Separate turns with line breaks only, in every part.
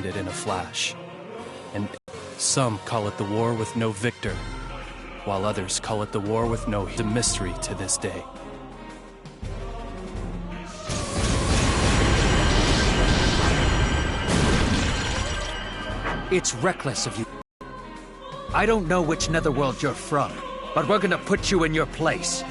ended in a flash. And some call it the war with no victor, while others call it the war with no hero. A mystery to this day.
It's reckless of you. I don't know which netherworld you're from, but we're gonna put you in your place.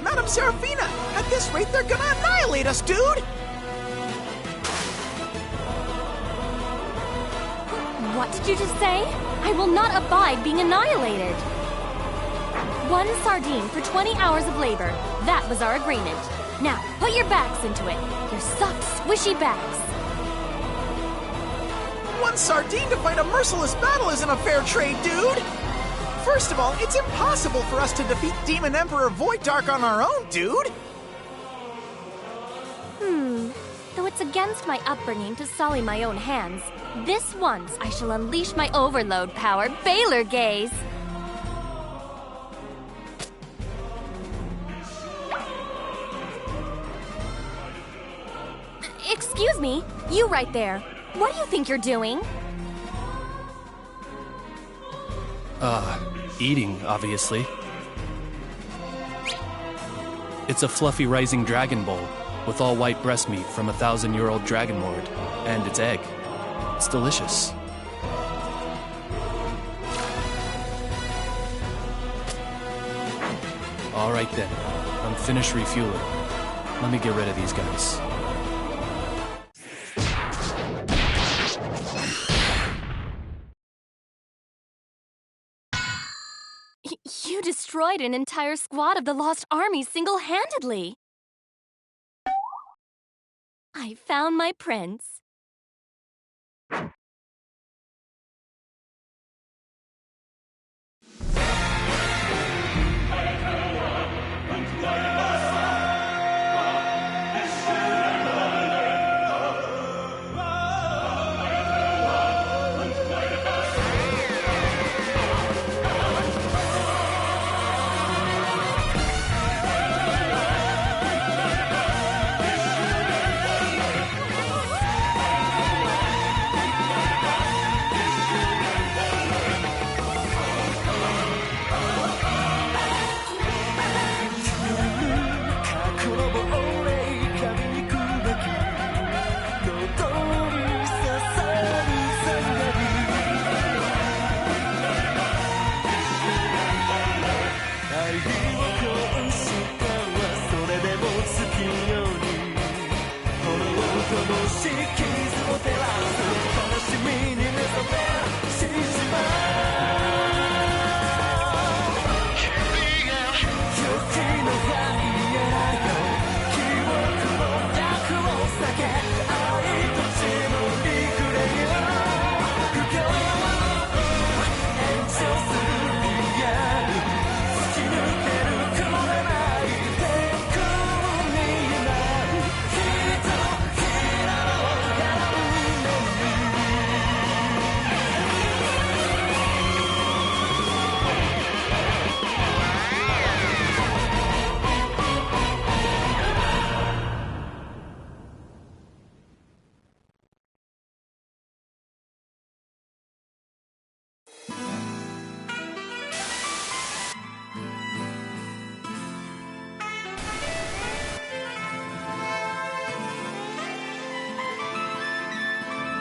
Madam Seraphina! At this rate, they're gonna annihilate us, dude!
What did you just say? I will not abide being annihilated. 1 sardine for 20 hours of labor. That was our agreement. Now, put your backs into it. Your soft, squishy backs.
1 sardine to fight a merciless battle isn't a fair trade, dude! First of all, it's impossible for us to defeat Demon Emperor Void Dark on our own, dude!
Though it's against my upbringing to sully my own hands, this once I shall unleash my overload power, Baylor Gaze! Excuse me, you right there. What do you think you're doing?
Eating, obviously. It's a fluffy rising dragon bowl with all white breast meat from a 1,000-year-old dragon lord, and its egg. It's delicious. All right then, I'm finished refueling. Let me get rid of these guys.
You destroyed an entire squad of the Lost Army single-handedly. I found my prince.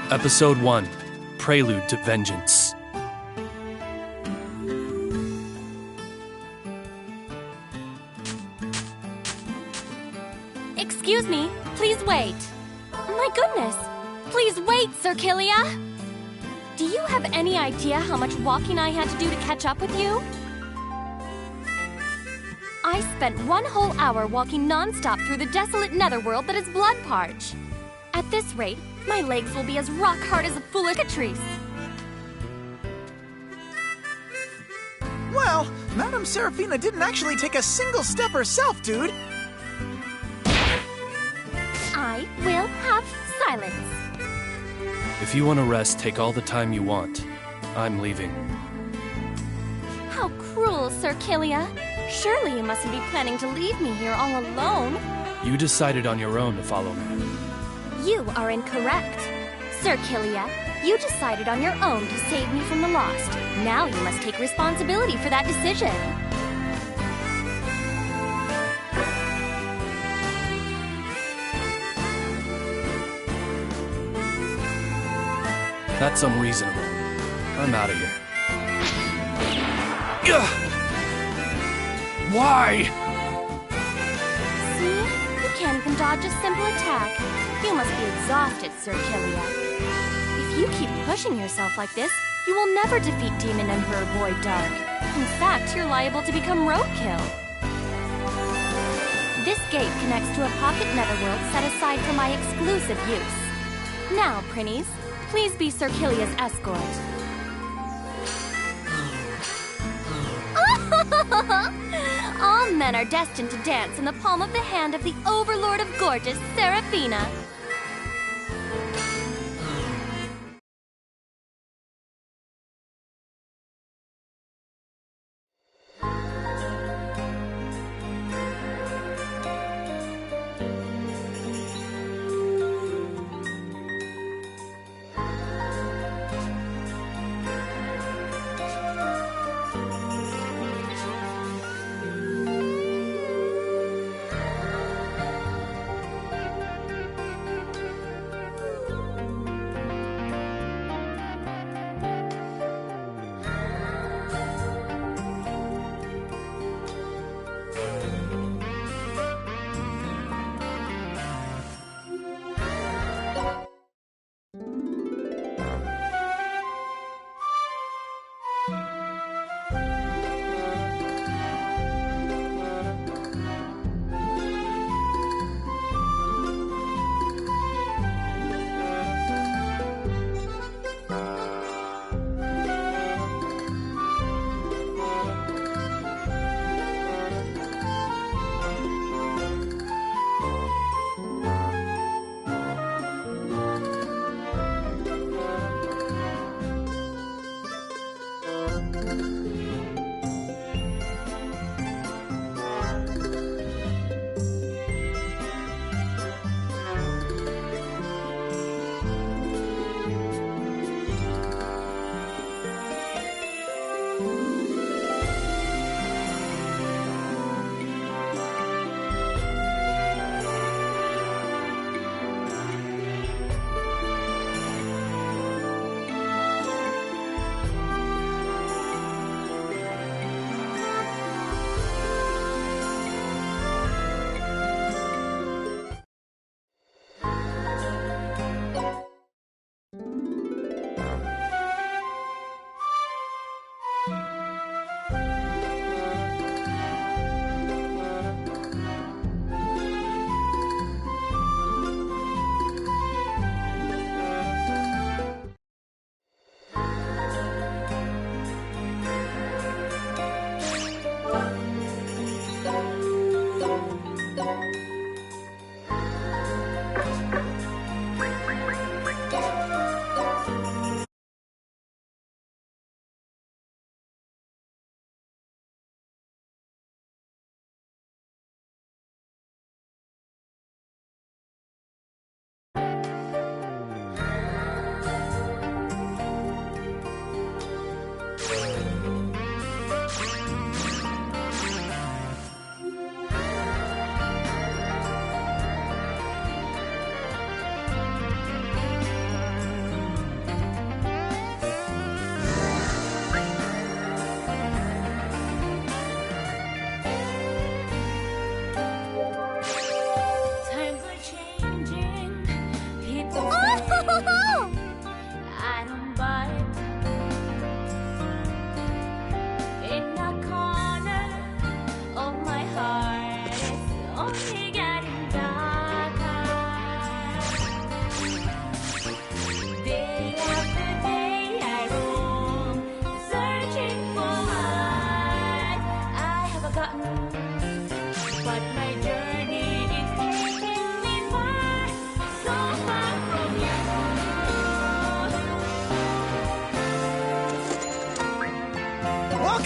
Episode 1, Prelude to Vengeance.
Excuse me, please wait. My goodness, please wait, Sir Killia. Do you have any idea how much walking I had to do to catch up with you? I spent 1 whole hour walking non-stop through the desolate netherworld that is Bloodparch. At this rate, my legs will be as rock hard as a foolish Catrice.
Well, Madam Seraphina didn't actually take a single step herself, dude!
I will have silence.
If you want to rest, take all the time you want. I'm leaving.
How cruel cruel, Sir Killia. Surely you mustn't be planning to leave me here all alone.
You decided on your own to follow me.
You are incorrect. Sir Killia, you decided on your own to save me from the lost. Now you must take responsibility for that decision.
That's unreasonable. I'm out of here. Ugh! Why?
See? You can't even dodge a simple attack. You must be exhausted, Sir Killia. If you keep pushing yourself like this, you will never defeat Demon Emperor Void Dark. In fact, you're liable to become roadkill. This gate connects to a pocket netherworld set aside for my exclusive use. Now, Prinnies, please be Sir Killia's escort. All men are destined to dance in the palm of the hand of the Overlord of Gorgeous, Seraphina.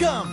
Welcome!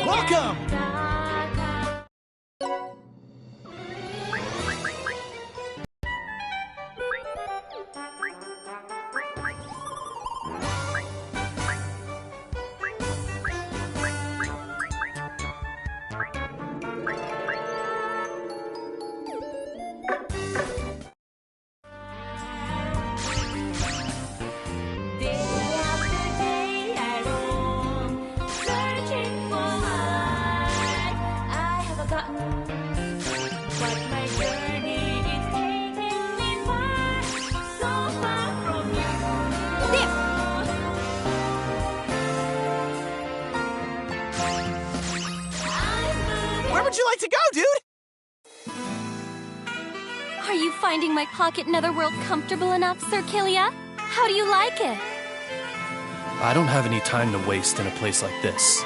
Welcome! Where would you like to go, dude?
Are you finding my pocket netherworld comfortable enough, Sir Kilia? How do you like it?
I don't have any time to waste in a place like this.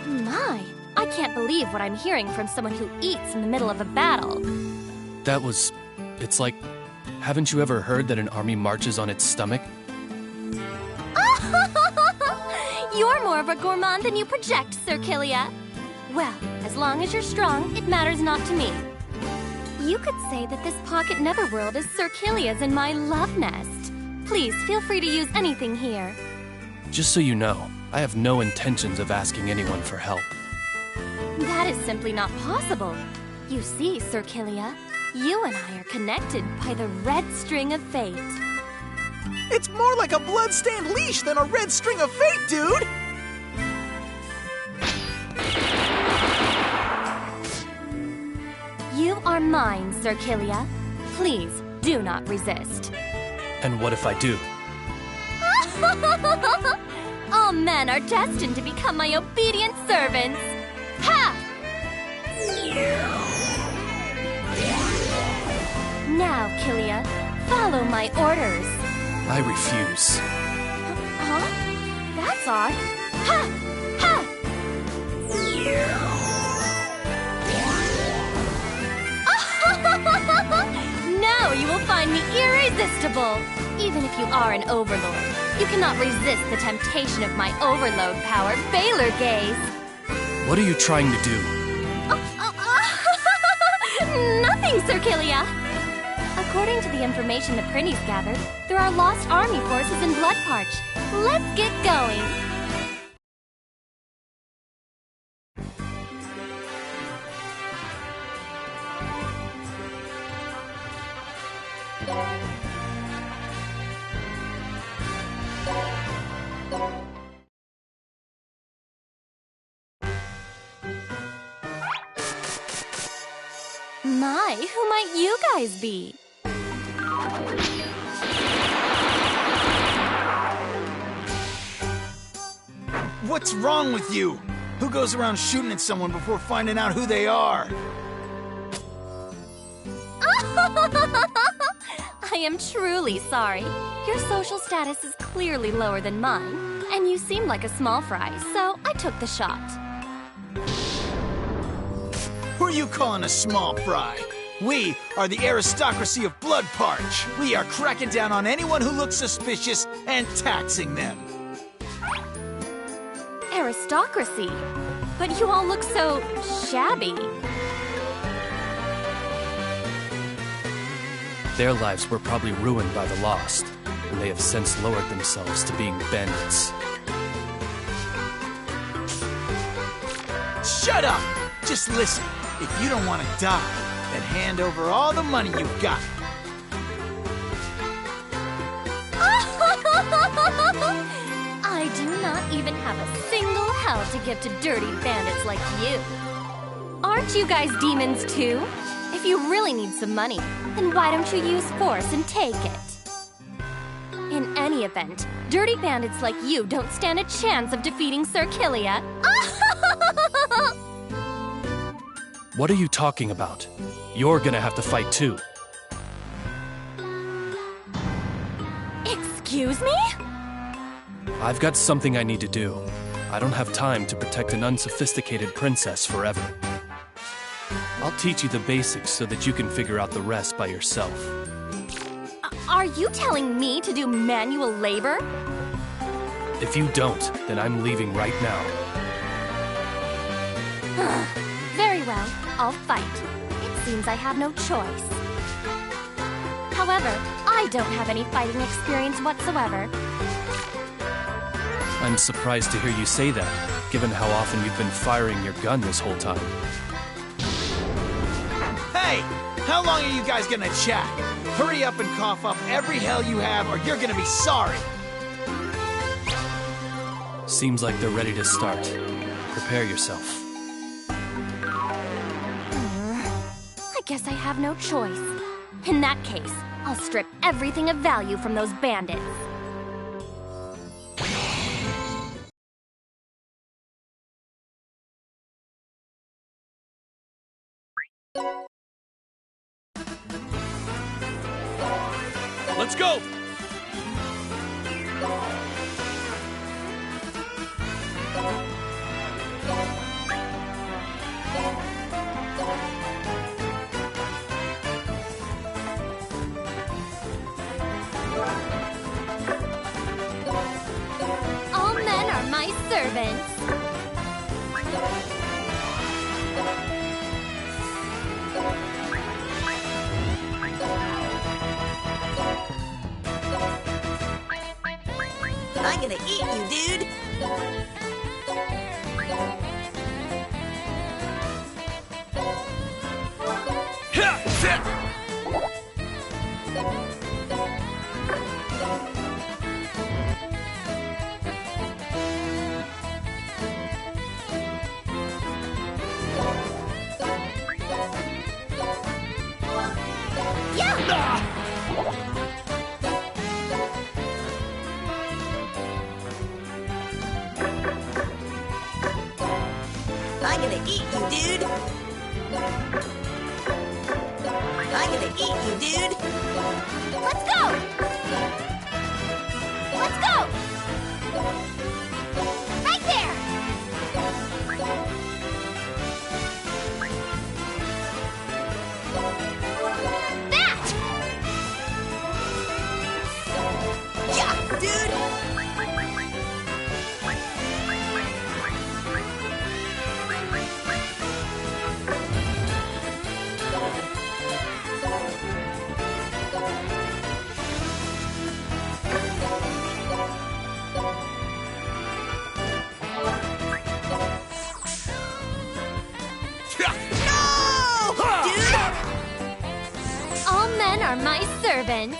My, I can't believe what I'm hearing from someone who eats in the middle of a battle.
It's like, haven't you ever heard that an army marches on its stomach?
You're more of a gourmand than you project, Sir Kilia. Well, as long as you're strong, it matters not to me. You could say that this pocket netherworld is Sir Kilia's and my love nest. Please, feel free to use anything here.
Just so you know, I have no intentions of asking anyone for help.
That is simply not possible. You see, Sir Kilia, you and I are connected by the red string of fate.
It's more like a blood-stained leash than a red string of fate, dude!
You are mine, Sir Kilia. Please, do not resist.
And what if I do?
All men are destined to become my obedient servants. Ha! Now, Kilia, follow my orders.
I refuse.
Huh? That's odd. Ha! Ha! Now you will find me irresistible. Even if you are an overlord, you cannot resist the temptation of my overload power, Baylor Gaze.
What are you trying to do?
Nothing, Sir Kilia. According to the information the Prinnies gathered, there are lost army forces in Bloodparch. Let's get going. My, who might you guys be?
What's wrong with you? Who goes around shooting at someone before finding out who they are?
I am truly sorry. Your social status is clearly lower than mine, and you seem like a small fry, so I took the shot.
Who are you calling a small fry? We are the aristocracy of Bloodparch. We are cracking down on anyone who looks suspicious and taxing them.
Aristocracy? But you all look so shabby.
Their lives were probably ruined by the Lost, and they have since lowered themselves to being bandits.
Shut up! Just listen. If you don't want to die, then hand over all the money you've got.
I do not even have a single hell to give to dirty bandits like you. Aren't you guys demons too? If you really need some money, then why don't you use force and take it? In any event, dirty bandits like you don't stand a chance of defeating Sir Killia.
What are you talking about? You're gonna have to fight too.
Excuse me?
I've got something I need to do. I don't have time to protect an unsophisticated princess forever. I'll teach you the basics so that you can figure out the rest by yourself.
Are you telling me to do manual labor?
If you don't, then I'm leaving right now.
Very well, I'll fight. It seems I have no choice. However, I don't have any fighting experience whatsoever.
I'm surprised to hear you say that, given how often you've been firing your gun this whole time.
Hey! How long are you guys gonna chat? Hurry up and cough up every hell you have, or you're gonna be sorry!
Seems like they're ready to start. Prepare yourself.
I guess I have no choice. In that case, I'll strip everything of value from those bandits.
Let's go!
All men are my servants.
I'm gonna eat you, dude! I'm gonna eat you, dude! I'm gonna eat you, dude!
Let's go! Let's go! Right there! That!
Yeah, dude!
All men are my servants.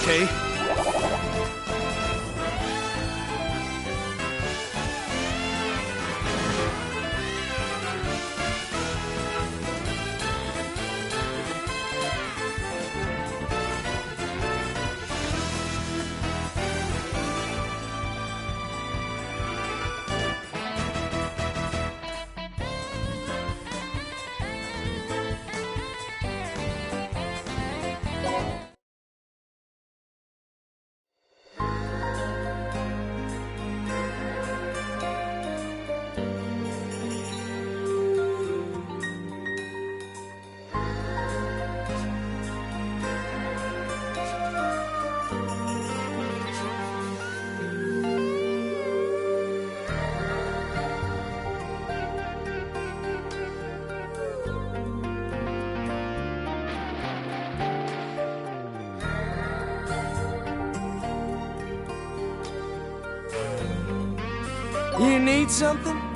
okay?
You need something?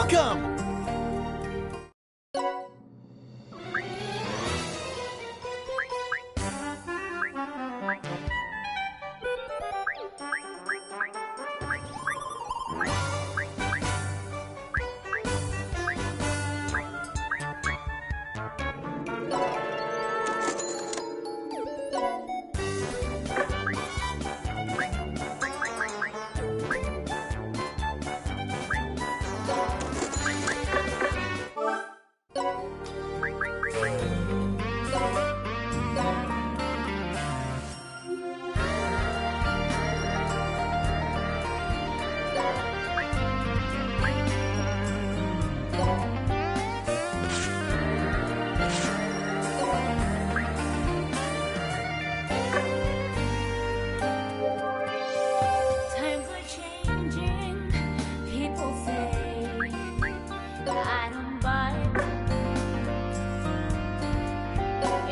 Welcome!
Times are changing, people say I don't buy it.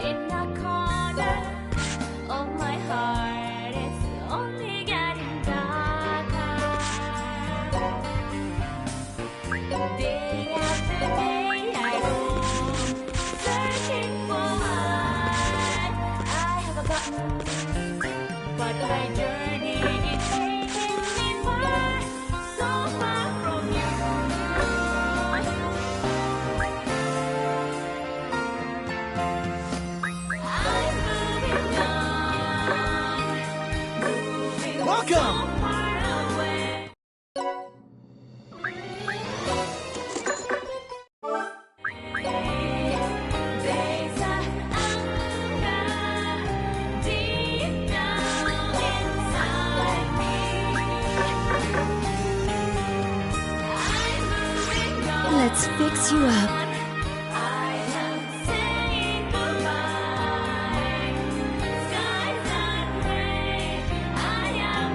In the corner of my heart, it's only getting darker. Day after day, I go searching for what I have gotten, but my journey is taking me far, so far from you. I'm moving on, moving
Welcome!
so far away. There's an anger deep down inside me. I'm moving on.
Let's fix you up.
I am saying goodbye. Skies are gray. I am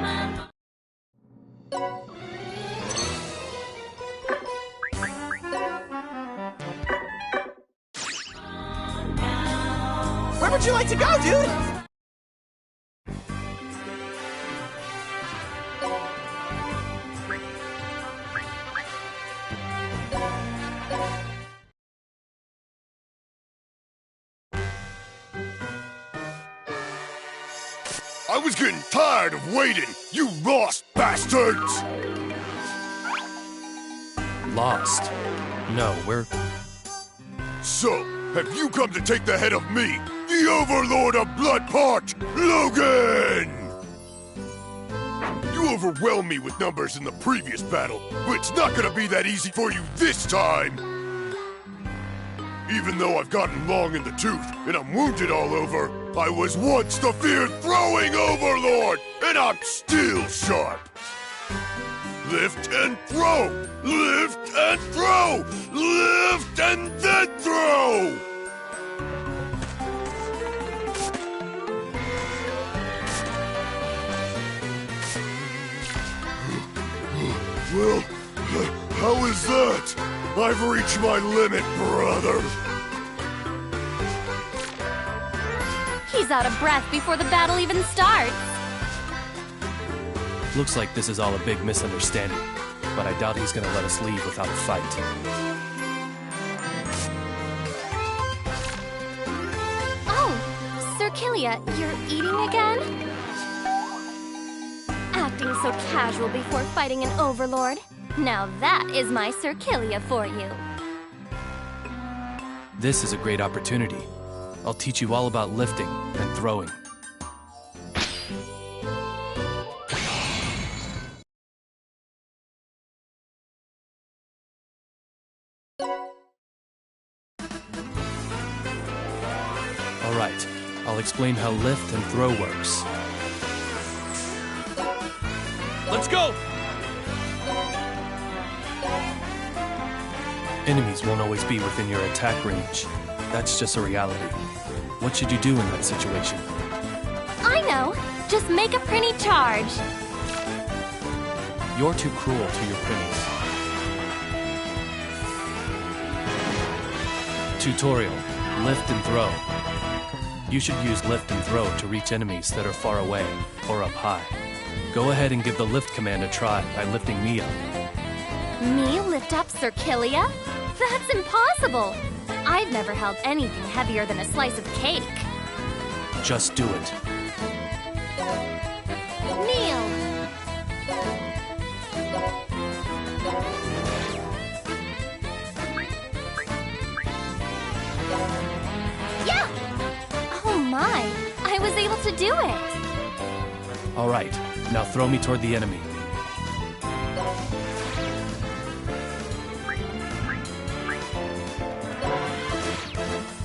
Where would you like to go, dude?
I was getting tired of waiting, you lost bastards!
Lost? No, we're...
So, have you come to take the head of me, the Overlord of Bloodport, Logan? You overwhelmed me with numbers in the previous battle, but it's not gonna be that easy for you this time! Even though I've gotten long in the tooth and I'm wounded all over, I was once the fear-throwing Overlord, and I'm still sharp! Lift and throw! Lift and throw! Lift and then throw! Well, how is that? I've reached my limit, brother.
He's out of breath before the battle even starts.
Looks like this is all a big misunderstanding, but I doubt he's gonna let us leave without a fight.
Oh, Sir Killia, you're eating again? Acting so casual before fighting an overlord. Now that is my Sir Killia for you.
This is a great opportunity. I'll teach you all about lifting and throwing. All right, I'll explain how lift and throw works. Let's go! Enemies won't always be within your attack range. That's just a reality. What should you do in that situation?
I know. Just make a pretty charge.
You're too cruel to your prinnies. Tutorial, lift and throw. You should use lift and throw to reach enemies that are far away or up high. Go ahead and give the lift command a try by lifting me up.
Me lift up Circilia? That's impossible! I've never held anything heavier than a slice of cake.
Just do it.
Kneel! Yeah! Oh my, I was able to do it!
All right, now throw me toward the enemy.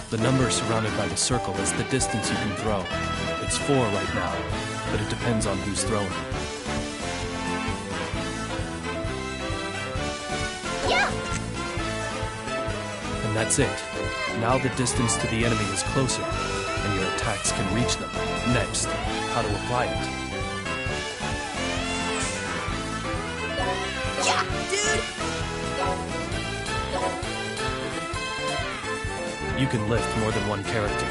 The number surrounded by the circle is the distance you can throw. It's 4 right now, but it depends on who's throwing.
Yeah!
And that's it. Now the distance to the enemy is closer, and your attacks can reach them. Next, how to apply it.
Yeah, dude!
You can lift more than one character.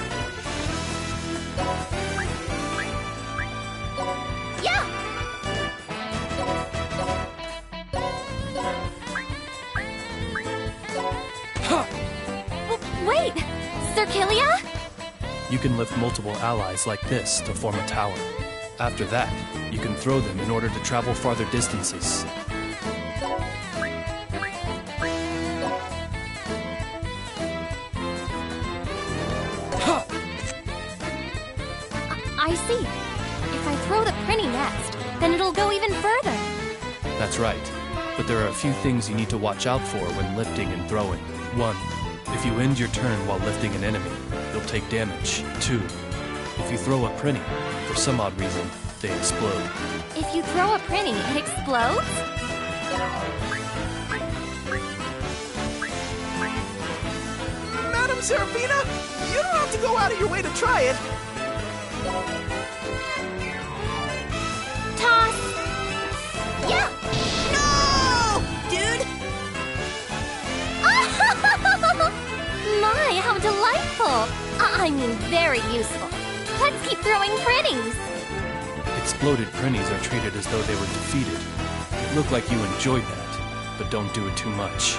Yeah! Wait! Circilia?
You can lift multiple allies like this to form a tower. After that, you can throw them in order to travel farther distances.
I see. If I throw the Prinny next, then it'll go even further.
That's right. But there are a few things you need to watch out for when lifting and throwing. 1. If you end your turn while lifting an enemy, you'll take damage. 2. If you throw a Prinny, for some odd reason, they explode.
If you throw a Prinny, it explodes?
Madam Serafina, you don't have to go out of your way to try it.
Toss! Yeah!
No! Dude!
My, how delightful! I mean, very useful. Let's keep throwing Prinnies!
Exploded Prinnies are treated as though they were defeated. Look like you enjoyed that, but don't do it too much.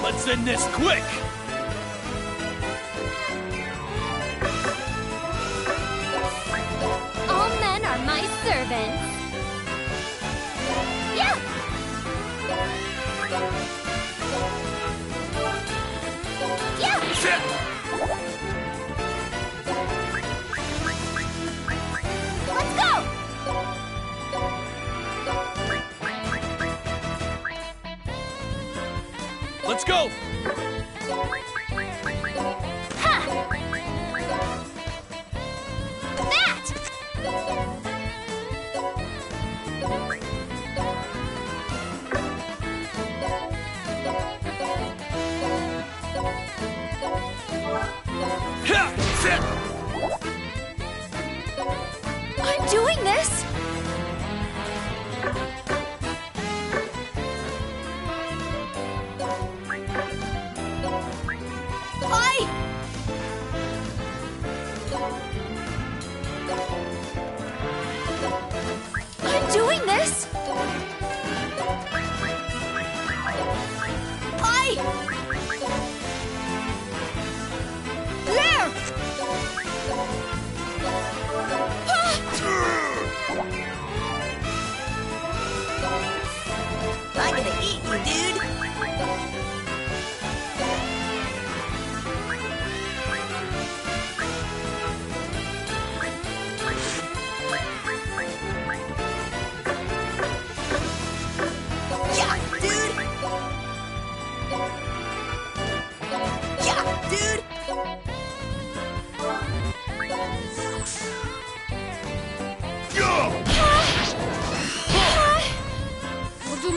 Let's end this quick!
All men are my servants. Yeah! Yeah!
Shit!
Let's go!
Let's go!
Ha! That!
Ha! Shit!
I'm doing this!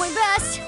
my best.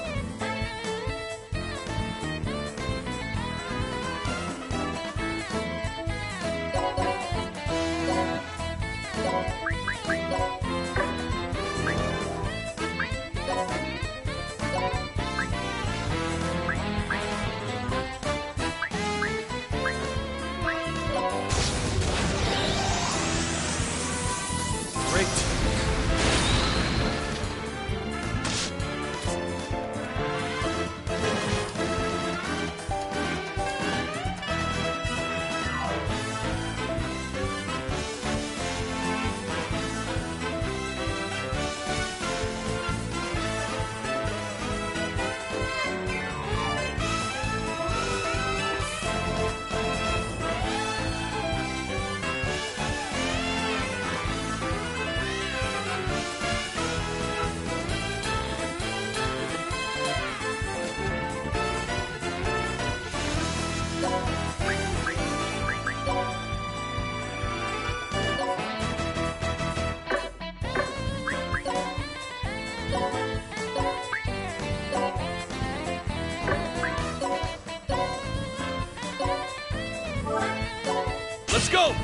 Let's go!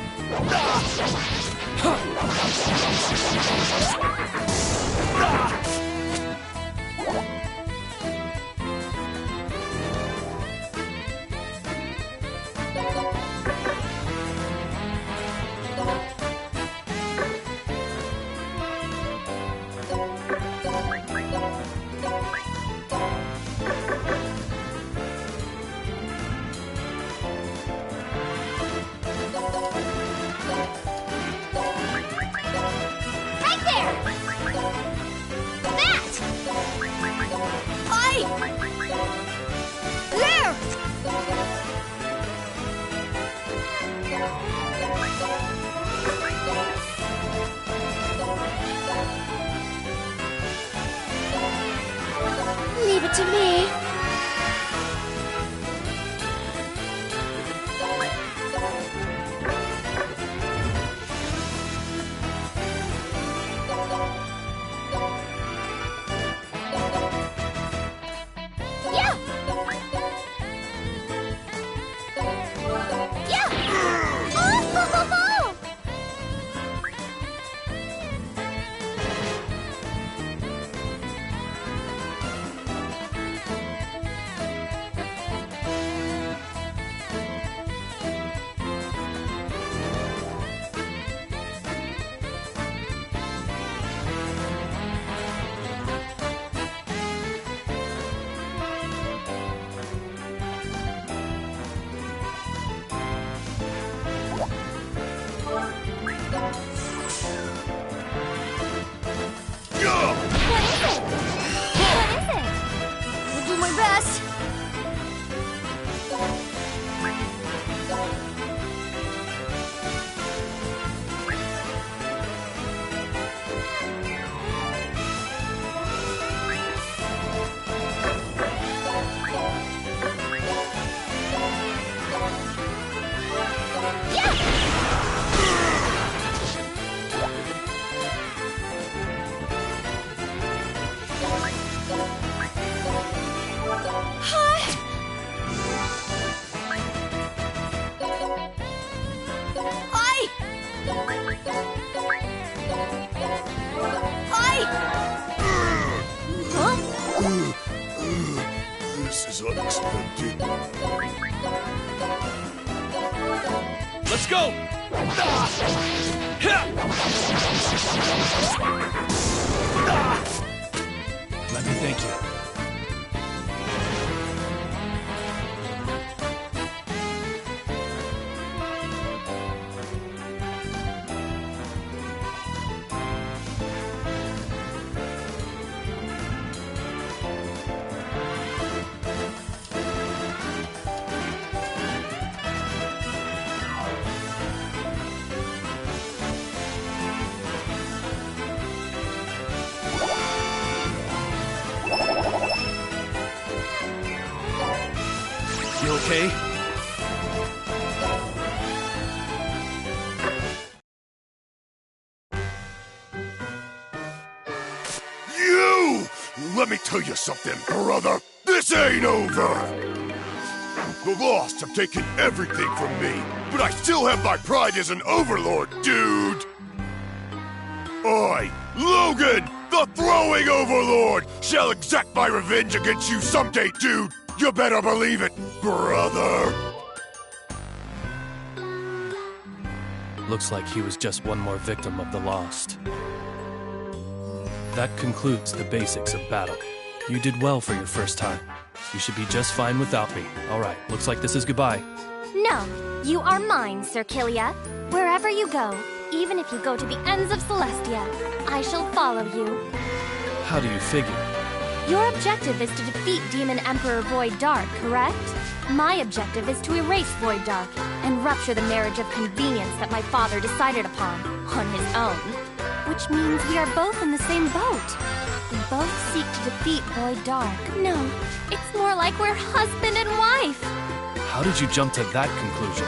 Leave it to me.
This is unexpected.
Let's go! Let me thank you. You okay?
You! Let me tell you something, brother. This ain't over. The Lost have taken everything from me, but I still have my pride as an overlord, dude. I, Logan, the Throwing Overlord, shall exact my revenge against you someday, dude. You better believe it, brother.
Looks like he was just one more victim of the Lost. That concludes the basics of battle. You did well for your first time. You should be just fine without me. All right, looks like this is goodbye.
No, you are mine, Sir Killia. Wherever you go, even if you go to the ends of Celestia, I shall follow you.
How do you figure?
Your objective is to defeat Demon Emperor Void Dark, correct? My objective is to erase Void Dark and rupture the marriage of convenience that my father decided upon on his own. Which means we are both in the same boat. We both seek to defeat Void Dark. No, it's more like we're husband and wife.
How did you jump to that conclusion?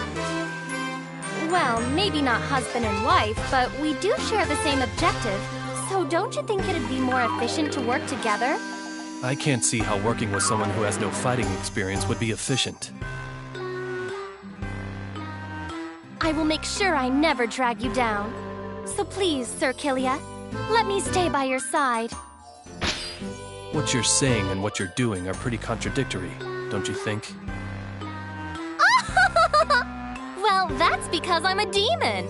Well, maybe not husband and wife, but we do share the same objective. So don't you think it'd be more efficient to work together?
I can't see how working with someone who has no fighting experience would be efficient.
I will make sure I never drag you down. So please, Sir Killia, let me stay by your side.
What you're saying and what you're doing are pretty contradictory, don't you think?
Well, that's because I'm a demon.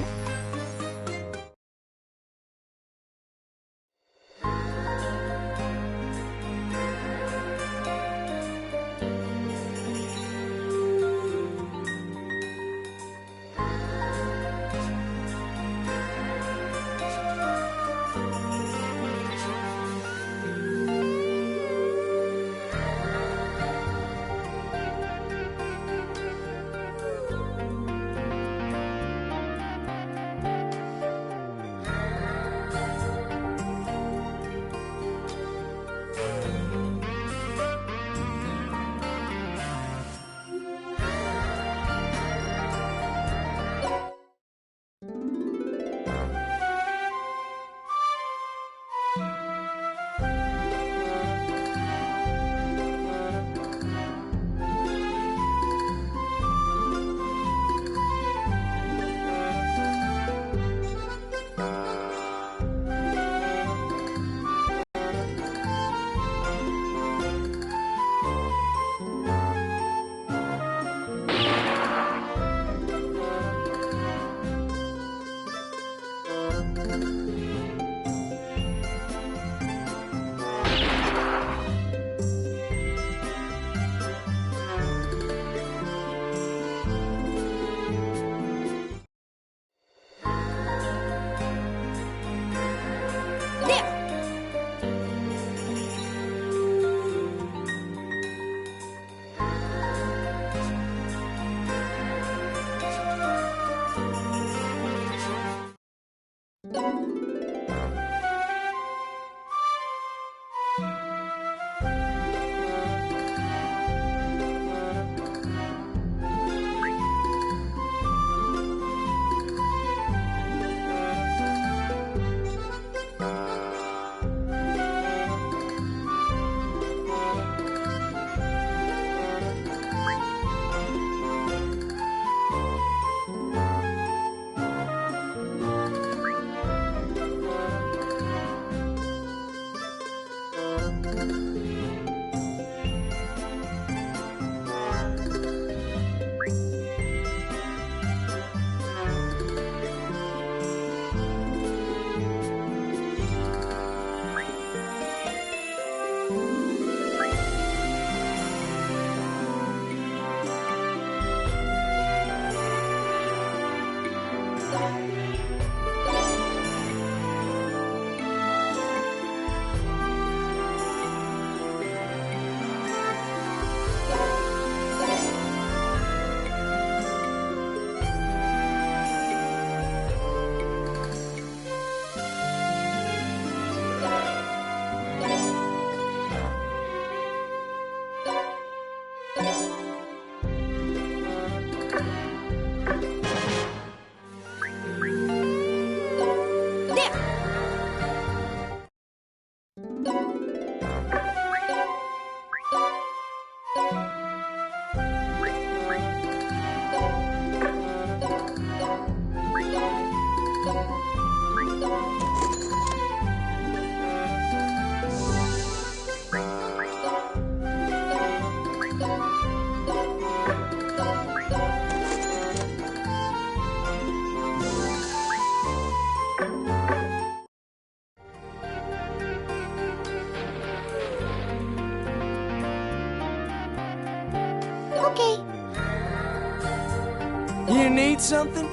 You need something?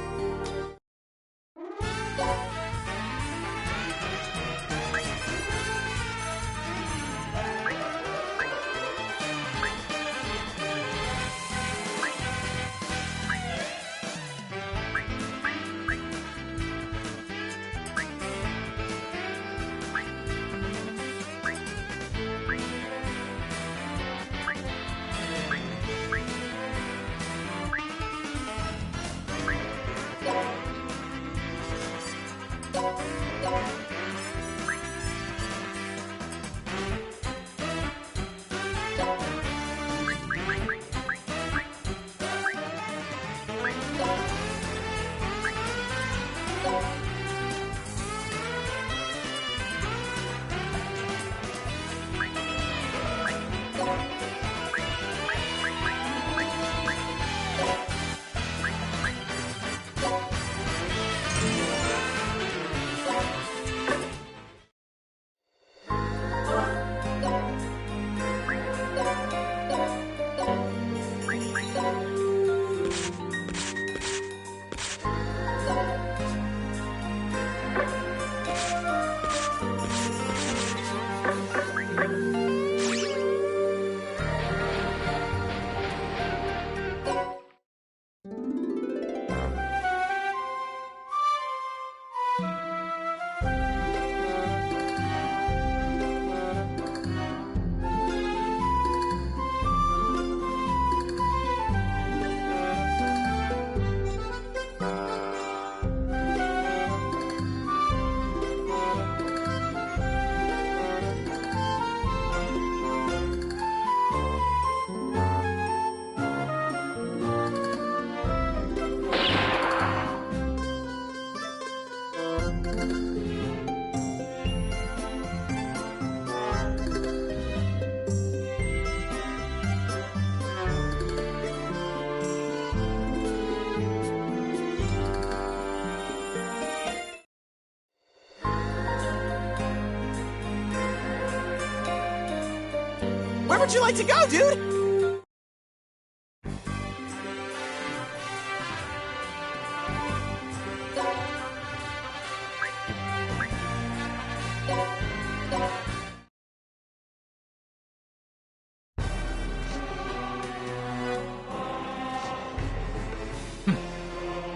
Where would you like to go, dude?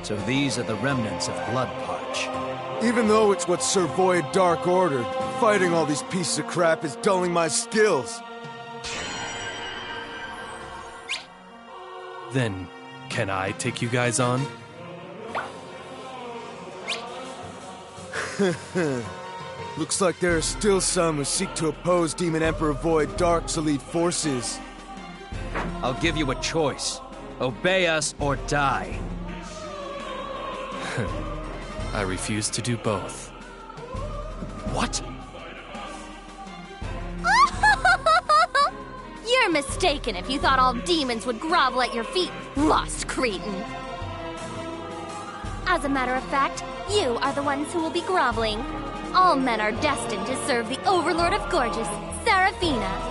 So these are the remnants of Blood Parch.
Even though it's what Sir Void Dark ordered, fighting all these pieces of crap is dulling my skills.
Then, can I take you guys on?
Looks like there are still some who seek to oppose Demon Emperor Void Dark's elite forces.
I'll give you a choice. Obey us or die.
I refuse to do both.
What?
You're mistaken if you thought all demons would grovel at your feet, lost cretin. As a matter of fact, you are the ones who will be groveling. All men are destined to serve the Overlord of Gorgeous, Seraphina.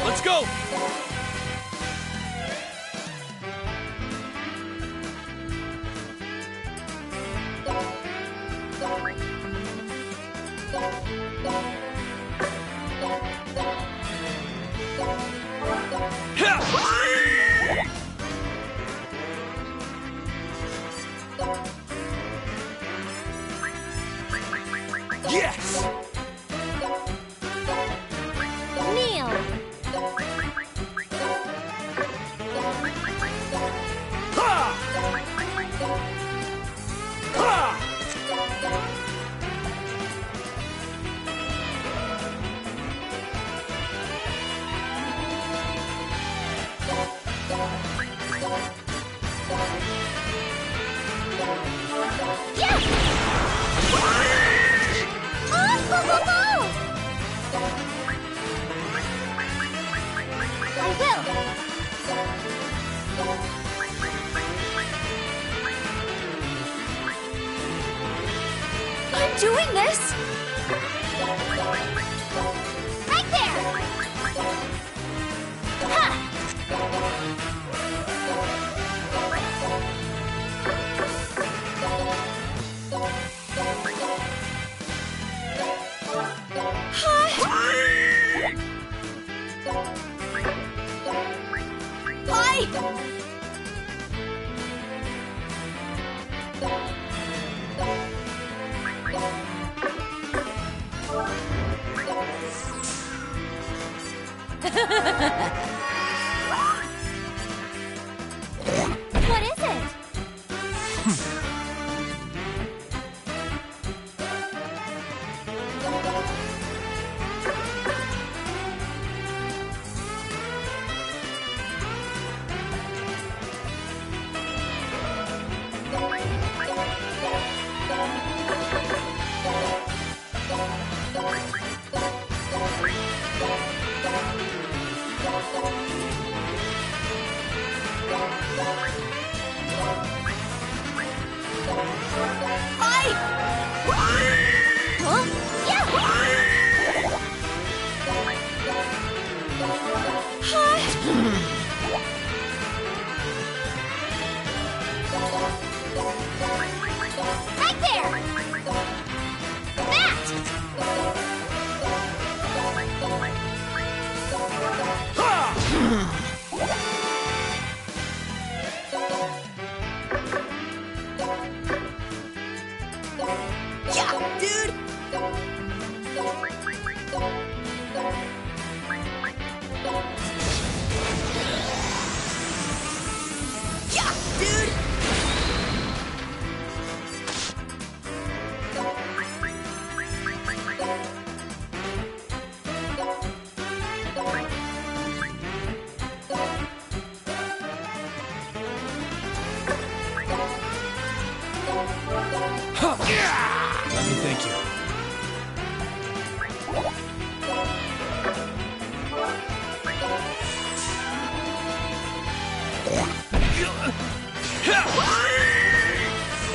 Let's go!
Yes!
Kneel! doing this? Right there! Ha! What is it? Right there! That!
Yeah, dude! Yeah, dude!
Let me thank you.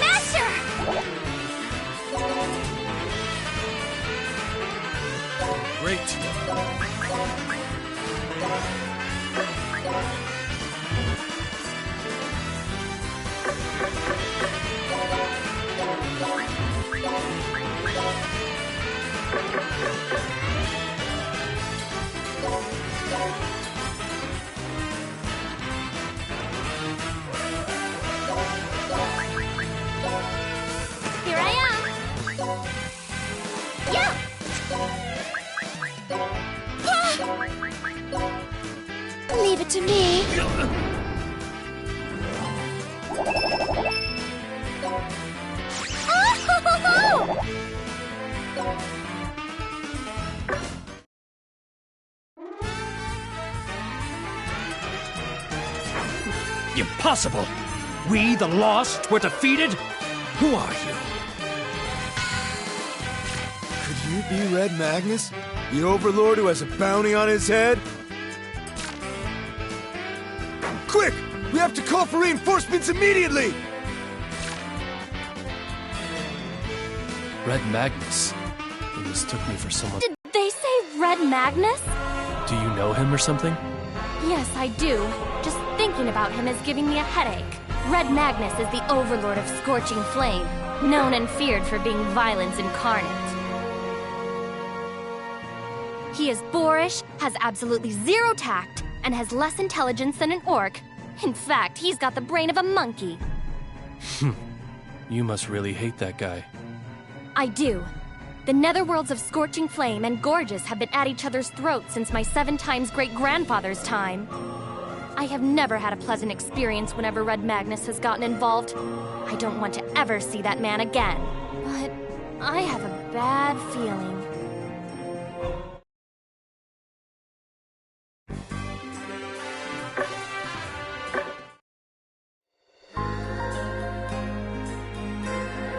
Master!
Great.
Here I am! Yeah! Leave it to me.
Impossible! We, the Lost, were defeated? Who are you?
Could you be Red Magnus? The Overlord who has a bounty on his head? Quick! We have to call for reinforcements immediately!
Red Magnus. He mistook me for someone.
Did they say Red Magnus?
Do you know him or something?
Yes, I do. Just thinking about him is giving me a headache. Red Magnus is the overlord of Scorching Flame, known and feared for being violence incarnate. He is boorish, has absolutely zero tact, and has less intelligence than an orc. In fact, he's got the brain of a monkey.
You must really hate that guy.
I do. The netherworlds of Scorching Flame and Gorgeous have been at each other's throats since my 7 times great-grandfather's time. I have never had a pleasant experience whenever Red Magnus has gotten involved. I don't want to ever see that man again. But I have a bad feeling.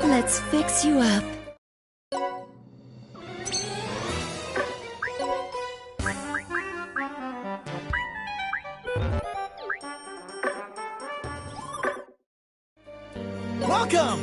Let's fix you up.
Welcome!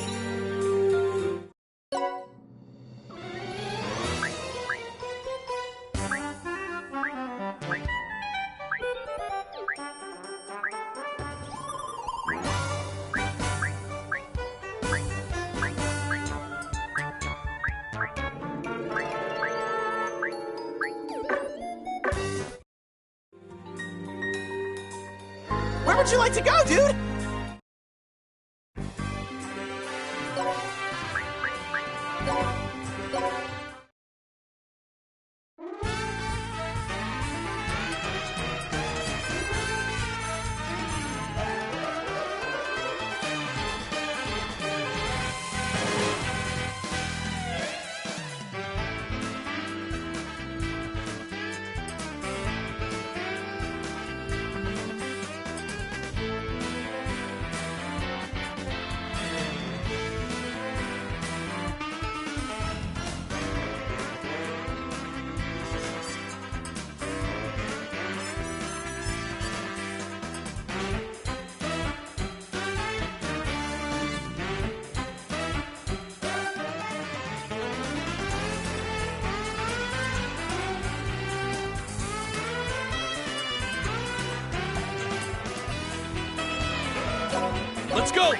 How'd you like to go, dude?
Let's go!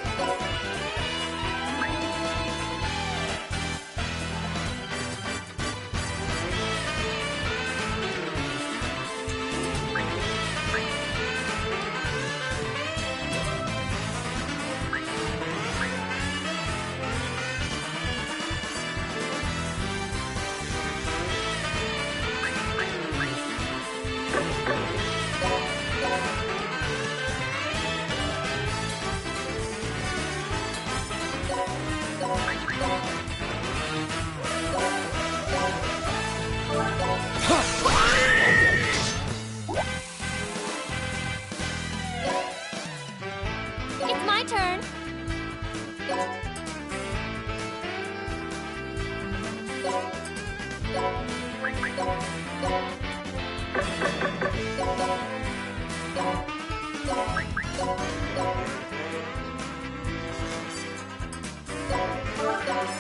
It's my turn.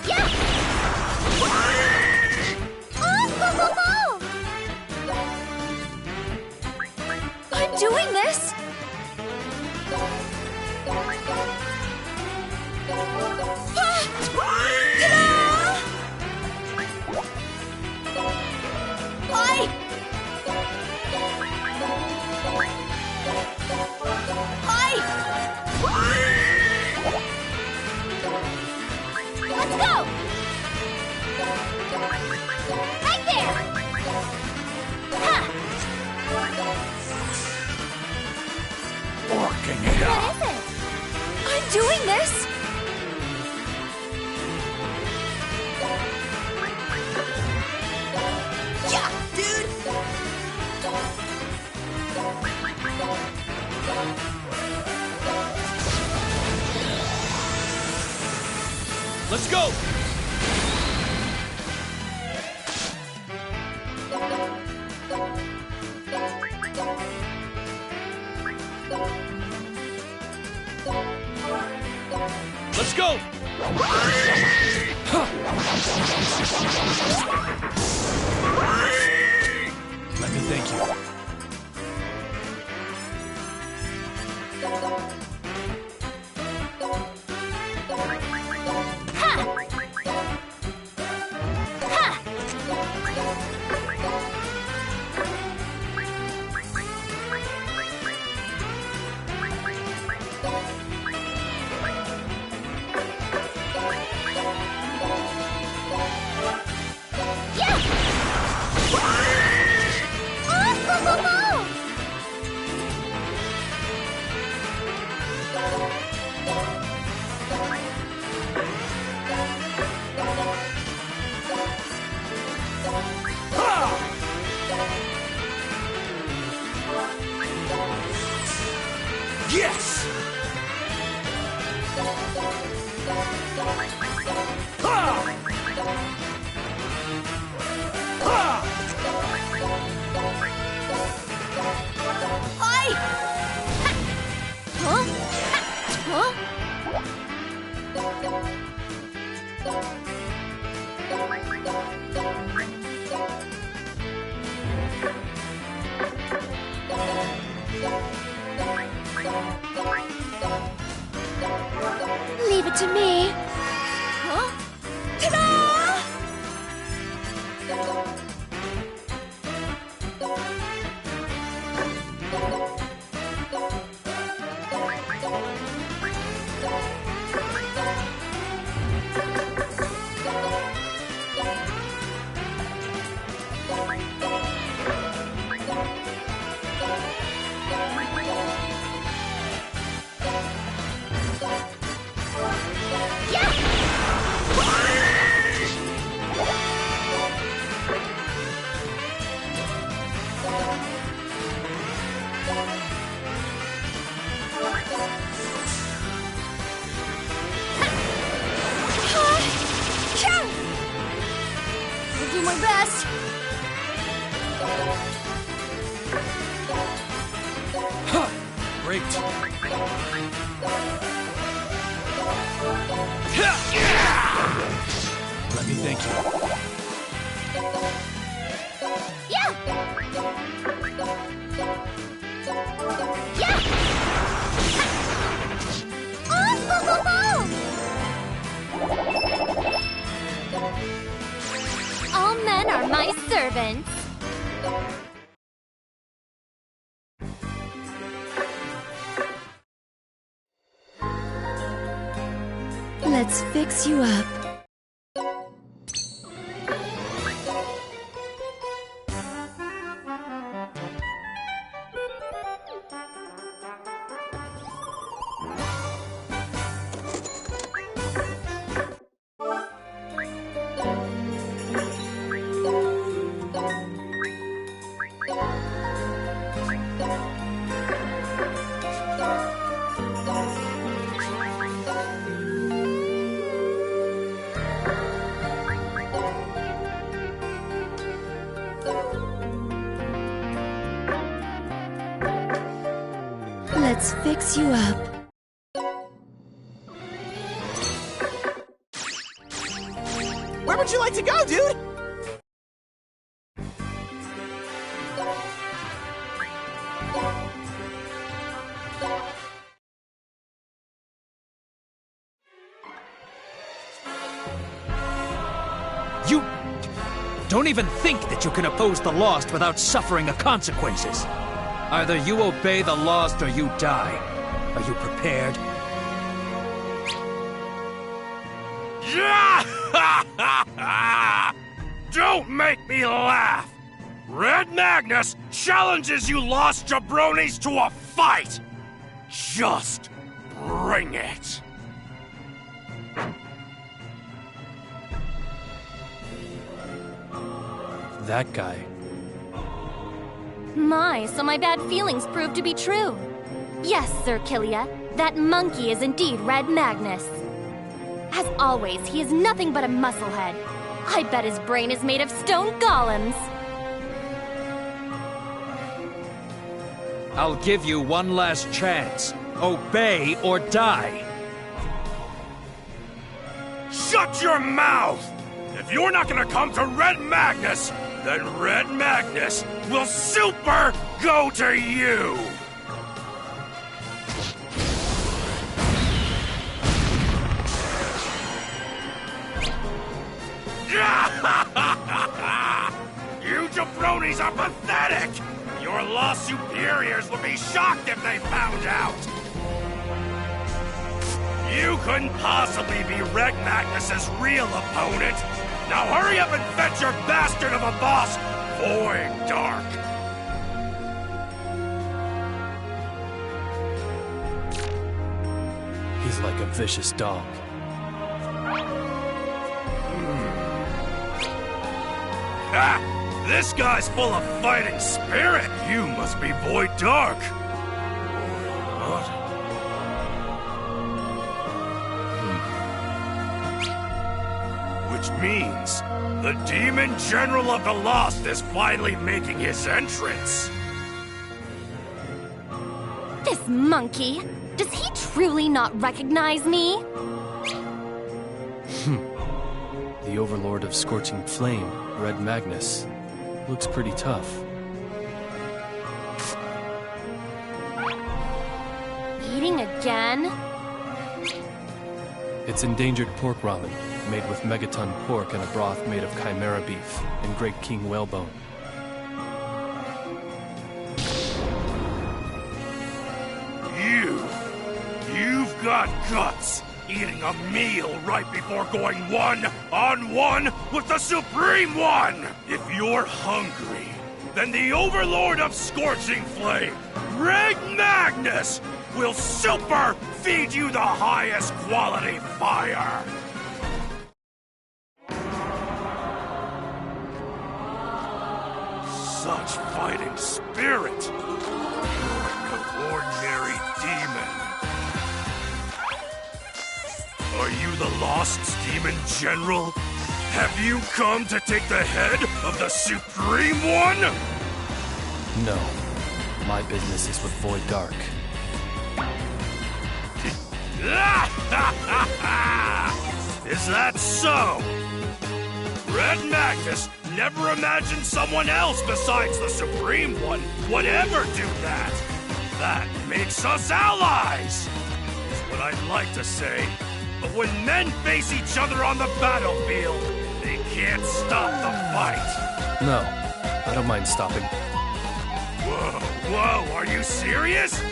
Yeah! Oh! I'm doing this! Let's go! Right there! Ha!
Working it
What
out.
is it? I'm doing this!
Yeah, dude!
Let's go! Let's go! Let me thank you.
Yes!
Leave it to me. Huh? Ta-da!
my best.
Great. Let me thank you.
Yeah! Yeah! Oh! All men are my servants.
Let's fix you up. Let's fix you up.
Where would you like to go, dude?
You don't even think that you can oppose the Lost without suffering the consequences. Either you obey the Lost or you die. Are you prepared?
Don't make me laugh! Red Magnus challenges you Lost jabronis to a fight! Just bring it!
That guy.
My, so my bad feelings proved to be true. Yes, Sir Killia, that monkey is indeed Red Magnus. As always, he is nothing but a musclehead. I bet his brain is made of stone golems.
I'll give you one last chance. Obey or die.
Shut your mouth! If you're not gonna come to Red Magnus, then Red Magnus will super go to you! You jabronis are pathetic! Your Lost superiors would be shocked if they found out! You couldn't possibly be Red Magnus's real opponent! Now hurry up and fetch your bastard of a boss, Void Dark!
He's like a vicious dog.
Ah! This guy's full of fighting spirit! You must be Void Dark! What? Which means the Demon General of the Lost is finally making his entrance!
This monkey, does he truly not recognize me?
The Overlord of Scorching Flame, Red Magnus, looks pretty tough.
Eating again?
It's endangered pork ramen, made with megaton pork and a broth made of chimera beef and Great King whalebone.
You've got guts! Eating a meal right before going one-on-one with the Supreme One! If you're hungry, then the Overlord of Scorching Flame, Red Magnus, will super feed you the highest quality fire! Such fighting spirit! You're an ordinary demon. Are you the Lost's Demon General? Have you come to take the head of the Supreme One?
No. My business is with Void Dark.
Is that so? Red Magnus never imagined someone else besides the Supreme One would ever do that. That makes us allies, is what I'd like to say. But when men face each other on the battlefield, they can't stop the fight.
No, I don't mind stopping.
Whoa, are you serious?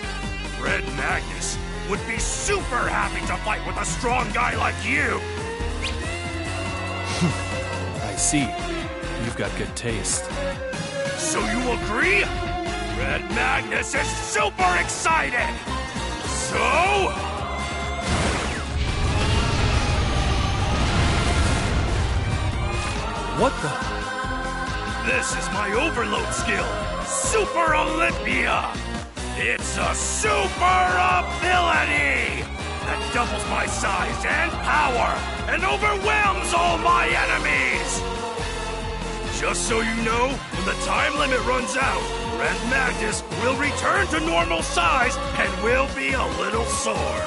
Red Magnus would be super happy to fight with a strong guy like you.
I see. You've got good taste.
So you agree? Red Magnus is super excited! So...
What the?
This is my overload skill, Super Olympia! It's a super ability that doubles my size and power and overwhelms all my enemies! Just so you know, when the time limit runs out, Red Magnus will return to normal size and will be a little sore.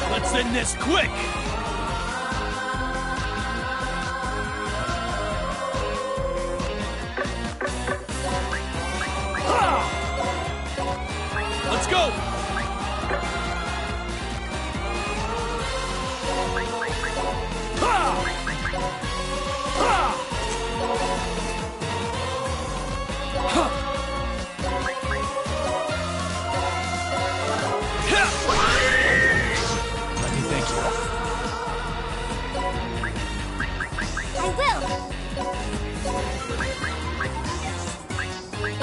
Let's end this quick! Let's go! Let me thank you.
I will!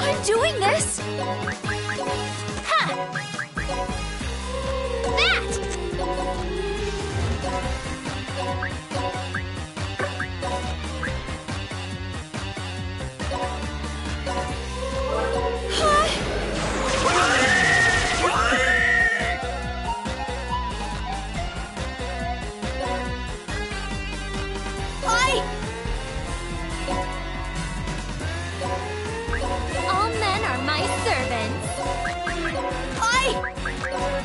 I'm doing this! Ha! That! All men are my servants. Left!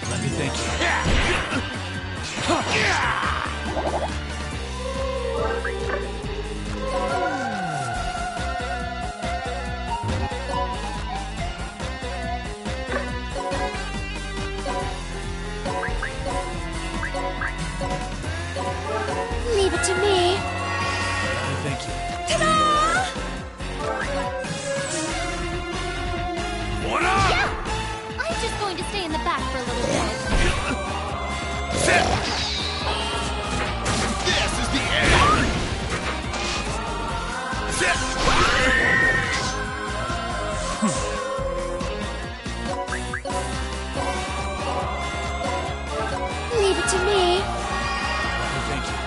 Let me thank
Leave it to me.
Thank you.
I'm just going to stay in the back for a little bit.
This is the end!
Leave it to me.
Thank you.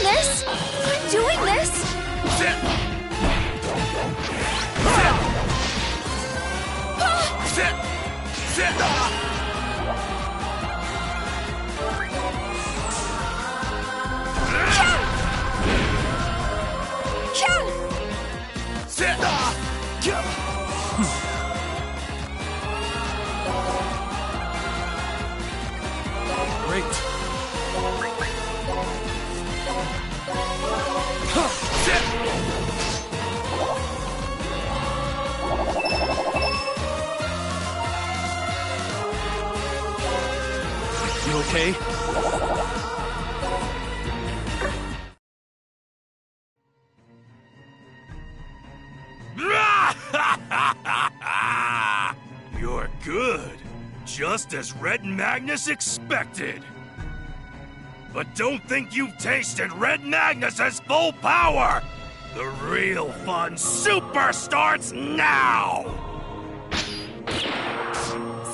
this! I'm doing this!
Great. You okay?
You're good. Just as Red Magnus expected. But don't think you've tasted Red Magnus's full power! The real fun super starts now!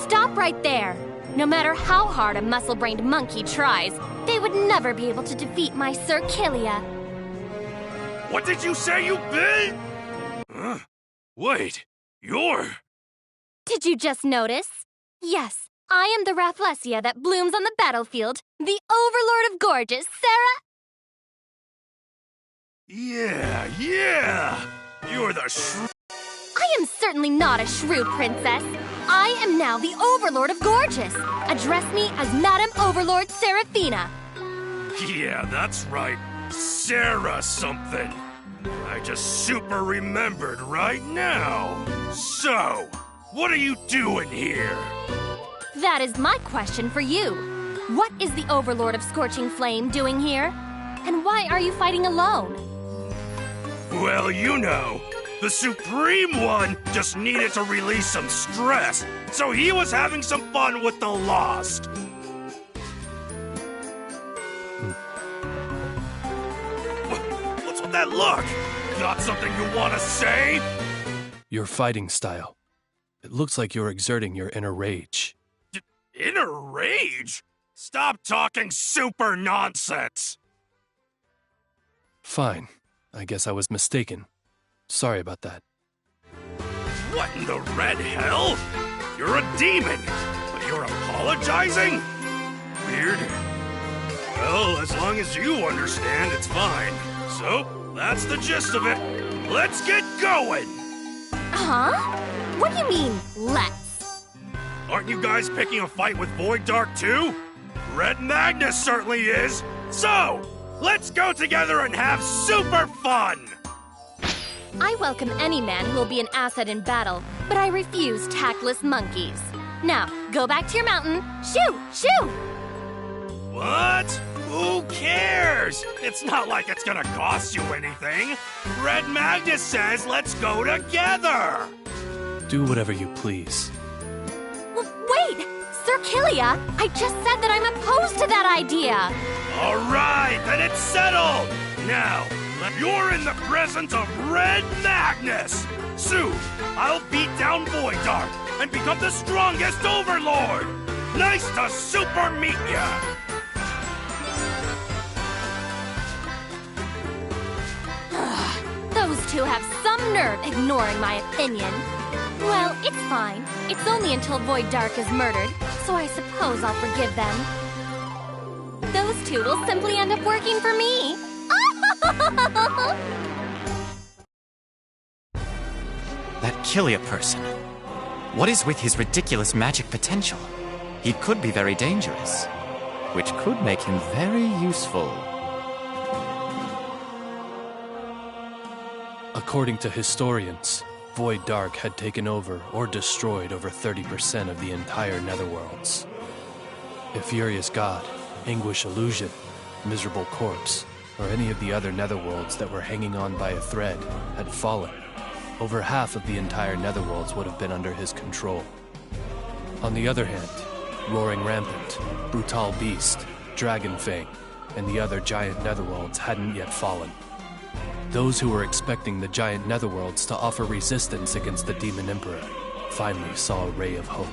Stop right there! No matter how hard a muscle-brained monkey tries, they would never be able to defeat my Sir Killia.
What did you say you been? Wait, you're...
Did you just notice? Yes, I am the Rafflesia that blooms on the battlefield, the Overlord of Gorgeous, Sarah...
Yeah, you're the
I am certainly not a shrew, Princess. I am now the Overlord of Gorgeous. Address me as Madam Overlord Seraphina.
Yeah, that's right. Sarah something. I just super remembered right now. So, what are you doing here?
That is my question for you. What is the Overlord of Scorching Flame doing here? And why are you fighting alone?
Well, you know, the Supreme One just needed to release some stress, so he was having some fun with the Lost. What's with that look? Got something you want to say?
Your fighting style. It looks like you're exerting your inner rage.
Inner rage? Stop talking super nonsense!
Fine. I guess I was mistaken. Sorry about that.
What in the red hell? You're a demon, but you're apologizing? Weird. Well, as long as you understand, it's fine. So, that's the gist of it. Let's get going!
Huh? What do you mean, let's?
Aren't you guys picking a fight with Void Dark too? Red Magnus certainly is. So, let's go together and have super fun!
I welcome any man who will be an asset in battle, but I refuse tactless monkeys. Now, go back to your mountain. Shoo! Shoo!
What? Who cares? It's not like it's gonna cost you anything. Red Magnus says let's go together!
Do whatever you please.
Wait! Sir Killia, I just said that I'm opposed to that idea!
Alright, then it's settled! Now, you're in the presence of Red Magnus! Soon, I'll beat down Void Dark and become the strongest Overlord! Nice to super meet ya!
Those two have some nerve ignoring my opinion. Well, it's fine. It's only until Void Dark is murdered, so I suppose I'll forgive them. Those two will simply end up working for me.
That Killia person. What is with his ridiculous magic potential? He could be very dangerous, which could make him very useful.
According to historians, Void Dark had taken over or destroyed over 30% of the entire Netherworlds. If Furious God, Anguish Illusion, Miserable Corpse, or any of the other Netherworlds that were hanging on by a thread had fallen, over half of the entire Netherworlds would have been under his control. On the other hand, Roaring Rampant, Brutal Beast, Dragonfang, and the other giant Netherworlds hadn't yet fallen. Those who were expecting the giant Netherworlds to offer resistance against the Demon Emperor finally saw a ray of hope.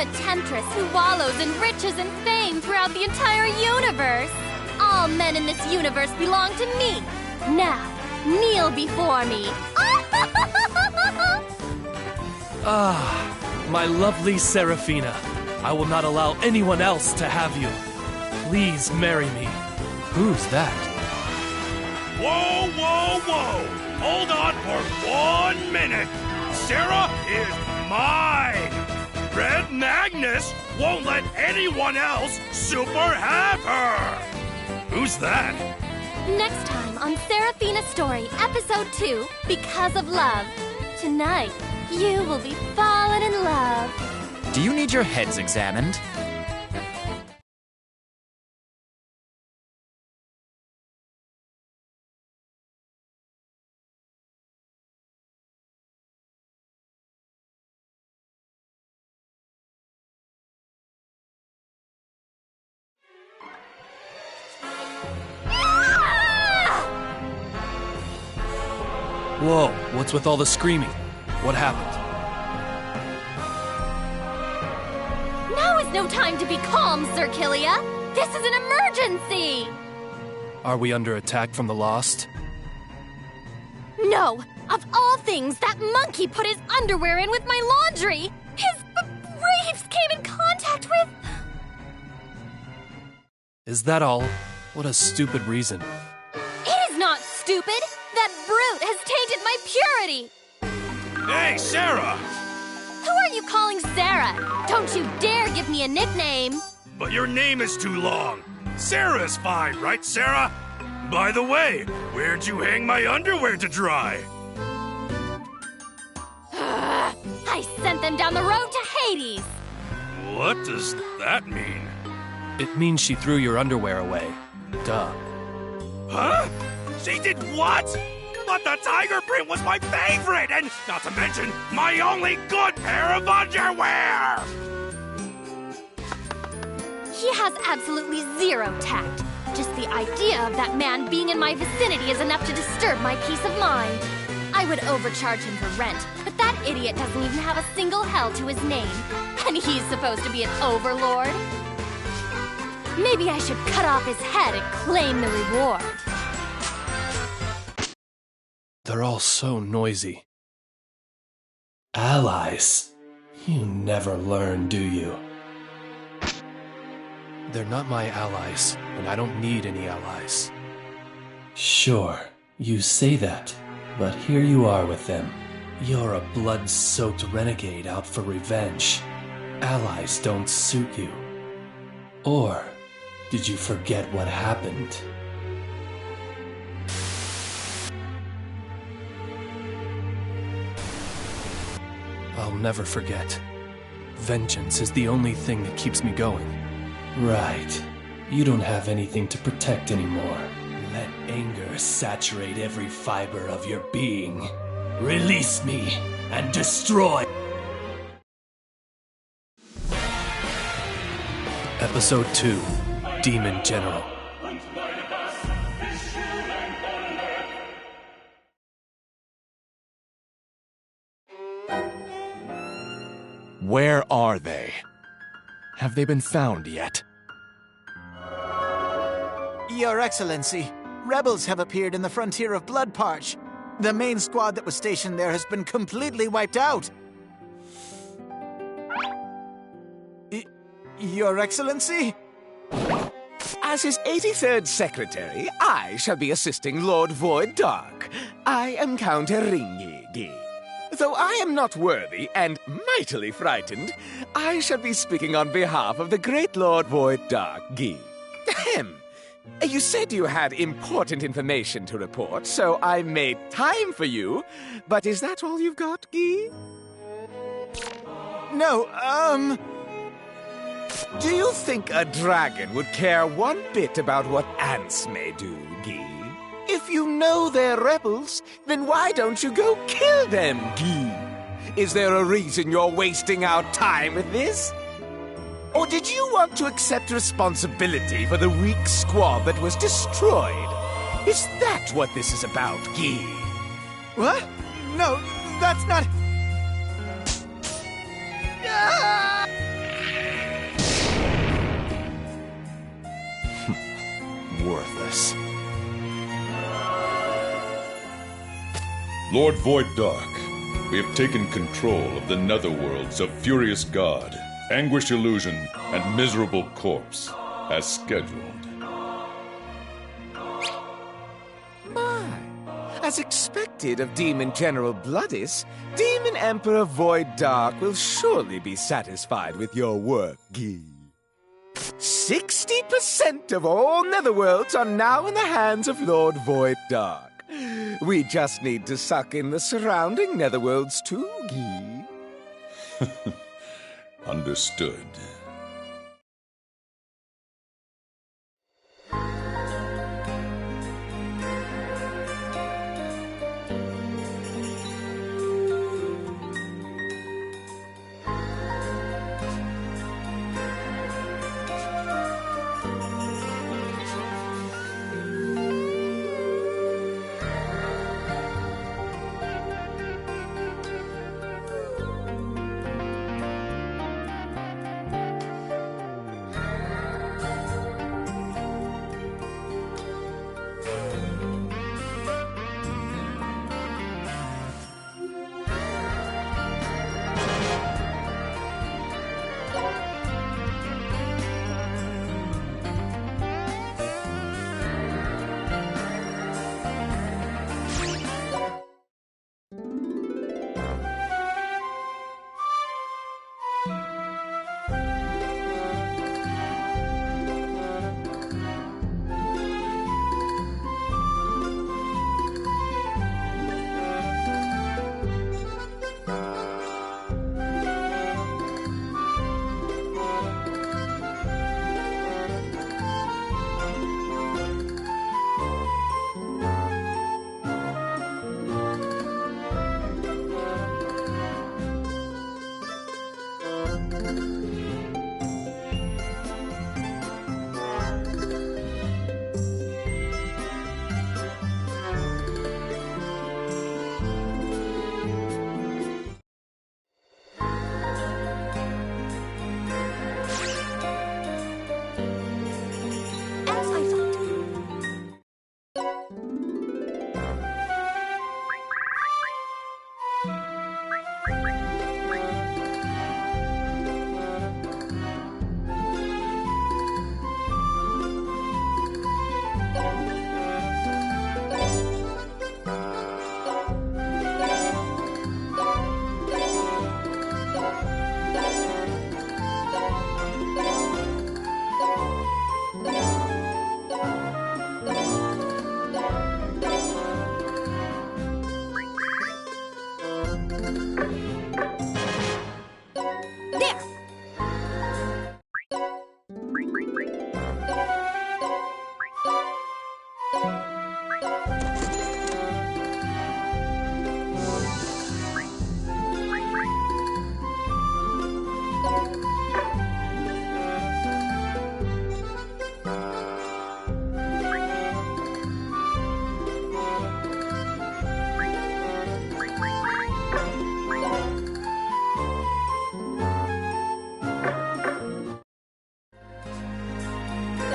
a temptress who wallows in riches and fame throughout the entire universe. All men in this universe belong to me. Now, kneel before me.
Ah, my lovely Seraphina. I will not allow anyone else to have you. Please marry me. Who's that?
Whoa, whoa, whoa! Hold on for 1 minute. Sarah is mine. Red Magnus won't let anyone else super have her. Who's that?
Next time on Seraphina's Story, Episode 2, Because of Love. Tonight, you will be falling in love.
Do you need your heads examined?
Whoa, what's with all the screaming? What happened?
Now is no time to be calm, Sir Killia. This is an emergency!
Are we under attack from the Lost?
No! Of all things, that monkey put his underwear in with my laundry! His briefs came in contact with...
Is that all? What a stupid reason.
It is not stupid! That brute has tainted my purity!
Hey, Sarah!
Who are you calling Sarah? Don't you dare give me a nickname!
But your name is too long. Sarah's fine, right, Sarah? By the way, where'd you hang my underwear to dry?
I sent them down the road to Hades!
What does that mean?
It means she threw your underwear away. Duh.
Huh? She did what? But the tiger print was my favorite, and not to mention, my only good pair of underwear!
He has absolutely zero tact. Just the idea of that man being in my vicinity is enough to disturb my peace of mind. I would overcharge him for rent, but that idiot doesn't even have a single hell to his name. And he's supposed to be an overlord? Maybe I should cut off his head and claim the reward.
They're all so noisy. Allies? You never learn, do you? They're not my allies, and I don't need any allies. Sure, you say that, but here you are with them. You're a blood-soaked renegade out for revenge. Allies don't suit you. Or did you forget what happened? I'll never forget. Vengeance is the only thing that keeps me going. Right. You don't have anything to protect anymore. Let anger saturate every fiber of your being. Release me and destroy. Episode 2, Demon General.
Where are they? Have they been found yet?
Your Excellency, rebels have appeared in the frontier of Bloodparch. The main squad that was stationed there has been completely wiped out. Your Excellency?
As his 83rd secretary, I shall be assisting Lord Void Dark. I am Count Ringi. Though I am not worthy and mightily frightened, I shall be speaking on behalf of the great Lord Void Dark, Guy. Ahem. You said you had important information to report, so I made time for you. But is that all you've got, Guy?
No,
Do you think a dragon would care one bit about what ants may do, Guy? If you know they're rebels, then why don't you go kill them, Guy? Is there a reason you're wasting our time with this? Or did you want to accept responsibility for the weak squad that was destroyed? Is that what this is about, Guy?
what? No, that's not...
Lord Void Dark, we have taken control of the netherworlds of Furious God, Anguish Illusion, and Miserable Corpse, as scheduled.
As expected of Demon General Bloodis, Demon Emperor Void Dark will surely be satisfied with your work, Guy. 60% of all netherworlds are now in the hands of Lord Void Dark. We just need to suck in the surrounding netherworlds too, Guy.
Understood.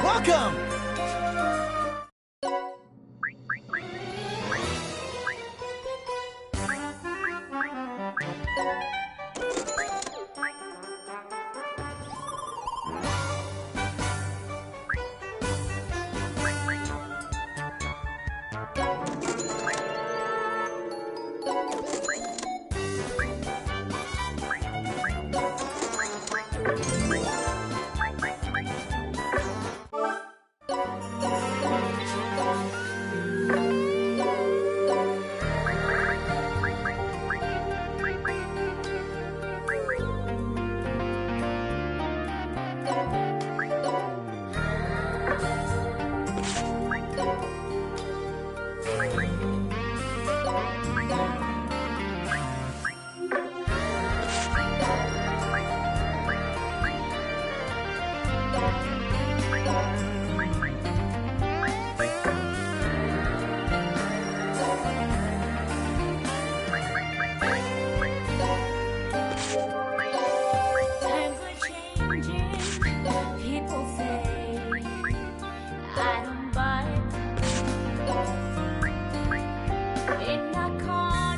Welcome!
In a car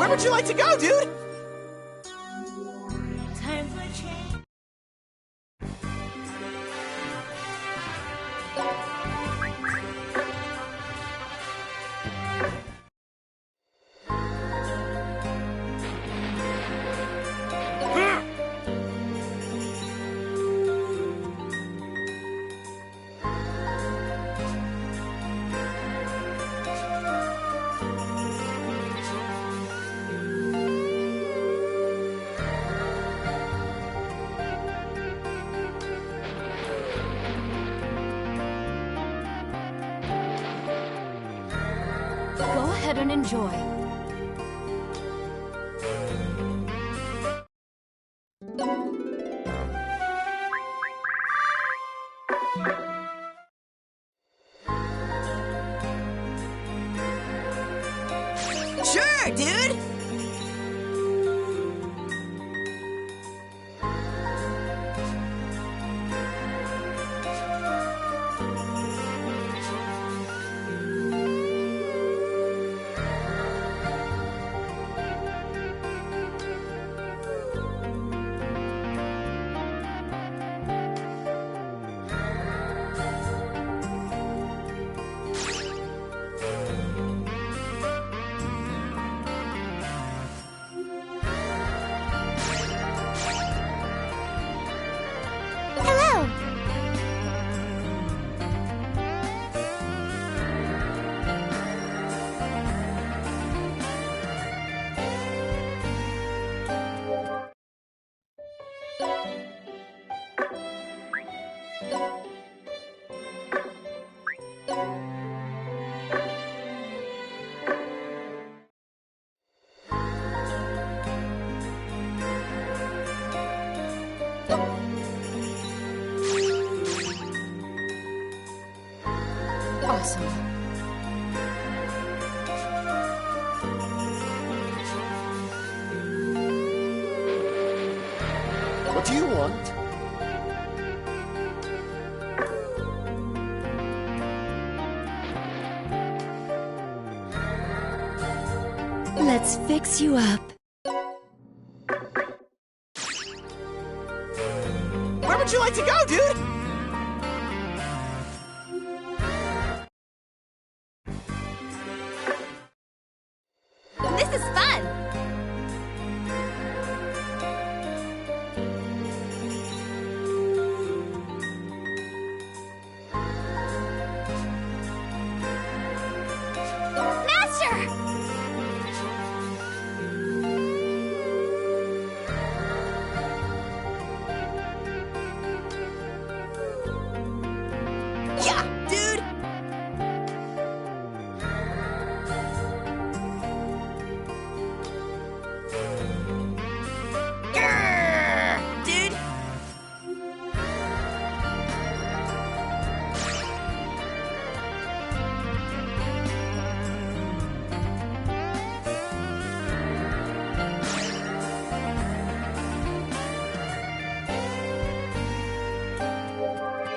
Where would you like to go, dude?
Time for change.
Go ahead and enjoy.
Sure, dude!
Hello. Awesome.
What do you want?
Let's fix you up.
Where would you like to go, dude?
This is fun! Master!
Yeah, dude! Grrr, dude!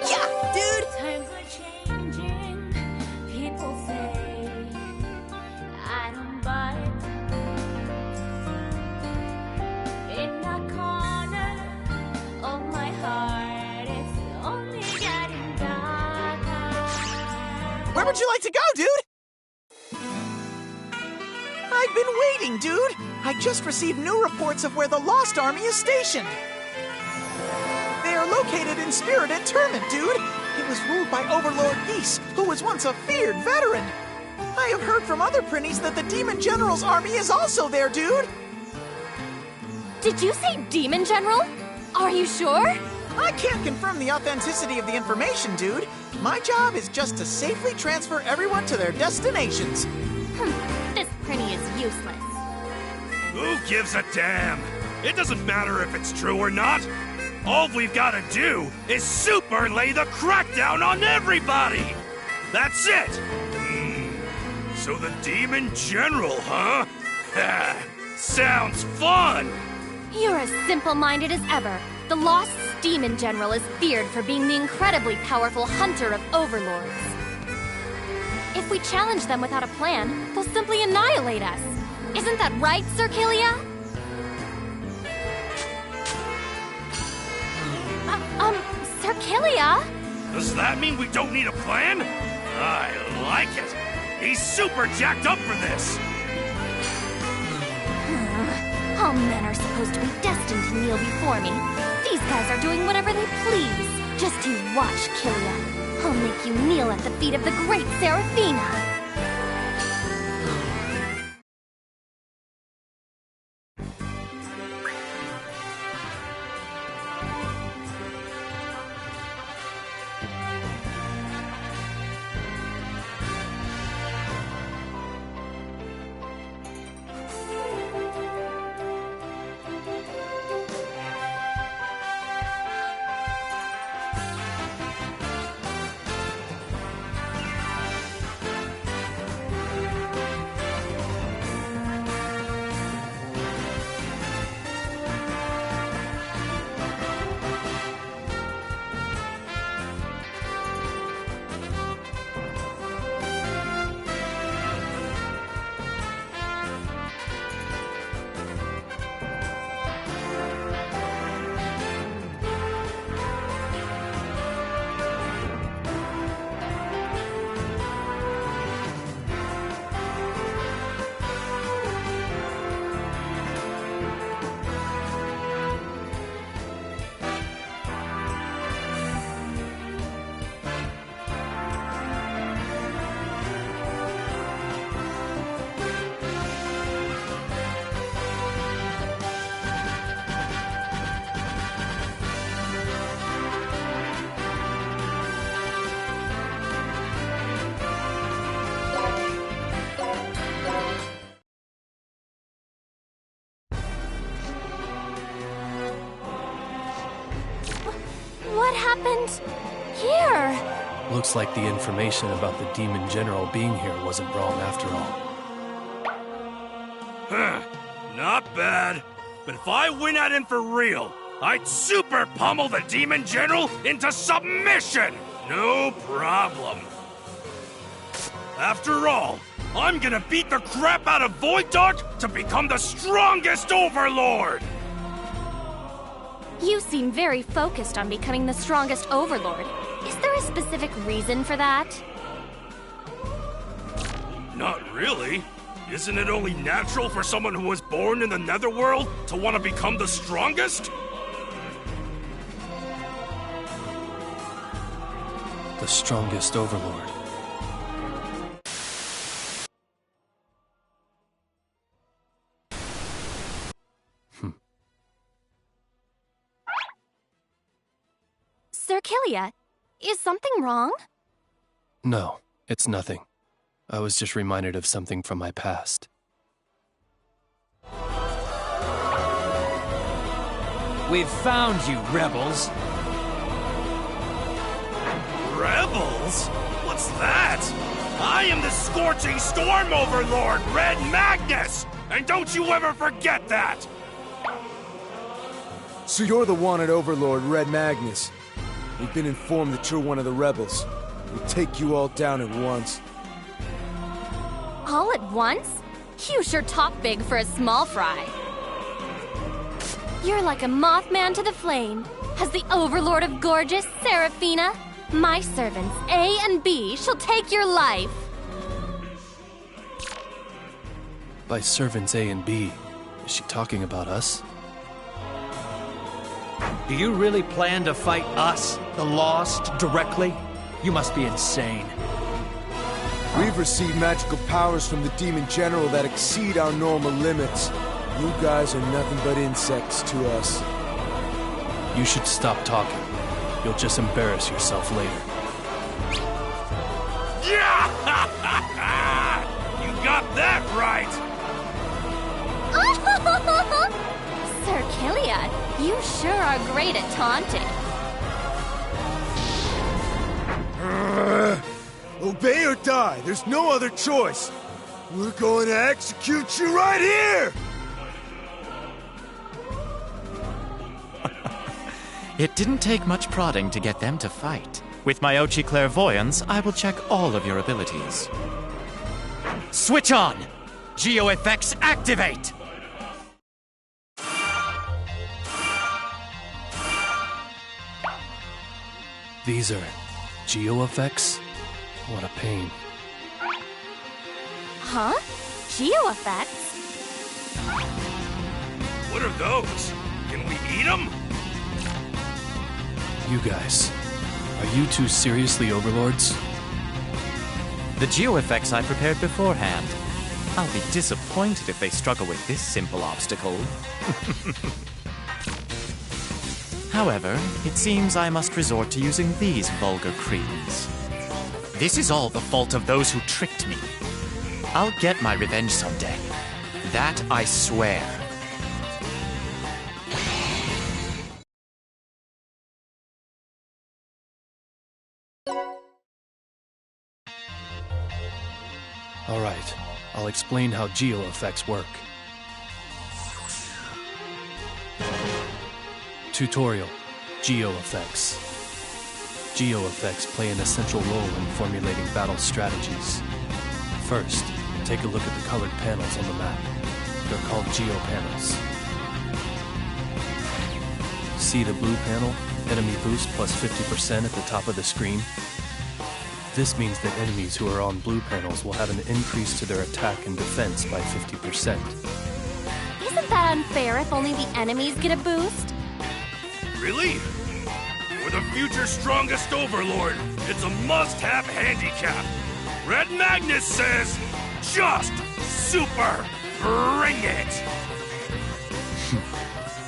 Yeah, dude!
Times are changing, people say. I don't buy it. In a corner of my heart, it's only getting darker.
Where would you like to go, dude? I've been waiting, dude! I just received new reports of where the Lost Army is stationed. They are located in Spirited Termit, dude! It was ruled by Overlord Geese, who was once a feared veteran. I have heard from other Prinnies that the Demon General's army is also there, dude!
Did you say Demon General? Are you sure?
I can't confirm the authenticity of the information, dude. My job is just to safely transfer everyone to their destinations.
This Prinny is useless.
Who gives a damn? It doesn't matter if it's true or not. All we've got to do is super lay the crackdown on everybody. That's it. So the Demon General, huh? Ha! Sounds fun.
You're as simple-minded as ever. The Lost Demon General is feared for being the incredibly powerful hunter of overlords. If we challenge them without a plan, they'll simply annihilate us. Isn't that right, Sir Killia? Sir Killia?
Does that mean we don't need a plan? I like it. He's super jacked up for this.
All men are supposed to be destined to kneel before me. These guys are doing whatever they please. Just you watch, Killia. I'll make you kneel at the feet of the great Seraphina. What happened here?
Looks like the information about the Demon General being here wasn't wrong after all.
Huh. Not bad. But if I went at him for real, I'd super pummel the Demon General into submission! No problem. After all, I'm gonna beat the crap out of Void Dark to become the strongest Overlord!
You seem very focused on becoming the strongest Overlord. Is there a specific reason for that?
Not really. Isn't it only natural for someone who was born in the Netherworld to want to become the strongest?
The strongest Overlord.
Sir Killia, is something wrong?
No, it's nothing. I was just reminded of something from my past.
We've found you, rebels.
Rebels? What's that? I am the Scorching Storm Overlord, Red Magnus! And don't you ever forget that!
So you're the wanted Overlord, Red Magnus. We've been informed that you're one of the rebels. We'll take you all down at once.
All at once? You sure talk big for a small fry. You're like a Mothman to the flame. As the Overlord of Gorgeous, Seraphina, my servants A and B shall take your life.
By servants A and B, is she talking about us?
Do you really plan to fight us, the Lost, directly? You must be insane.
We've received magical powers from the Demon General that exceed our normal limits. You guys are nothing but insects to us.
You should stop talking. You'll just embarrass yourself later.
Yeah! You got that right!
Sir Killia, you sure are great at taunting.
Obey or die. There's no other choice. We're going to execute you right here!
It didn't take much prodding to get them to fight. With my Ochi Clairvoyance, I will check all of your abilities. Switch on! Geo effects activate!
These are geo effects? What a pain.
Huh? Geo effects?
What are those? Can we eat them?
You guys, are you two seriously Overlords?
The geo effects I prepared beforehand. I'll be disappointed if they struggle with this simple obstacle. However, it seems I must resort to using these vulgar creeds. This is all the fault of those who tricked me. I'll get my revenge someday. That I swear.
Alright, I'll explain how geo effects work. Tutorial, Geo Effects. Geo effects play an essential role in formulating battle strategies. First, take a look at the colored panels on the map. They're called Geo Panels. See the blue panel, enemy boost plus 50% at the top of the screen? This means that enemies who are on blue panels will have an increase to their attack and defense by 50%.
Isn't that unfair if only the enemies get a boost?
Really? For the future strongest Overlord, it's a must-have handicap. Red Magnus says, just super bring it!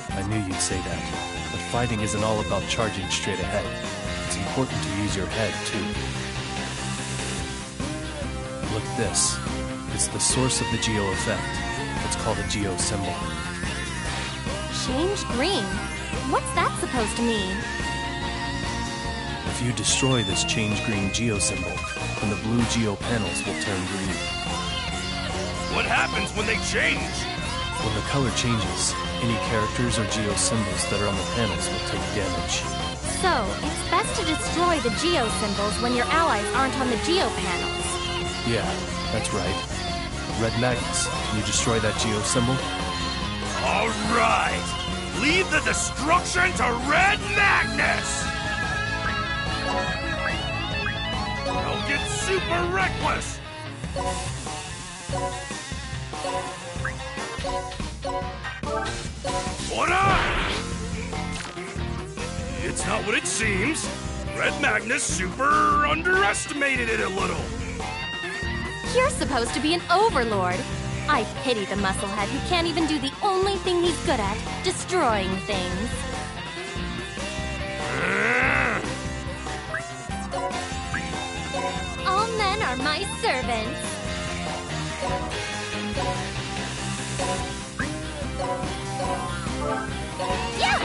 I knew you'd say that, but fighting isn't all about charging straight ahead. It's important to use your head, too. Look at this. It's the source of the geo effect. It's called a geo symbol.
Change green? What's that supposed to mean?
The If you destroy this change green geo symbol, then the blue geo panels will turn green.
What happens when they change?
When the color changes, any characters or geo symbols that are on the panels will take damage.
So, it's best to destroy the geo symbols when your allies aren't on the geo panels.
Yeah, that's right. Red Magnus, can you destroy that geo symbol?
All right! Leave the destruction to Red Magnus! I'll get super reckless! What up? It's not what it seems. Red Magnus super underestimated it a little.
You're supposed to be an overlord. I pity the musclehead who can't even do the only thing he's good at, destroying things. All men are my servants. Yeah!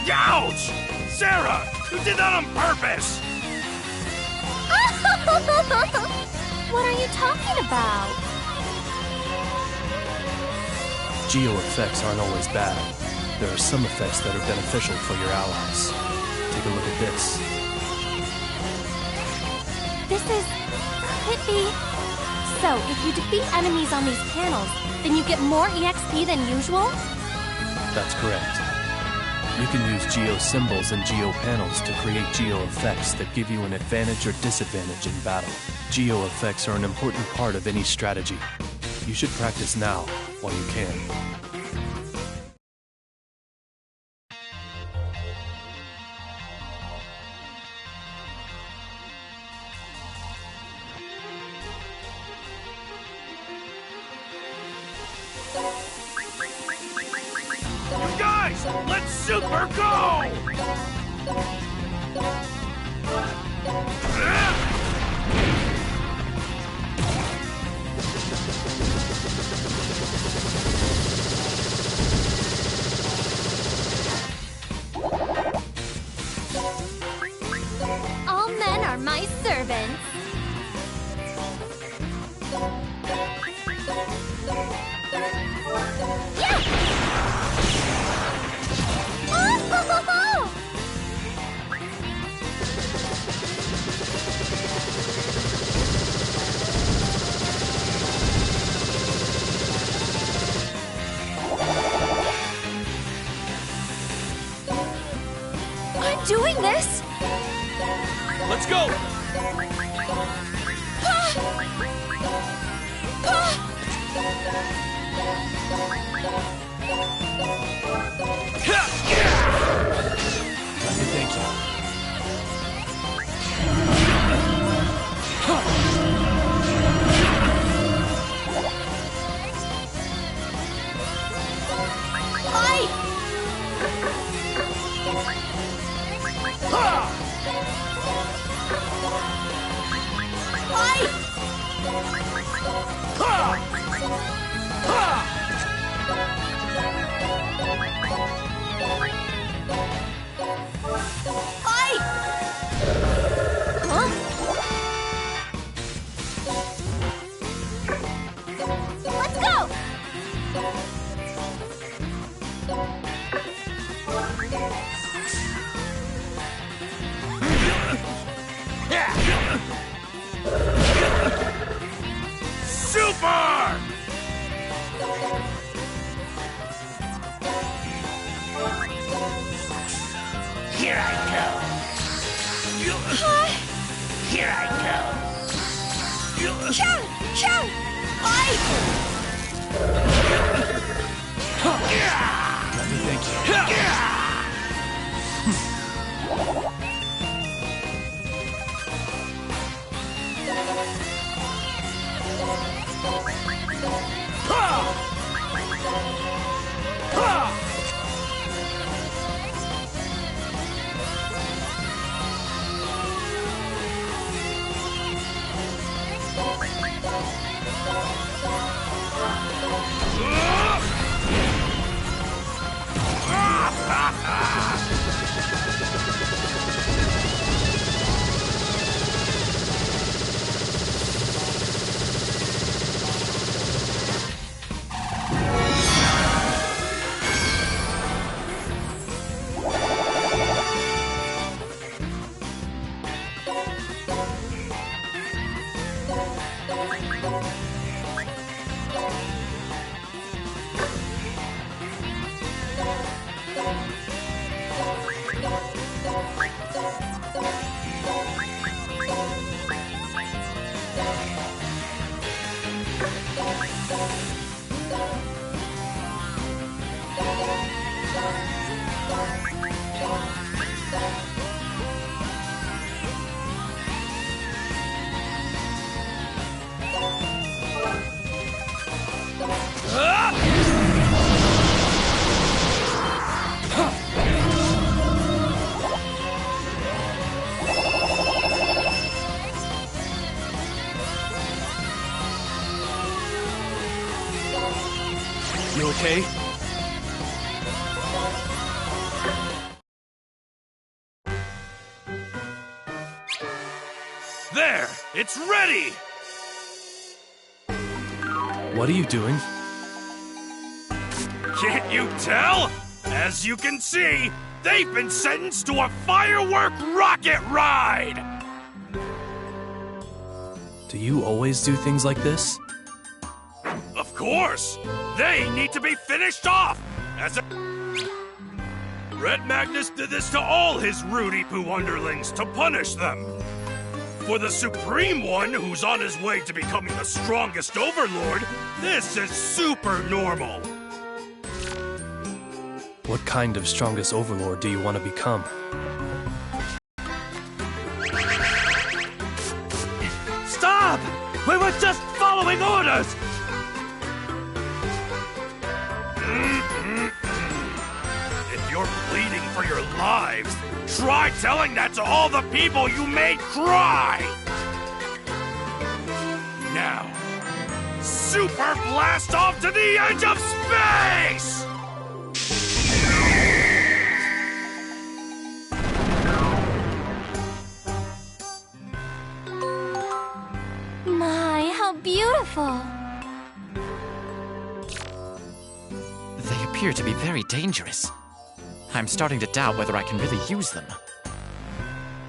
Ouch! Sarah, you did that on purpose!
What are you talking about?
Geo effects aren't always bad. There are some effects that are beneficial for your allies. Take a look at this.
Could it be? So, if you defeat enemies on these panels, then you get more EXP than usual?
That's correct. You can use geo symbols and geo panels to create geo effects that give you an advantage or disadvantage in battle. Geo effects are an important part of any strategy. You should practice now, while you can.
You guys, let's super go!
All men are my servants. Yeah! Oh! I'm doing this!
Let's go!
Let me thank you.
Let's go!
Super!
Here I go. Here I go.
Chug! Chug!
Let me thank you. You okay?
There! It's ready!
What are you doing?
Can't you tell? As you can see, they've been sentenced to a firework rocket ride!
Do you always do things like this?
Of course! They need to be finished off! As a... Red Magnus did this to all his Rudy-Poo underlings to punish them. For the Supreme One, who's on his way to becoming the strongest Overlord, this is super normal.
What kind of strongest Overlord do you want to become?
Stop! We were just following orders! If you're bleeding for your lives, try telling that to all the people you made cry! Now, super blast off to the edge of space!
My, how beautiful!
They appear to be very dangerous. I'm starting to doubt whether I can really use them.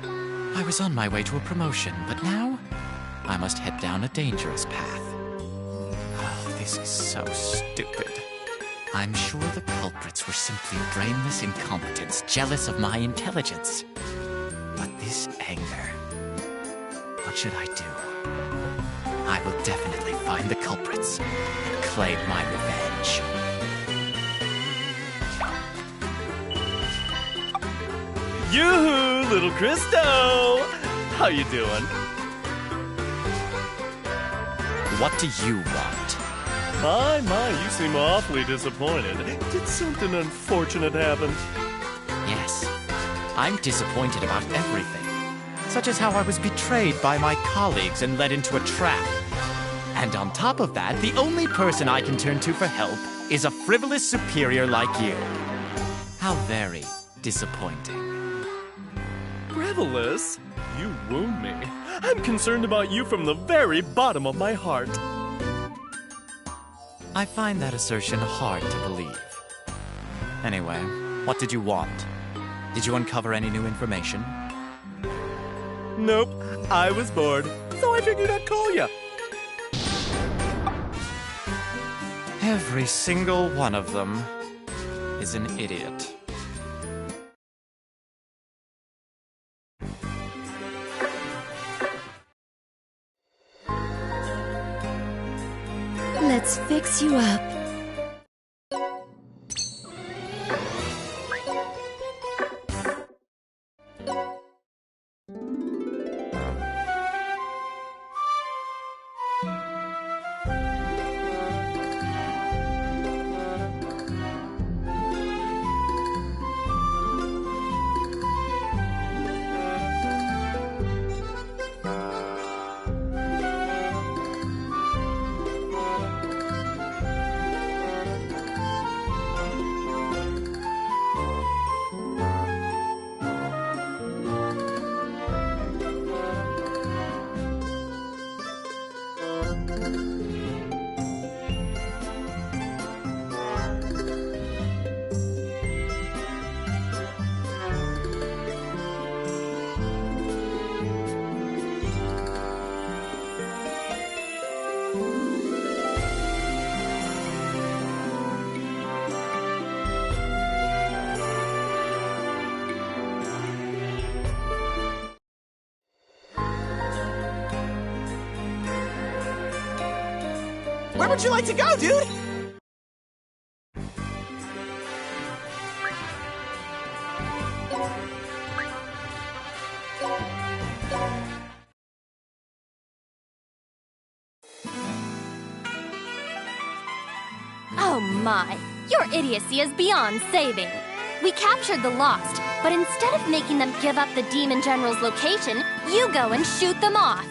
I was on my way to a promotion, but now I must head down a dangerous path. Oh, this is so stupid. I'm sure the culprits were simply brainless incompetents, jealous of my intelligence. But this anger... What should I do? I will definitely find the culprits and claim my revenge.
Yoo-hoo, little Christo! How you doing?
What do you want?
My, you seem awfully disappointed. Did something unfortunate happen?
Yes, I'm disappointed about everything. Such as how I was betrayed by my colleagues and led into a trap. And on top of that, the only person I can turn to for help is a frivolous superior like you. How very disappointing.
Frivolous? You wound me. I'm concerned about you from the very bottom of my heart.
I find that assertion hard to believe. Anyway, what did you want? Did you uncover any new information?
Nope, I was bored, so I figured I'd call you.
Every single one of them is an idiot.
Let's fix you up.
Where would you like to go, dude?
Oh my, your idiocy is beyond saving. We captured the Lost, but instead of making them give up the Demon General's location, you go and shoot them off.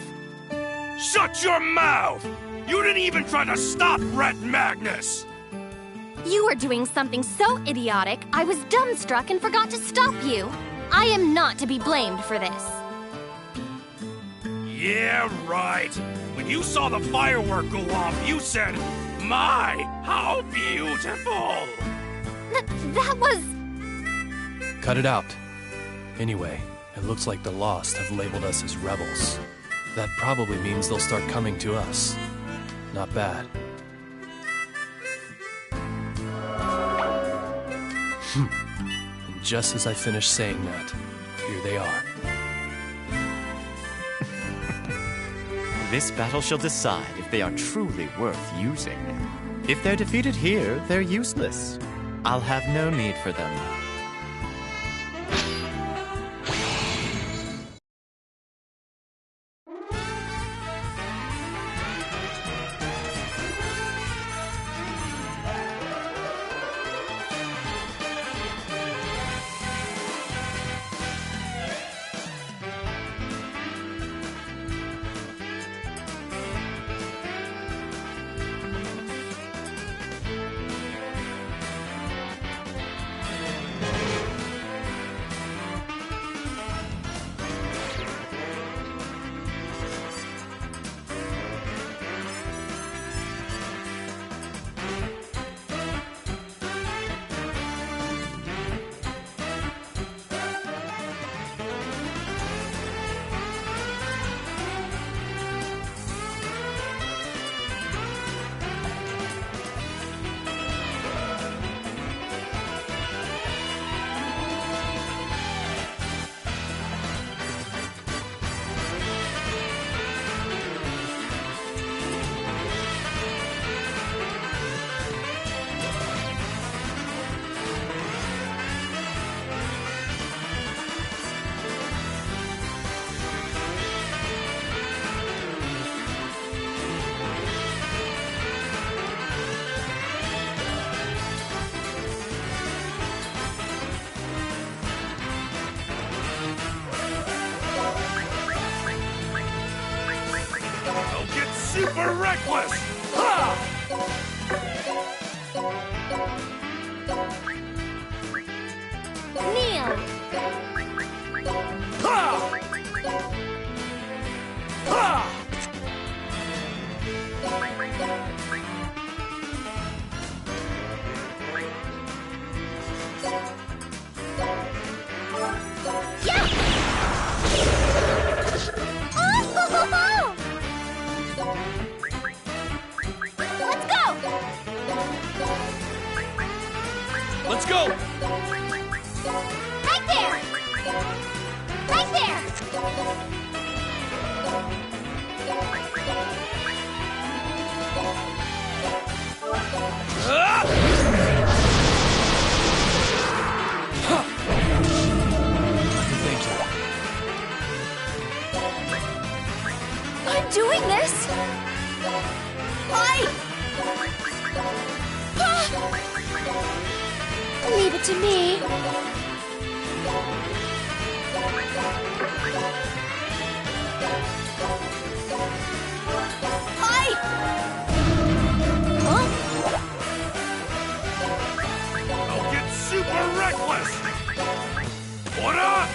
Shut your mouth! You didn't even try to stop Red Magnus!
You were doing something so idiotic, I was dumbstruck and forgot to stop you. I am not to be blamed for this.
Yeah, right. When you saw the firework go off, you said, "My, how beautiful!"
That was...
Cut it out. Anyway, it looks like the Lost have labeled us as rebels. That probably means they'll start coming to us. Not bad. And just as I finish saying that, here they are.
This battle shall decide if they are truly worth using. If they're defeated here, they're useless. I'll have no need for them.
Super reckless! Ha!
Kneel!
Ha! Ha!
Yeah! Oh!
Let's go!
Right there! Right there!
Thank you.
I'm doing this! Leave it to me. Hi! Huh?
I'll get super reckless! What up?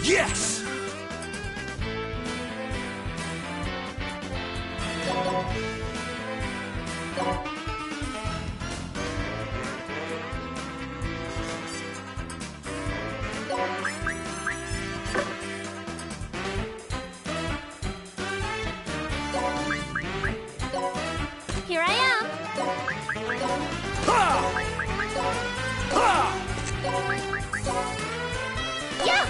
Yes!
Here I am.
Ha! Ha!
Yeah!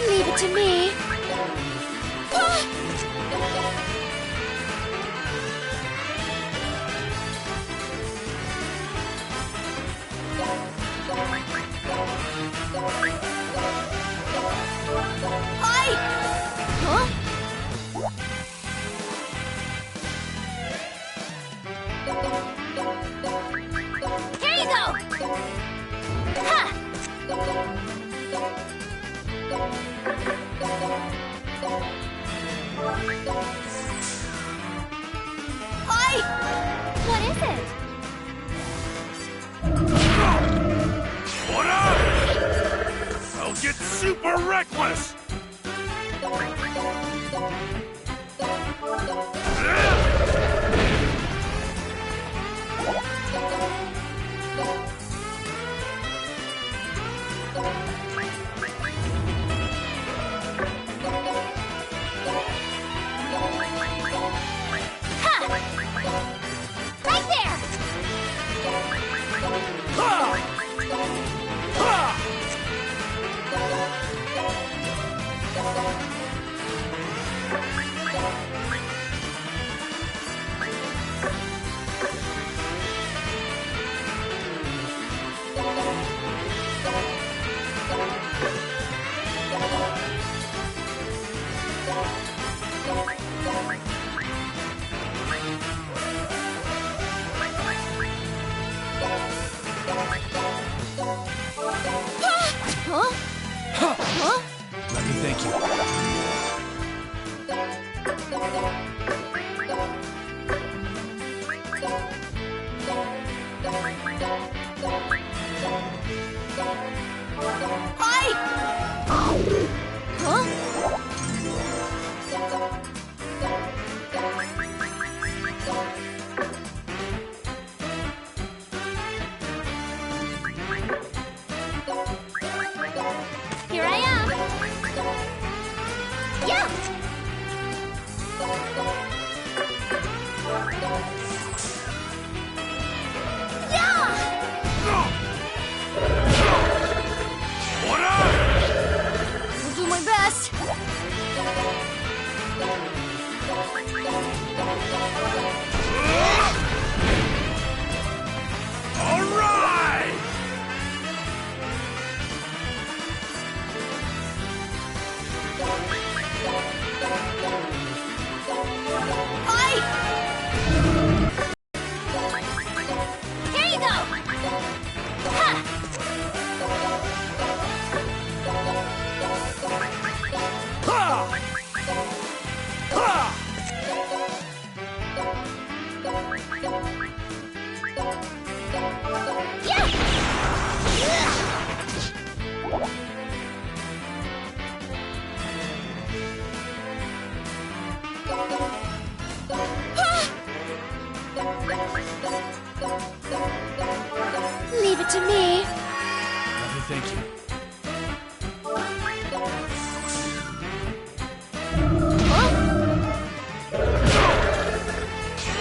Leave it to me. What is it?
What up? I'll get super reckless!
Right there! Huh? Huh?
Let me thank you.
Here I am! Yeah! Yeah!
What up?
I'll do my best!
All right!
Here you go! Ha! Leave it to me.
Let me thank you.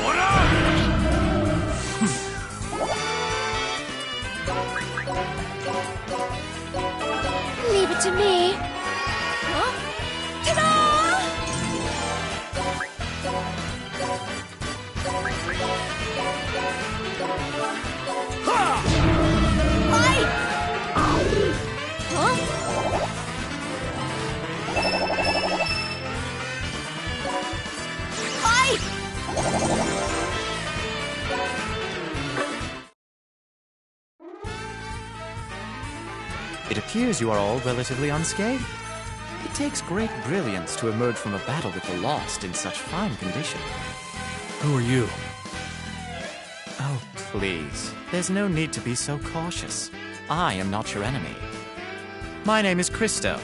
What up?
Leave it to me. Huh? Ta-da!
It appears you are all relatively unscathed. It takes great brilliance to emerge from a battle with the Lost in such fine condition.
Who are you?
Oh, please. There's no need to be so cautious. I am not your enemy. My name is Christo.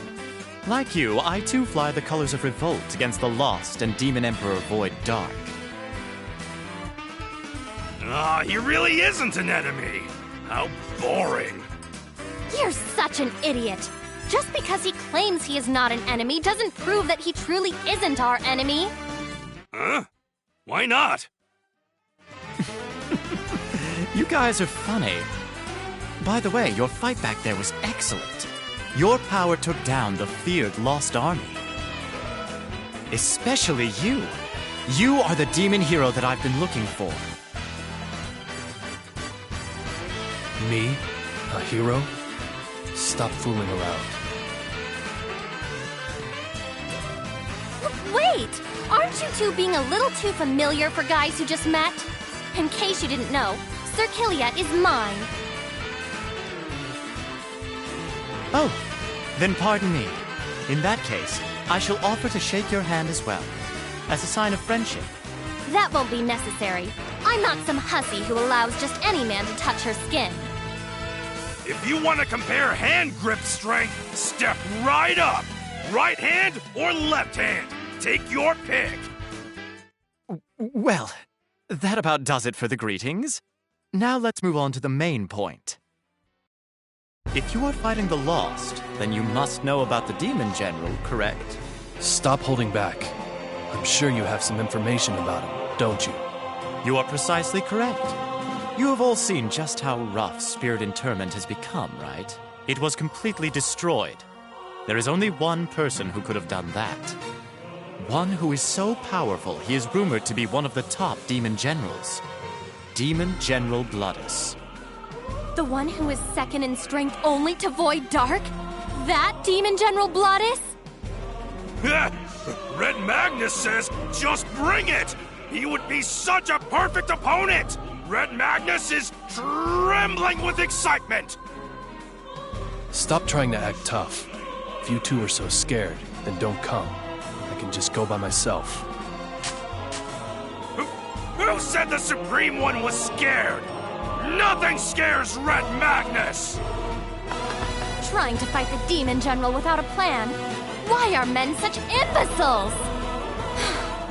Like you, I too fly the colors of revolt against the Lost and Demon Emperor Void Dark.
Ah, he really isn't an enemy. How boring.
You're such an idiot. Just because he claims he is not an enemy doesn't prove that he truly isn't our enemy.
Huh? Why not?
You guys are funny. By the way, your fight back there was excellent. Your power took down the feared Lost Army. Especially you. You are the demon hero that I've been looking for.
Me? A hero? Stop fooling around.
Wait! Aren't you two being a little too familiar for guys who just met? In case you didn't know, Sir Kiliat is mine.
Oh, then pardon me. In that case, I shall offer to shake your hand as well, as a sign of friendship.
That won't be necessary. I'm not some hussy who allows just any man to touch her skin.
If you want to compare hand grip strength, step right up. Right hand or left hand? Take your pick.
Well, that about does it for the greetings. Now let's move on to the main point. If you are fighting the Lost, then you must know about the Demon General, correct?
Stop holding back. I'm sure you have some information about him, don't you?
You are precisely correct. You have all seen just how rough Spirit Interment has become, right? It was completely destroyed. There is only one person who could have done that. One who is so powerful he is rumored to be one of the top Demon Generals. Demon General Bloodus.
The one who is second in strength only to Void Dark? That Demon General Bloodus?
Red Magnus says, just bring it! He would be such a perfect opponent! Red Magnus is trembling with excitement!
Stop trying to act tough. If you two are so scared, then don't come. I can just go by myself.
Who said the Supreme One was scared? Nothing scares Red Magnus!
Trying to fight the Demon General without a plan? Why are men such imbeciles?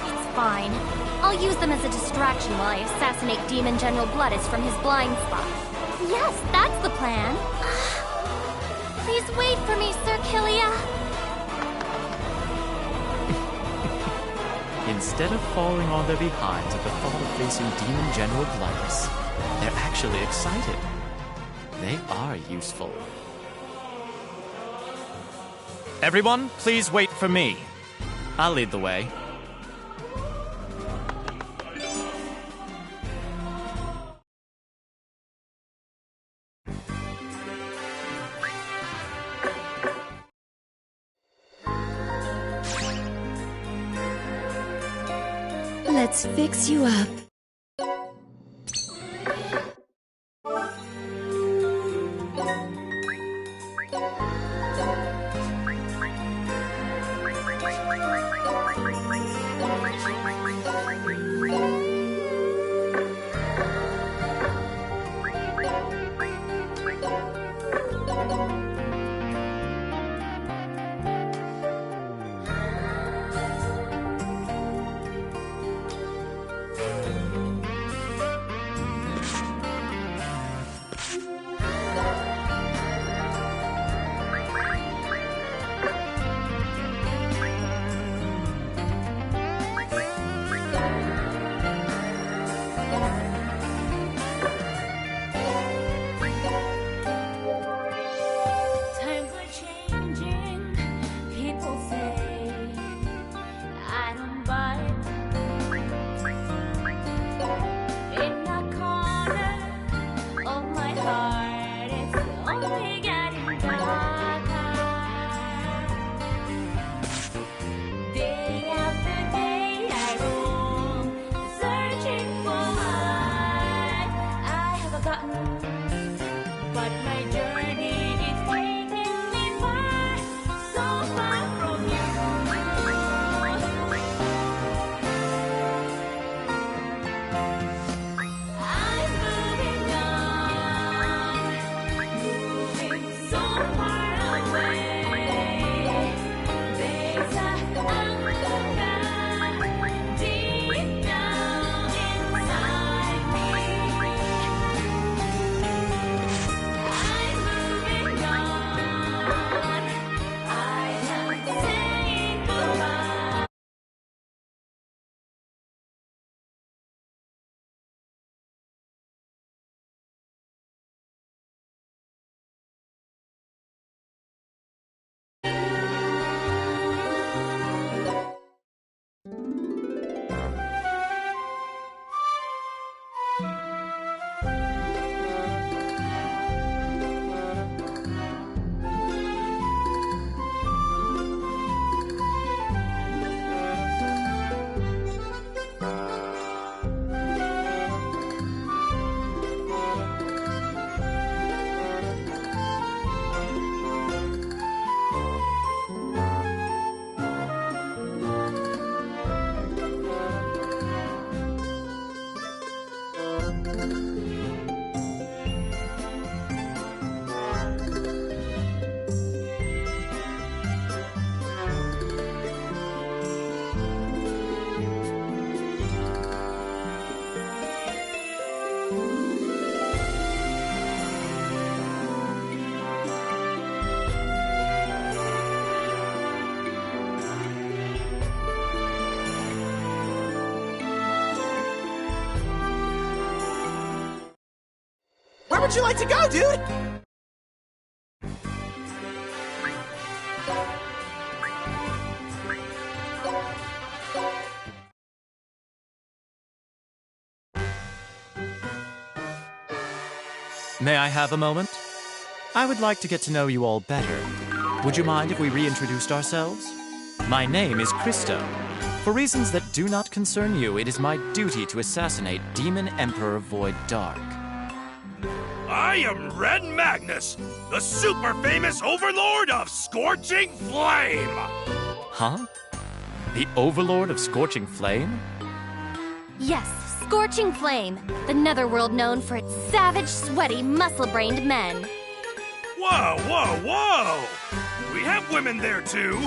It's fine. I'll use them as a distraction while I assassinate Demon General Bloodus from his blind spot. Yes, that's the plan. Please wait for me, Sir Killia.
Instead of falling on their behinds at the thought of facing Demon General Bloodus, they're actually excited. They are useful. Everyone, please wait for me. I'll lead the way.
Let's fix you up.
Where would you like to go, dude?
May I have a moment? I would like to get to know you all better. Would you mind if we reintroduced ourselves? My name is Christo. For reasons that do not concern you, it is my duty to assassinate Demon Emperor Void Dark.
I am Red Magnus, the super famous overlord of Scorching Flame!
Huh? The Overlord of Scorching Flame?
Yes, Scorching Flame, the netherworld known for its savage, sweaty, muscle-brained men.
Whoa, whoa, whoa! We have women there too,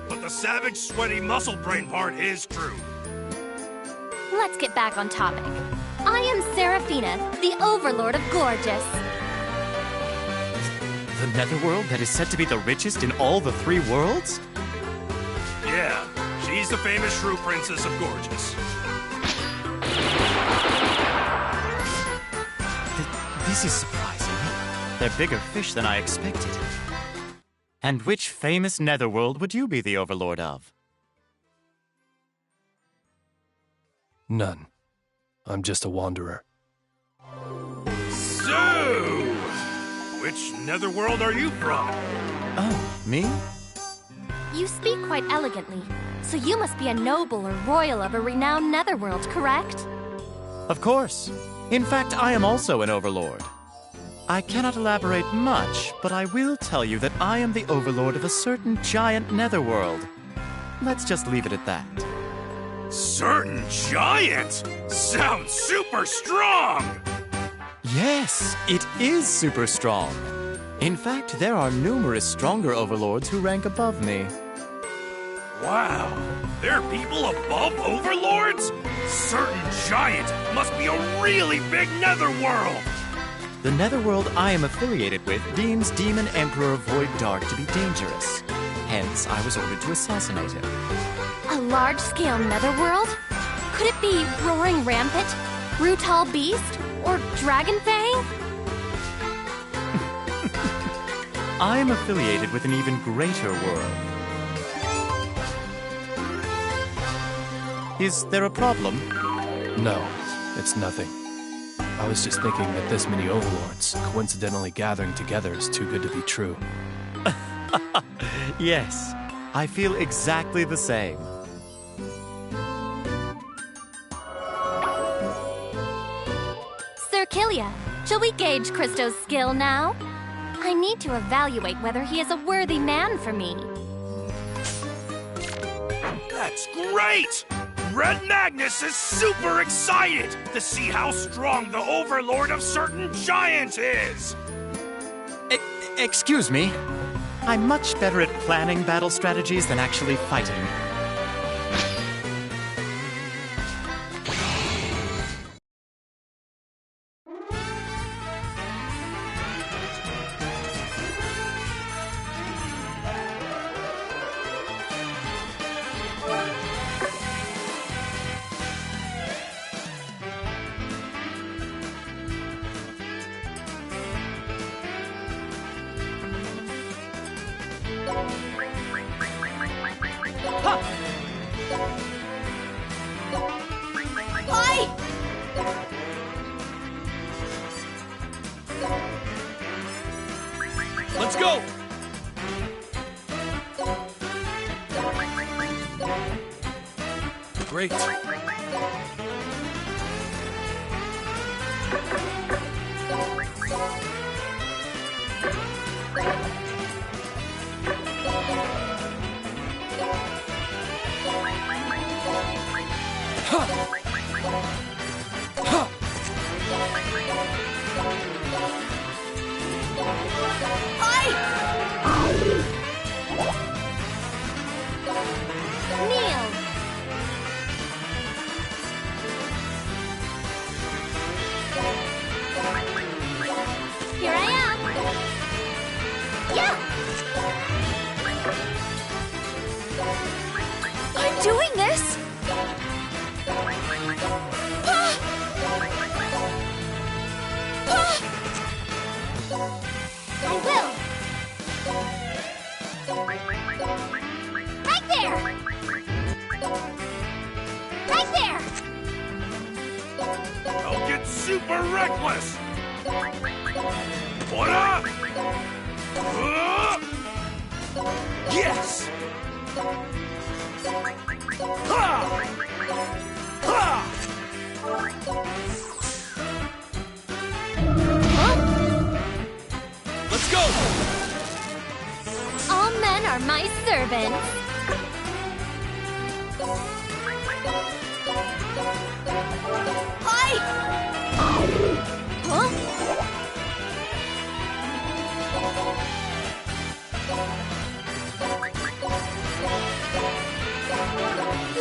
but the savage, sweaty, muscle brain part is true.
Let's get back on topic. I am Seraphina, the Overlord of Gorgeous.
The netherworld that is said to be the richest in all the 3 worlds?
Yeah, she's the famous Shrew Princess of Gorgeous.
This is surprising. They're bigger fish than I expected. And which famous netherworld would you be the overlord of?
None. I'm just a wanderer.
So, which netherworld are you from?
Oh, me?
You speak quite elegantly, so you must be a noble or royal of a renowned netherworld, correct?
Of course. In fact, I am also an overlord. I cannot elaborate much, but I will tell you that I am the overlord of a certain giant netherworld. Let's just leave it at that.
Certain giant? Sounds super strong!
Yes, it is super strong. In fact, there are numerous stronger overlords who rank above me.
Wow, there are people above overlords? Certain giant must be a really big netherworld!
The netherworld I am affiliated with deems Demon Emperor Void Dark to be dangerous. Hence, I was ordered to assassinate him.
A large-scale netherworld? Could it be Roaring Rampant, Brutal Beast, or Dragonfang?
I am affiliated with an even greater world. Is there a problem?
No, it's nothing. I was just thinking that this many overlords coincidentally gathering together is too good to be true.
Yes, I feel exactly the same.
Sir Killia, shall we gauge Christo's skill now? I need to evaluate whether he is a worthy man for me.
That's great! Red Magnus is super excited to see how strong the overlord of certain giants is!
Excuse me. I'm much better at planning battle strategies than actually fighting.
Let's go! Great.
I'll get super reckless! What up?
Yes!
Ha! Ha!
Let's go!
All men are my servants. Huh?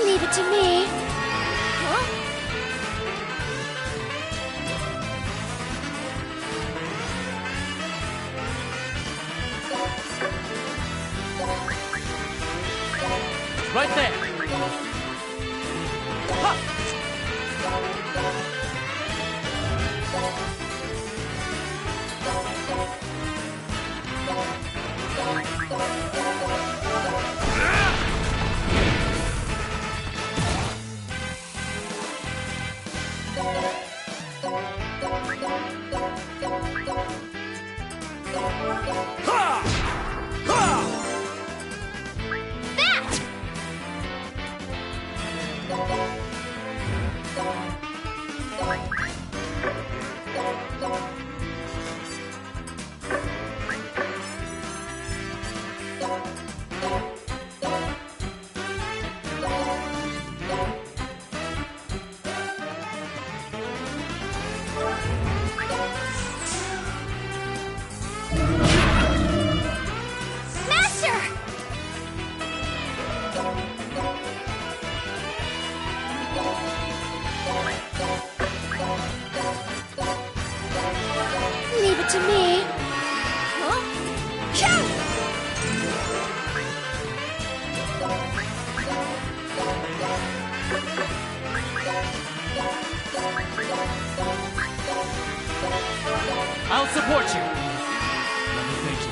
Leave it to me.
Huh?
Right there.
Leave it to me.
Huh?
I'll support you.
Let me thank you.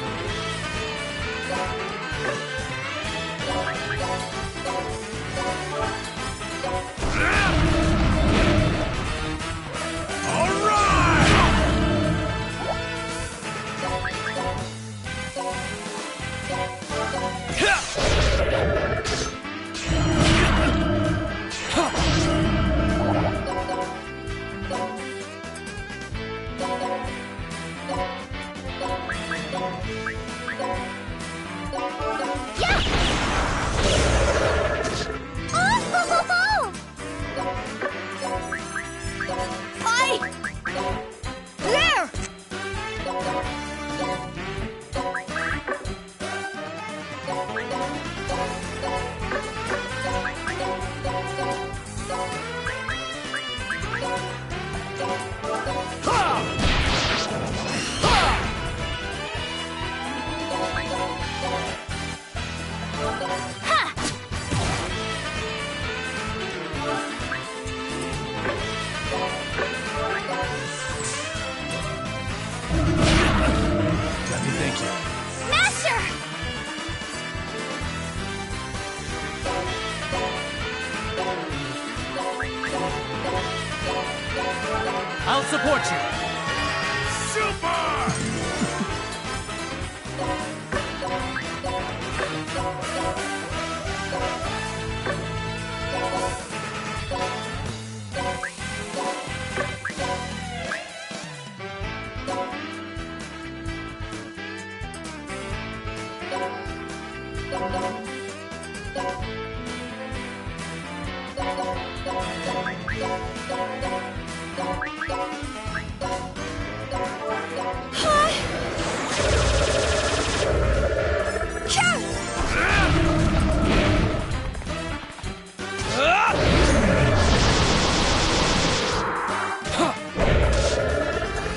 Let me thank you.
Master!
I'll support you.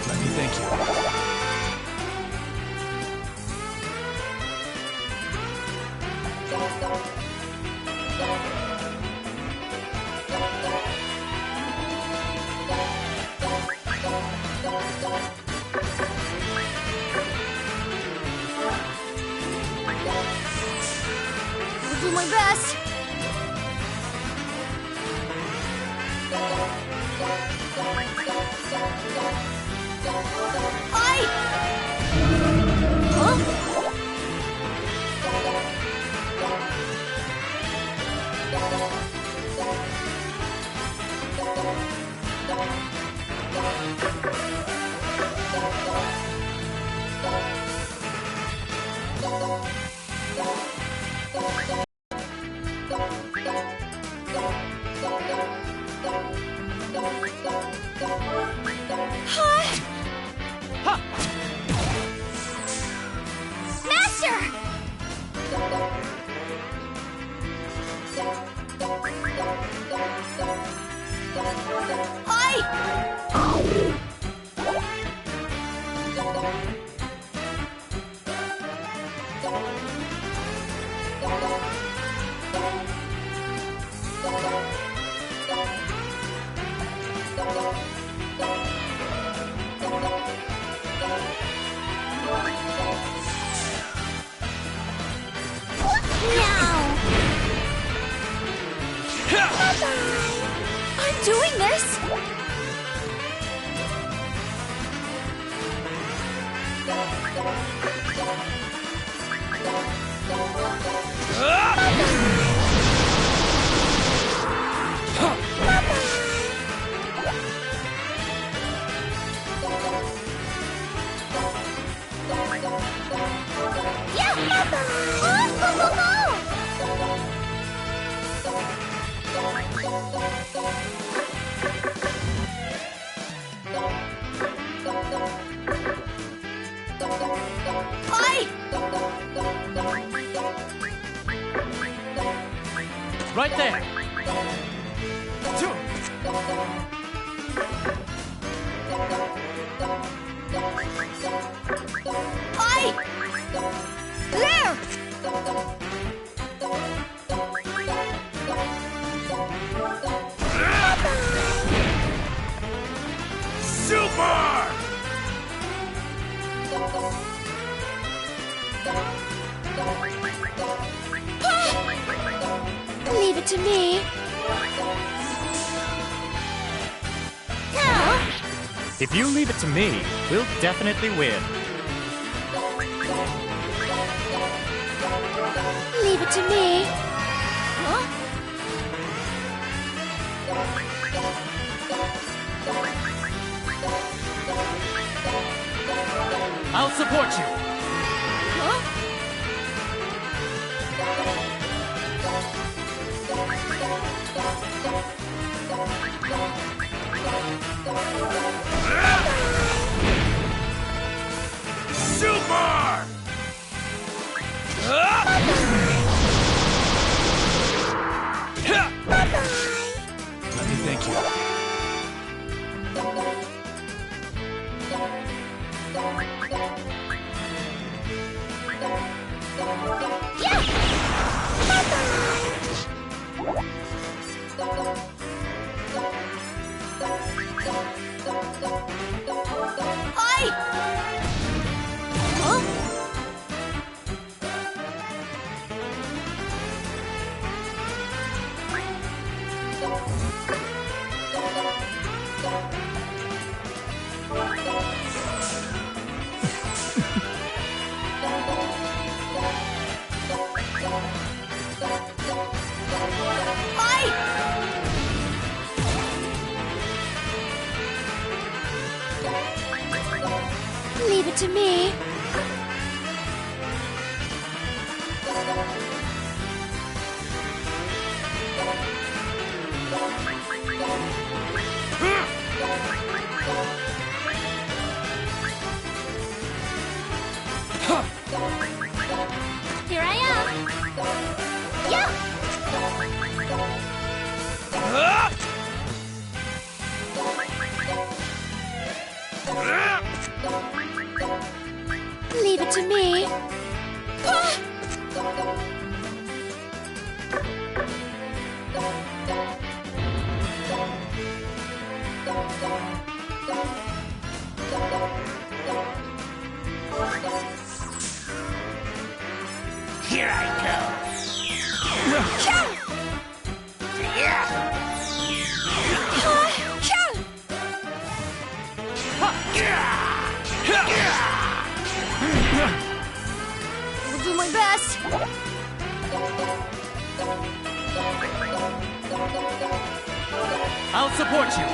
Let me thank you.
I'll do my best. I'm doing this!
Right there!
Super!
Leave it to me.
If you leave it to me, we'll definitely win.
Leave it to me.
I'll support you.
Super!
Let me thank you.
Leave it to me.
Here I am! Yeah!
Leave it to me.
Here I
I'll do my best!
I'll support you.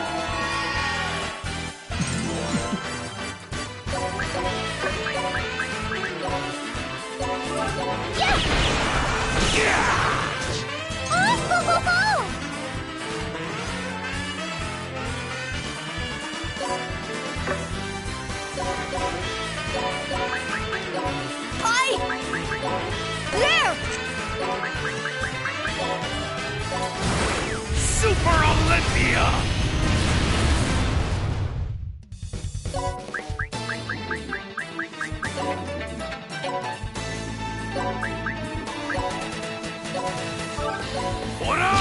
Super Olympia! What up?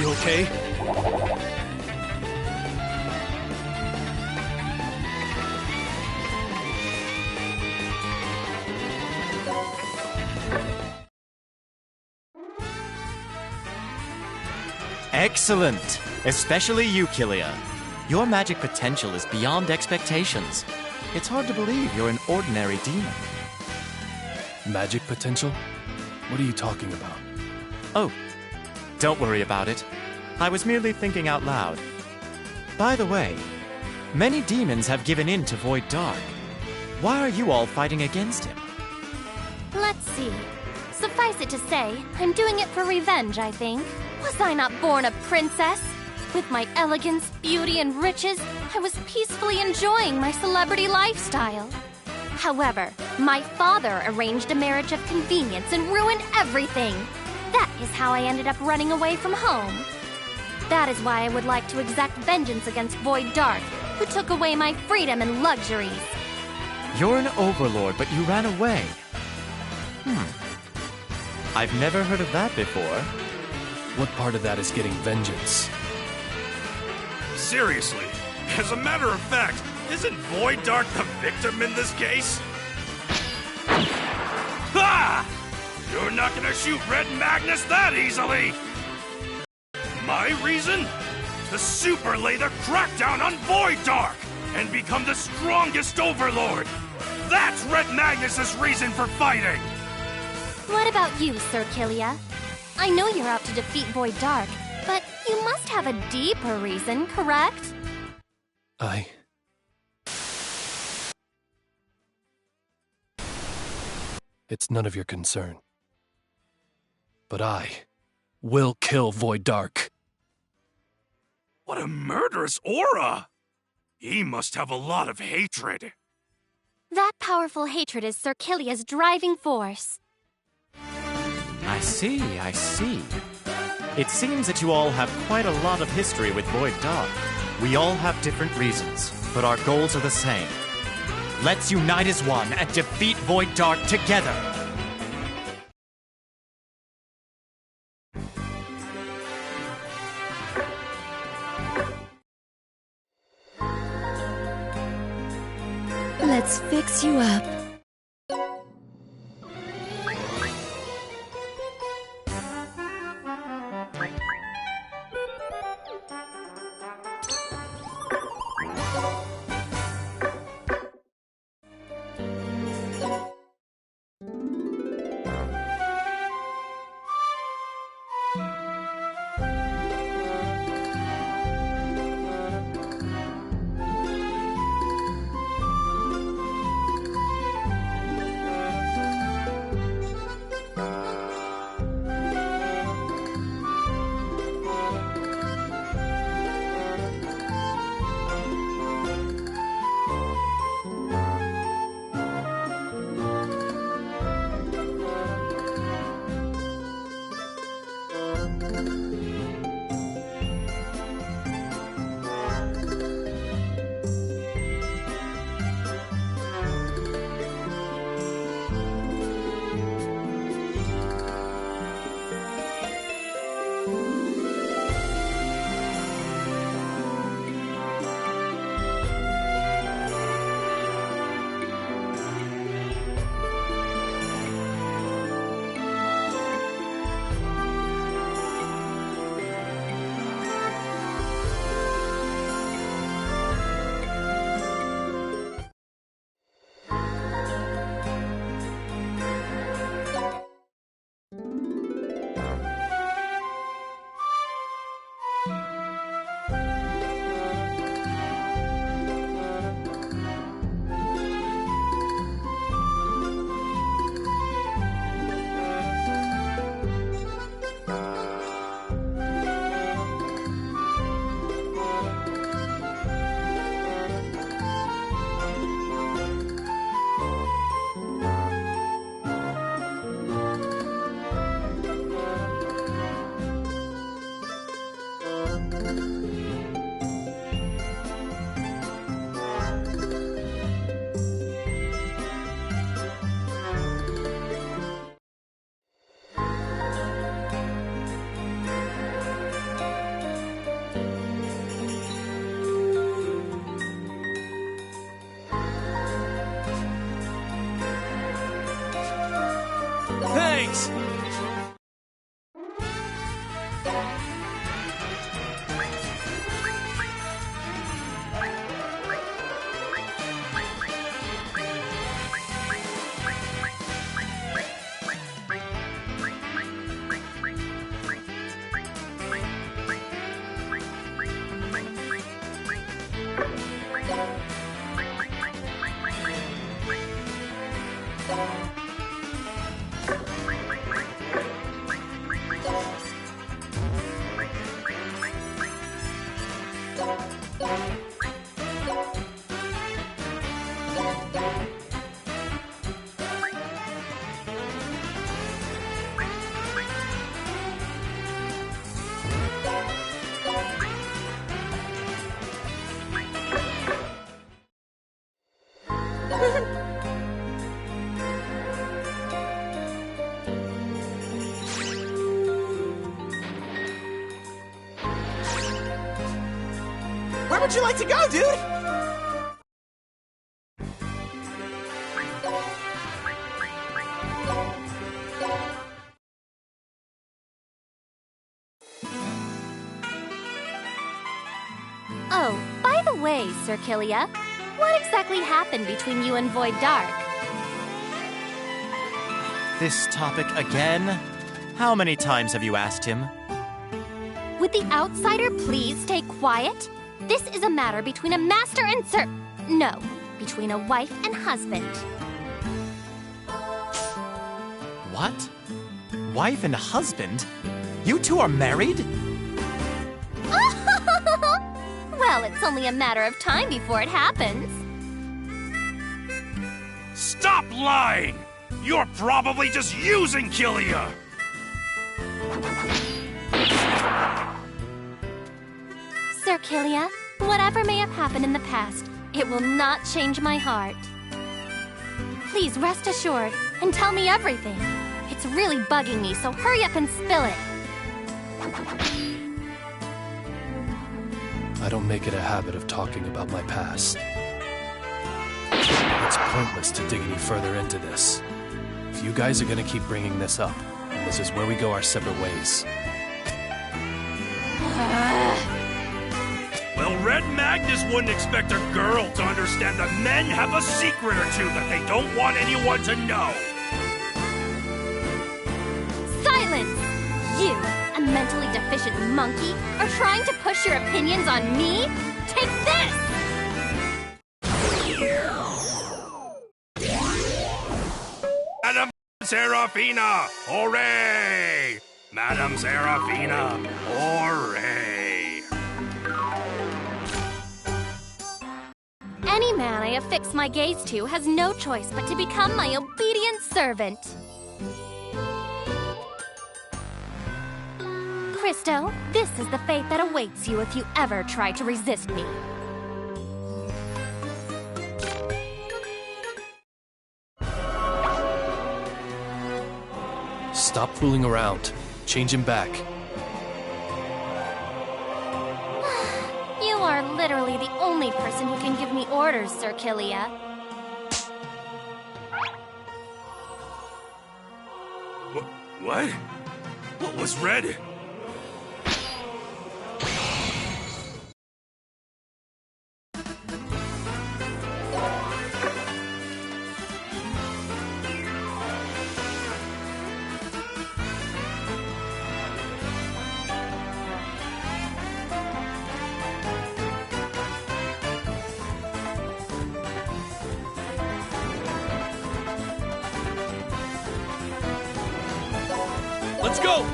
You okay?
Excellent! Especially you, Kilia. Your magic potential is beyond expectations. It's hard to believe you're an ordinary demon.
Magic potential? What are you talking about?
Oh, don't worry about it. I was merely thinking out loud. By the way, many demons have given in to Void Dark. Why are you all fighting against him?
Let's see. Suffice it to say, I'm doing it for revenge, I think. Was I not born a princess? With my elegance, beauty, and riches, I was peacefully enjoying my celebrity lifestyle. However, my father arranged a marriage of convenience and ruined everything. That is how I ended up running away from home. That is why I would like to exact vengeance against Void Dark, who took away my freedom and luxuries.
You're an overlord, but you ran away. I've never heard of that before.
What part of that is getting vengeance?
Seriously, as a matter of fact, isn't Void Dark the victim in this case? Ha! You're not gonna shoot Red Magnus that easily! My reason? To super lay the crackdown on Void Dark and become the strongest overlord! That's Red Magnus's reason for fighting!
What about you, Sir Kilia? I know you're out to defeat Void Dark, but you must have a deeper reason, correct?
It's none of your concern. But I will kill Void Dark.
What a murderous aura! He must have a lot of hatred.
That powerful hatred is Sir Kilia's driving force.
I see. It seems that you all have quite a lot of history with Void Dark. We all have different reasons, but our goals are the same. Let's unite as one and defeat Void Dark together!
Let's fix you up.
things!
Where would you like to go, dude?
Oh, by the way, Sir Killia, what exactly happened between you and Void Dark?
This topic again? How many times have you asked him?
Would the outsider please stay quiet? This is a matter between a master and No, between a wife and husband.
What? Wife and husband? You two are married?
Well, it's only a matter of time before it happens.
Stop lying! You're probably just using Killia!
Sir Killia, whatever may have happened in the past, it will not change my heart. Please rest assured and tell me everything. It's really bugging me, so hurry up and spill it.
I don't make it a habit of talking about my past. It's pointless to dig any further into this. If you guys are gonna keep bringing this up, then this is where we go our separate ways.
Well, Red Magnus wouldn't expect a girl to understand that men have a secret or two that they don't want anyone to know.
Silence! You, a mentally deficient monkey, are trying to push your opinions on me? Take this!
Madame Serafina! Hooray! Madame Serafina! Hooray!
Any man I affix my gaze to has no choice but to become my obedient servant. Christo, this is the fate that awaits you if you ever try to resist me.
Stop fooling around. Change him back.
You are literally the only person who can give me orders, Sir Killia.
What? What was Red?
Let's go!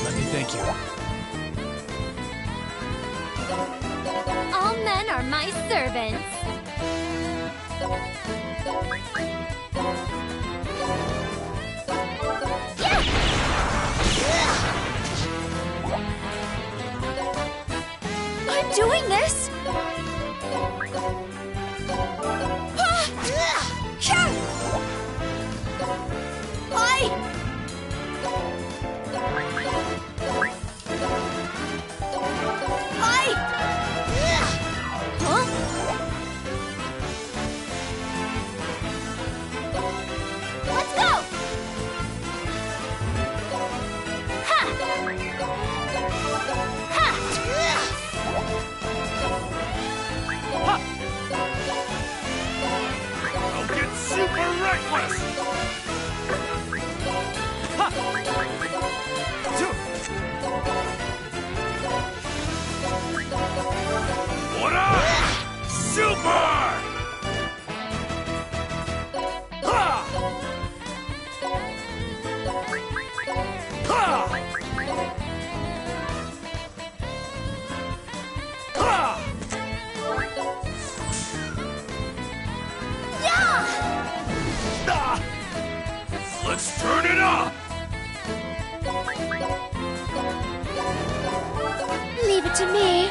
Let me thank you.
All men are my servants. I'm doing this!
Let's turn it up!
Leave it to me.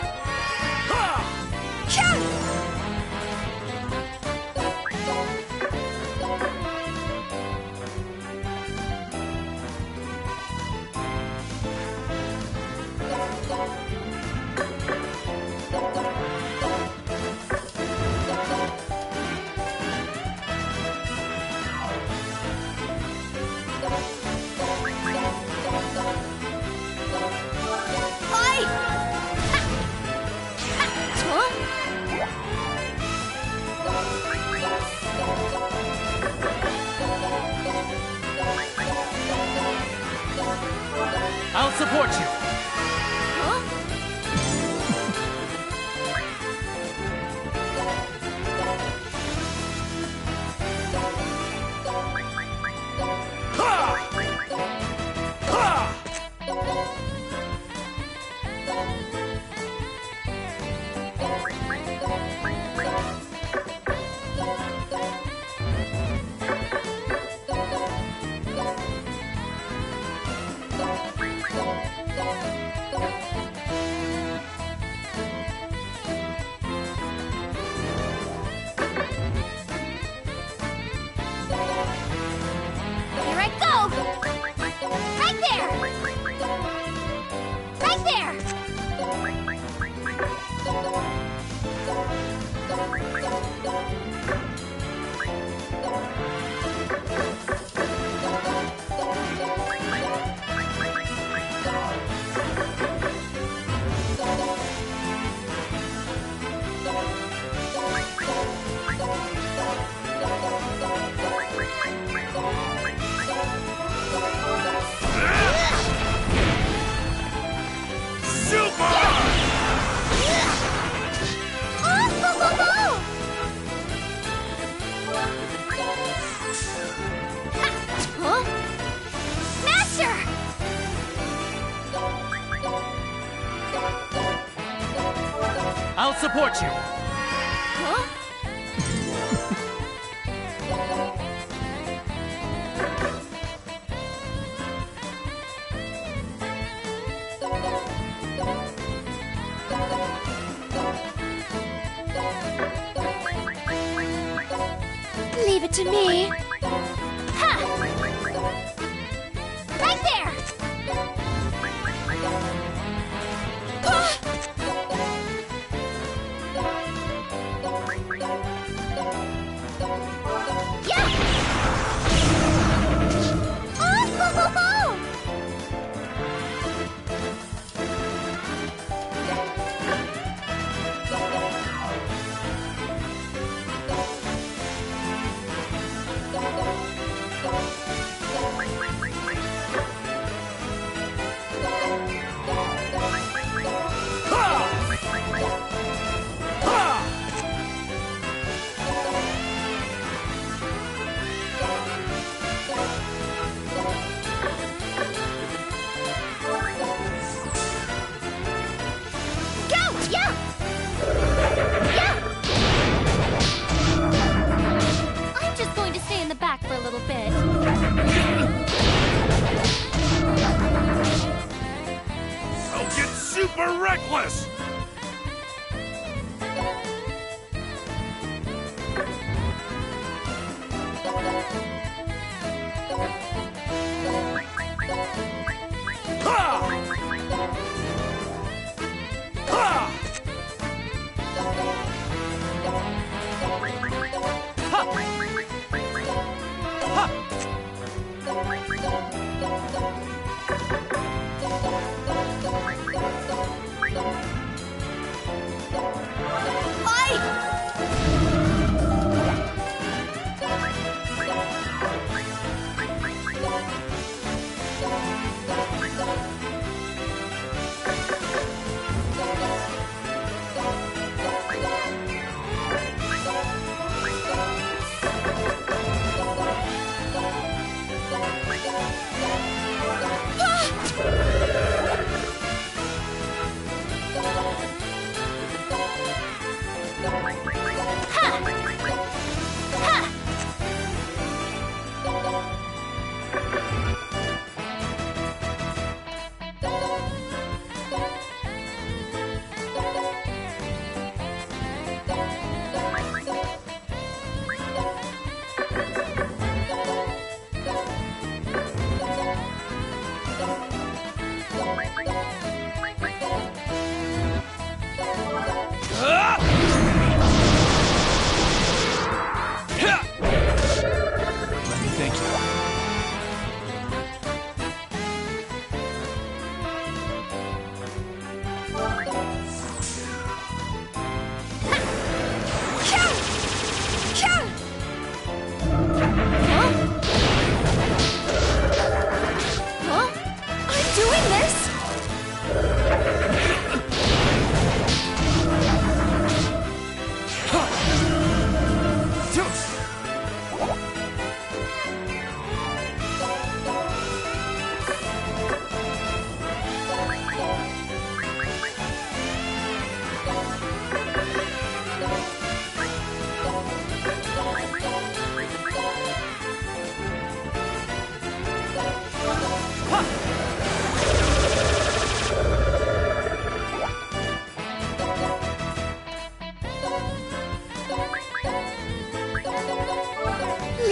I'll support you.
Here I go! Right there! Right there!
Huh?
Master!
I'll support you.
Huh?
Leave it to me.
Ha!
Right there!
Yeah!
Oh!
I'm just going to stay in the back for a little bit.
I'll get super reckless!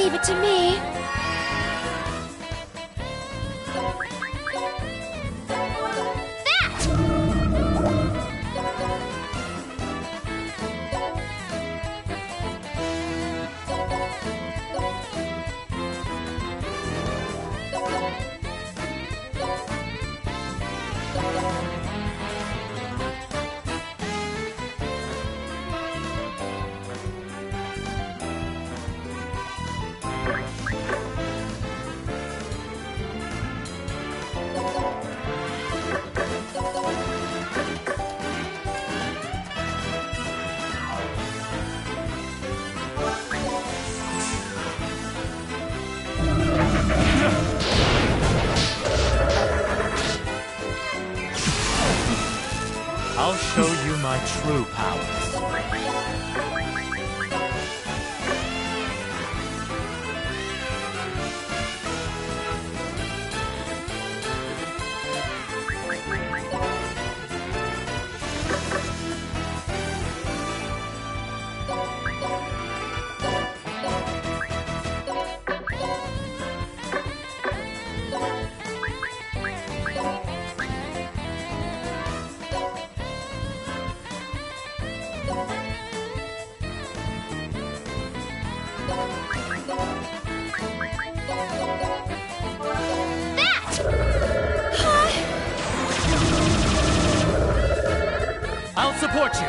Leave it to me.
I'll show you my true powers. I'll support you.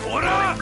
Ora!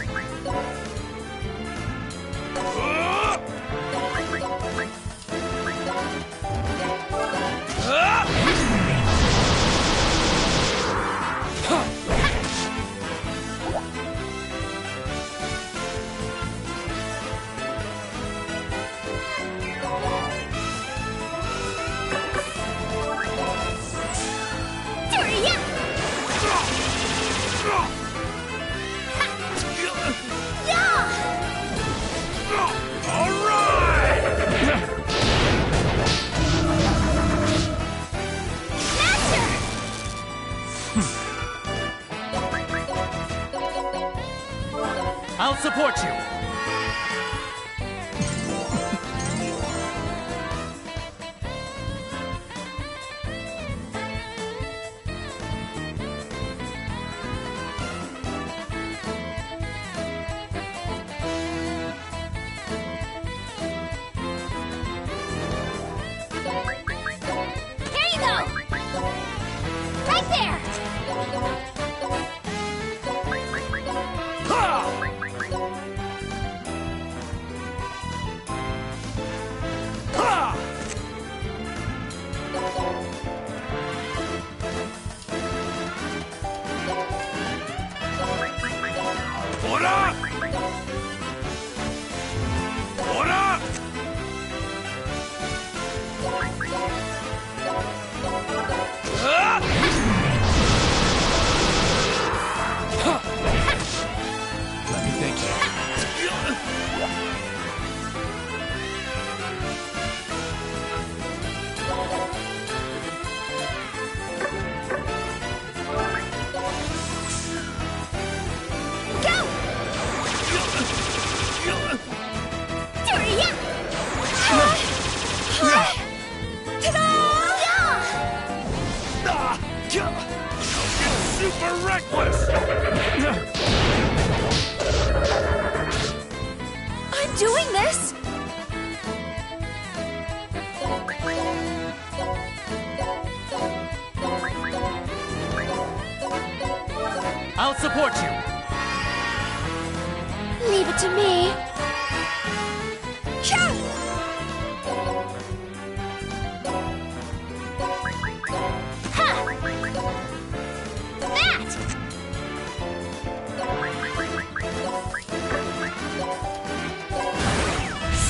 I'll support you.
Here you go! Right there!
Ora! Ora!
Let me think here.
Super reckless!
I'm doing this!
I'll support you.
Leave it to me.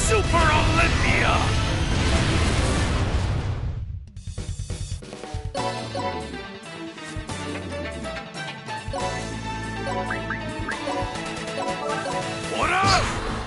Super Olympia! What up?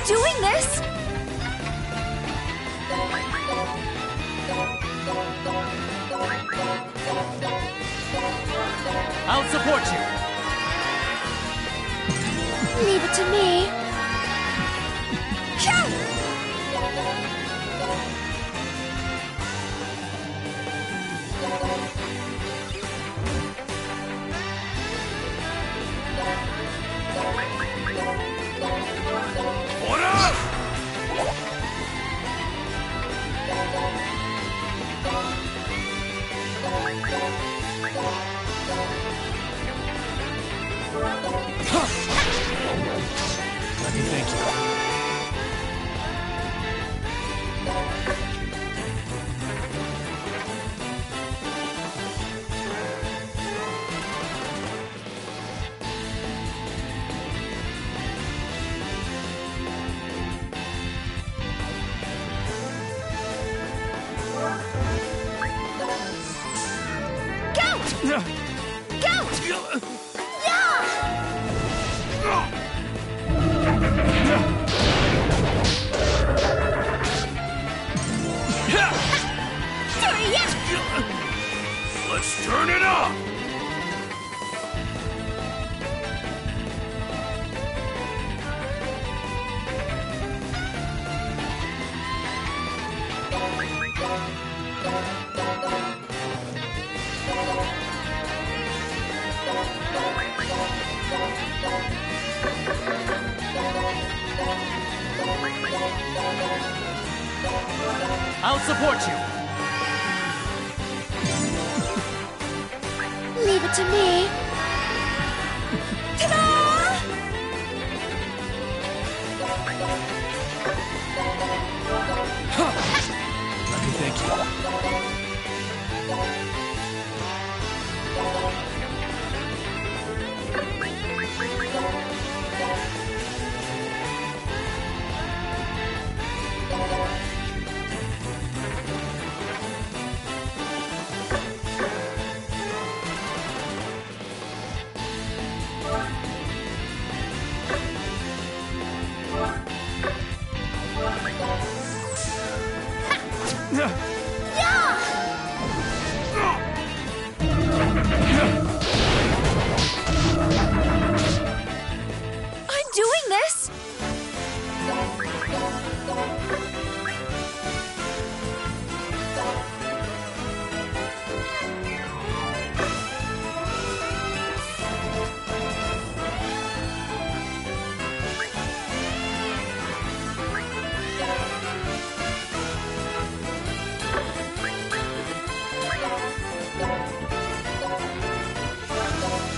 doing this!
I'll support you.
Leave it to me.
What up?
Let me thank you.
Let's turn it up!
I'll support you.
Leave it to me. Ta-da!
Let me thank you.
I'm doing this!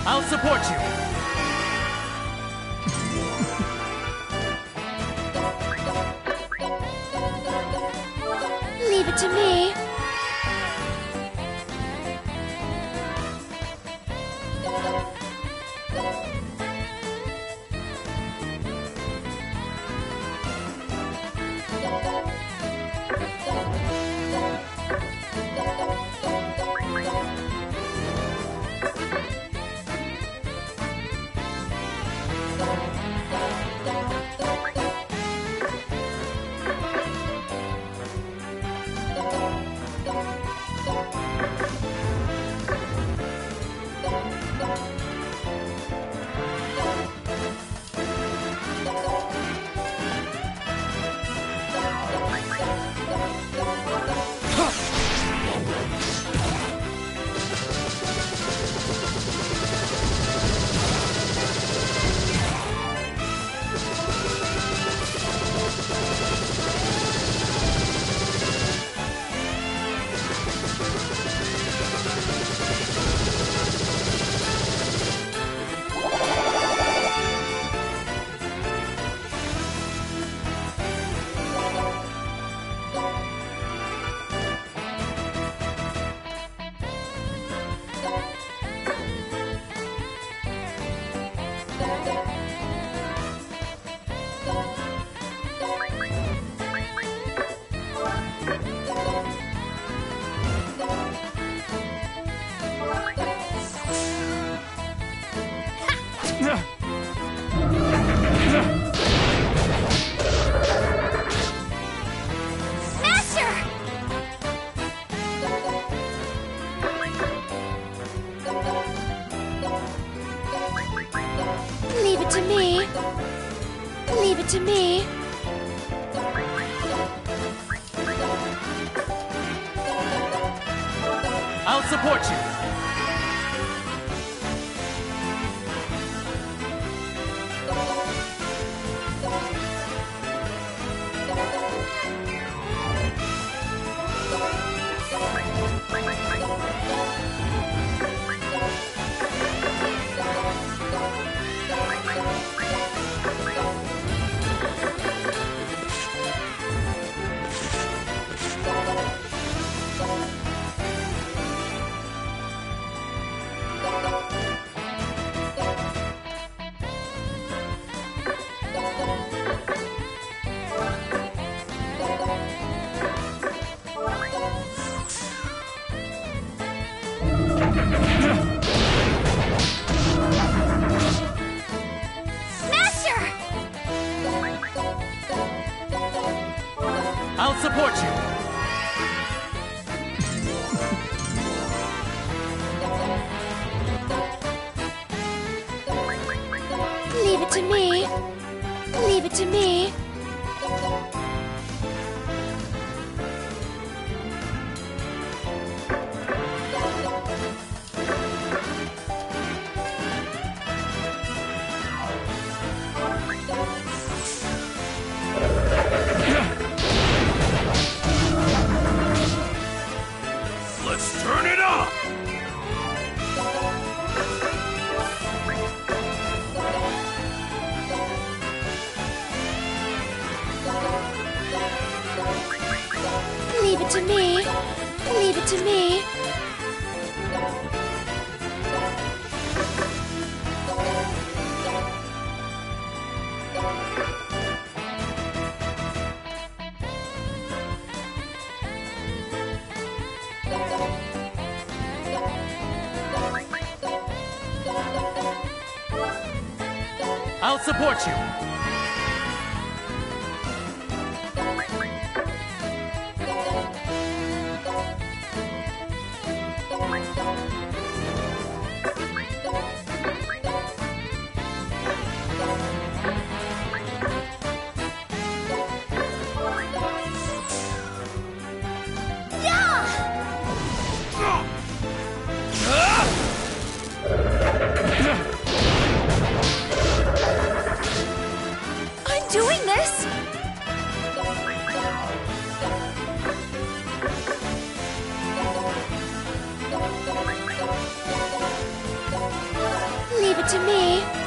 I'll support you.
Leave it to me. it to me. Leave it to me.
I'll support you. I'll support you.
Leave it to me. Leave it to me.
Let's turn it up!
Leave it to me. Leave it to me.
I'll support you.
Doing this? Leave it to me.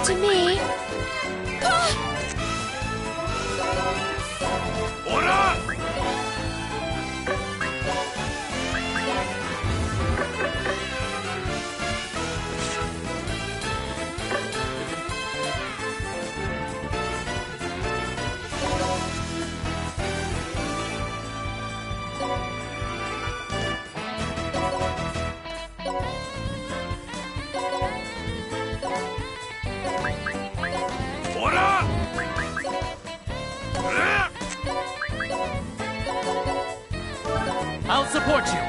to me.
Ora!
I'll support you.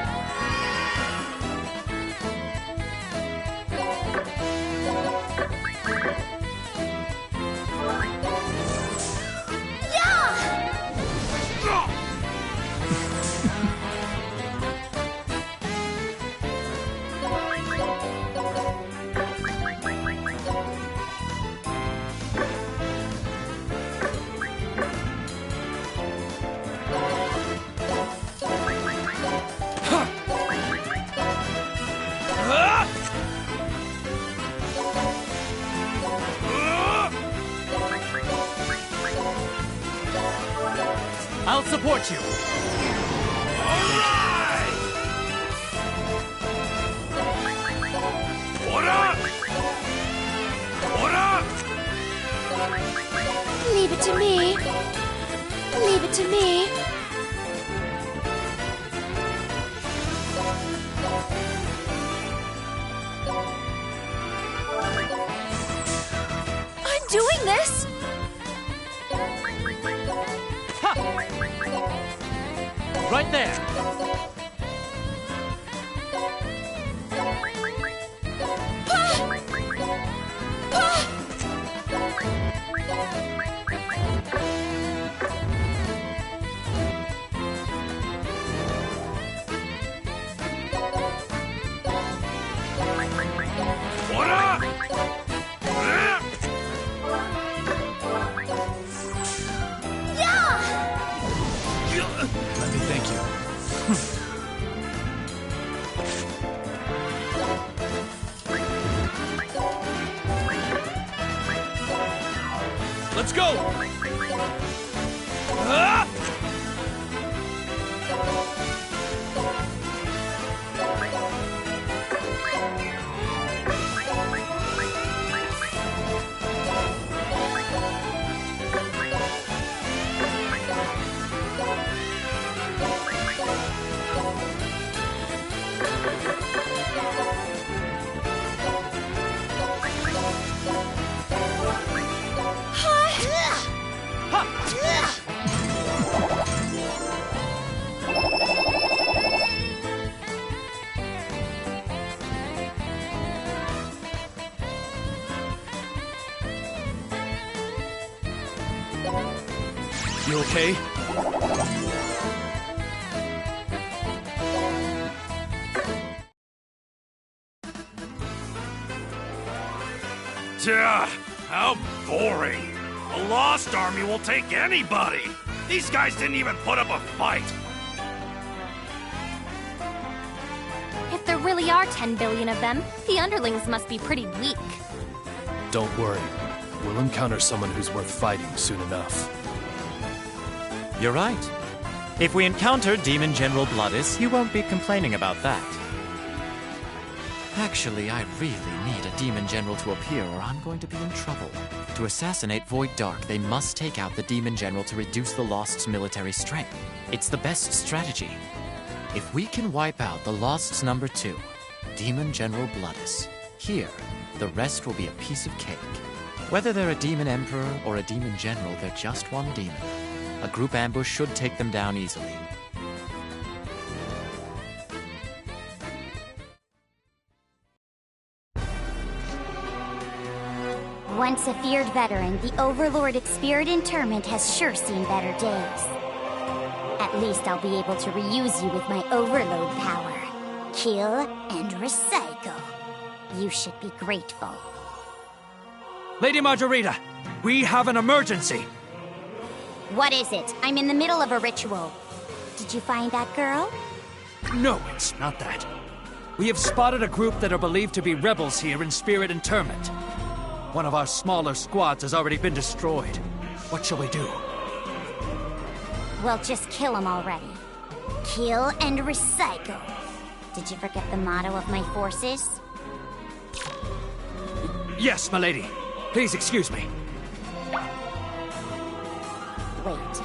I'll support you.
Alright! Ora! Ora!
Leave it to me. Leave it to me.
I'm doing this!
Right there.
Ora!
Let me thank you.
Let's go!
You okay?
How boring. A lost army will take anybody. These guys didn't even put up a fight.
If there really are 10 billion of them, the underlings must be pretty weak.
Don't worry. We'll encounter someone who's worth fighting soon enough.
You're right. If we encounter Demon General Bloodis, you won't be complaining about that. Actually, I really need a Demon General to appear or I'm going to be in trouble. To assassinate Void Dark, they must take out the Demon General to reduce the Lost's military strength. It's the best strategy. If we can wipe out the Lost's number 2, Demon General Bloodis, here, the rest will be a piece of cake. Whether they're a Demon Emperor or a Demon General, they're just one demon. A group ambush should take them down easily.
Once a feared veteran, the Overlord Spirit Interment has sure seen better days. At least I'll be able to reuse you with my overload power. Kill and recycle. You should be grateful.
Lady Margarita, we have an emergency.
What is it? I'm in the middle of a ritual. Did you find that girl?
No, it's not that. We have spotted a group that are believed to be rebels here in Spirit Interment. One of our smaller squads has already been destroyed. What shall we do?
Well, just kill them already. Kill and recycle. Did you forget the motto of my forces?
Yes, milady. Please excuse me.
Wait.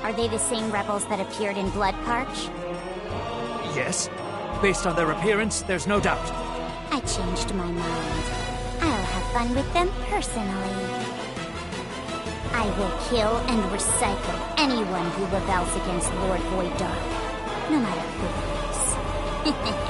Are they the same rebels that appeared in Bloodparch?
Yes. Based on their appearance, there's no doubt.
I changed my mind. I'll have fun with them personally. I will kill and recycle anyone who rebels against Lord Void Dark, no matter who it is.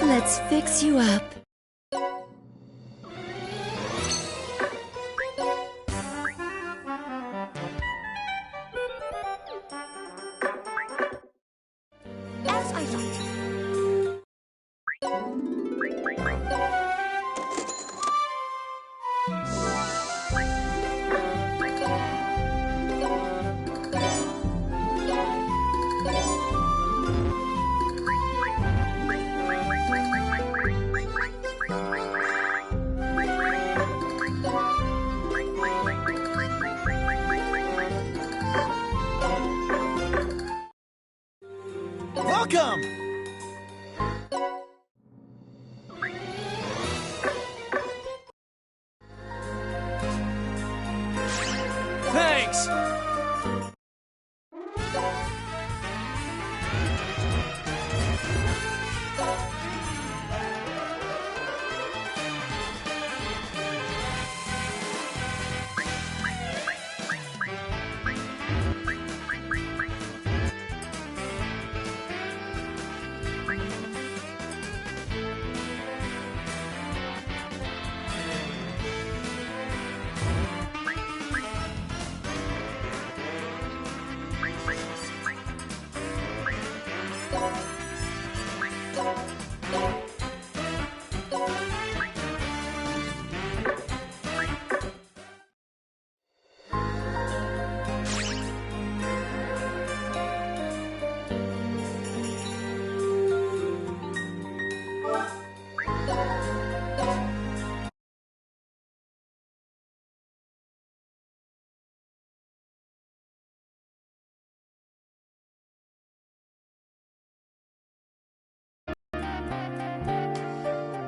Let's fix you up.
As I thought.
Welcome!
Thanks!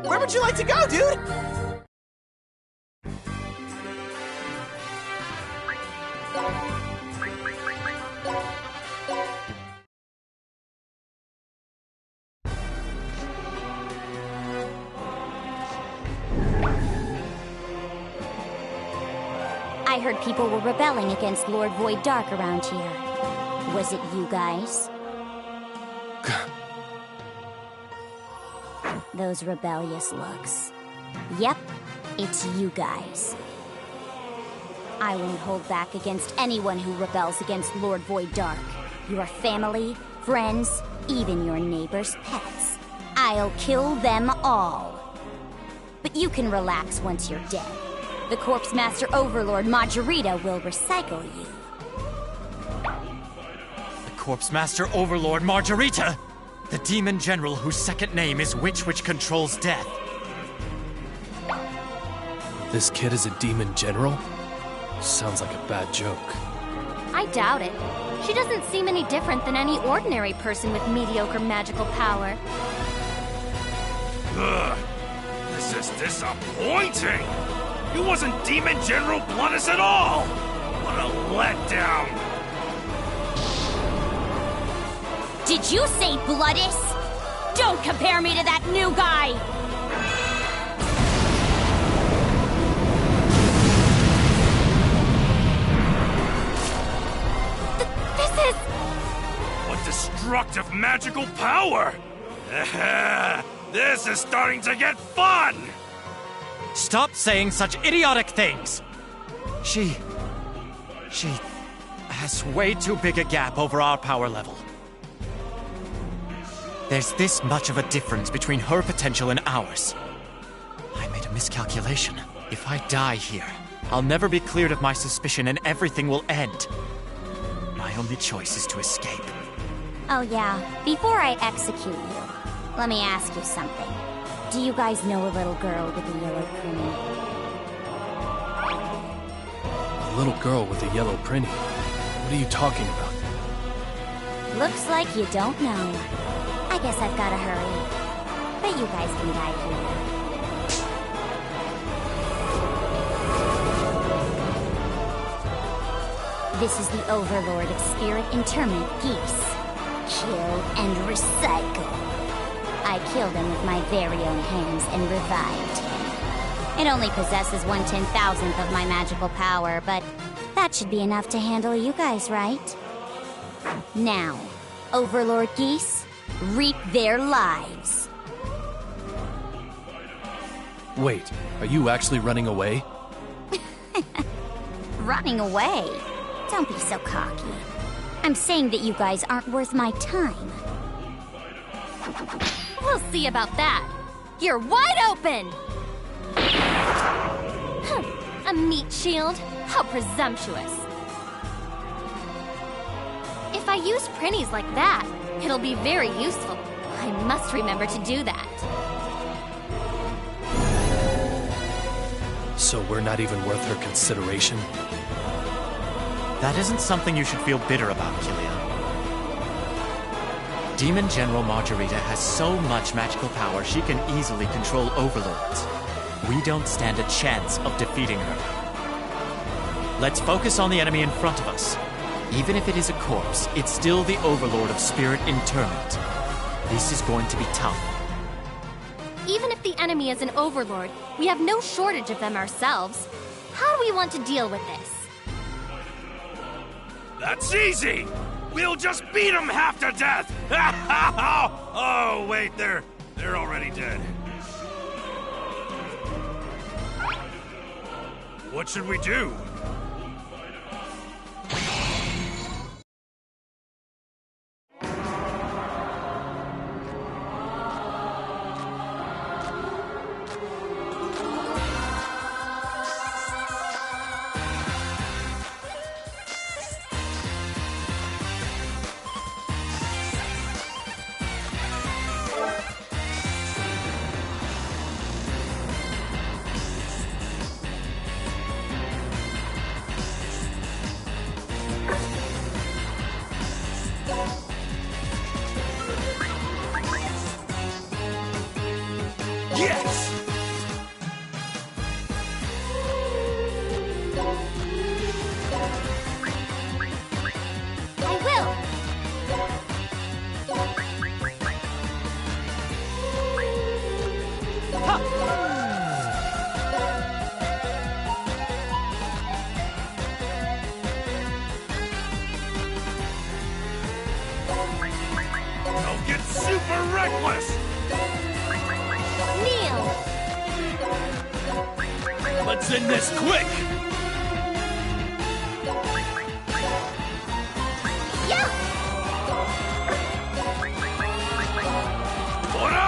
Where would you like to go, dude?
I heard people were rebelling against Lord Void Dark around here. Was it you guys? Those rebellious looks. Yep, it's you guys. I won't hold back against anyone who rebels against Lord Void Dark. Your family, friends, even your neighbors' pets. I'll kill them all. But you can relax once you're dead. The Corpse Master Overlord Majorita will recycle you.
The Corpse Master Overlord Margarita? The demon general whose second name is Witch which controls death.
This kid is a demon general? Sounds like a bad joke.
I doubt it. She doesn't seem any different than any ordinary person with mediocre magical power.
Ugh, this is disappointing! He wasn't Demon General Bloodus at all! What a letdown!
Did you say Bloodus? Don't compare me to that new guy!
This is...
What destructive magical power! This is starting to get fun!
Stop saying such idiotic things! She has way too big a gap over our power level. There's this much of a difference between her potential and ours. I made a miscalculation. If I die here, I'll never be cleared of my suspicion and everything will end. My only choice is to escape.
Oh yeah, before I execute you, let me ask you something. Do you guys know a little girl with a yellow prinny?
A little girl with a yellow prinny? What are you talking about?
Looks like you don't know. I guess I've gotta hurry. But you guys can die here. This is the Overlord of Spirit Interment Geese. Kill and recycle. I killed him with my very own hands and revived him. It only possesses 1/10,000th of my magical power, but that should be enough to handle you guys, right? Now, Overlord Geese, reap their lives.
Wait, are you actually running away?
Running away? Don't be so cocky. I'm saying that you guys aren't worth my time.
We'll see about that. You're wide open! A meat shield? How presumptuous. If I use prinnies like that, it'll be very useful. I must remember to do that.
So we're not even worth her consideration?
That isn't something you should feel bitter about, Killia. Demon General Margarita has so much magical power she can easily control overlords. We don't stand a chance of defeating her. Let's focus on the enemy in front of us. Even if it is a corpse, it's still the Overlord of Spirit Interment. This is going to be tough.
Even if the enemy is an overlord, we have no shortage of them ourselves. How do we want to deal with this?
That's easy! We'll just beat them half to death! Oh, wait, they're already dead. What should we do? Yes!
I will!
Don't get super reckless!
Kneel!
Let's end this quick!
Yeah!
Ora!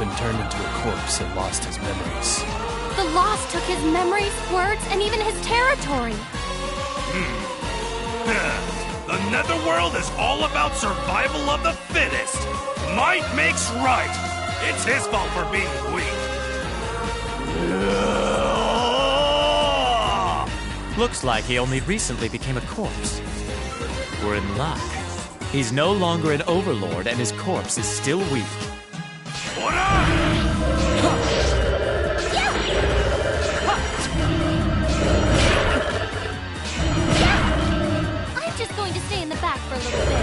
been turned into a corpse and lost his memories.
The Lost took his memories, words, and even his territory.
The Netherworld is all about survival of the fittest. Might makes right. It's his fault for being weak.
Looks like he only recently became a corpse. We're in luck. He's no longer an overlord, and his corpse is still weak.
I'm just going to stay in the back for a little bit.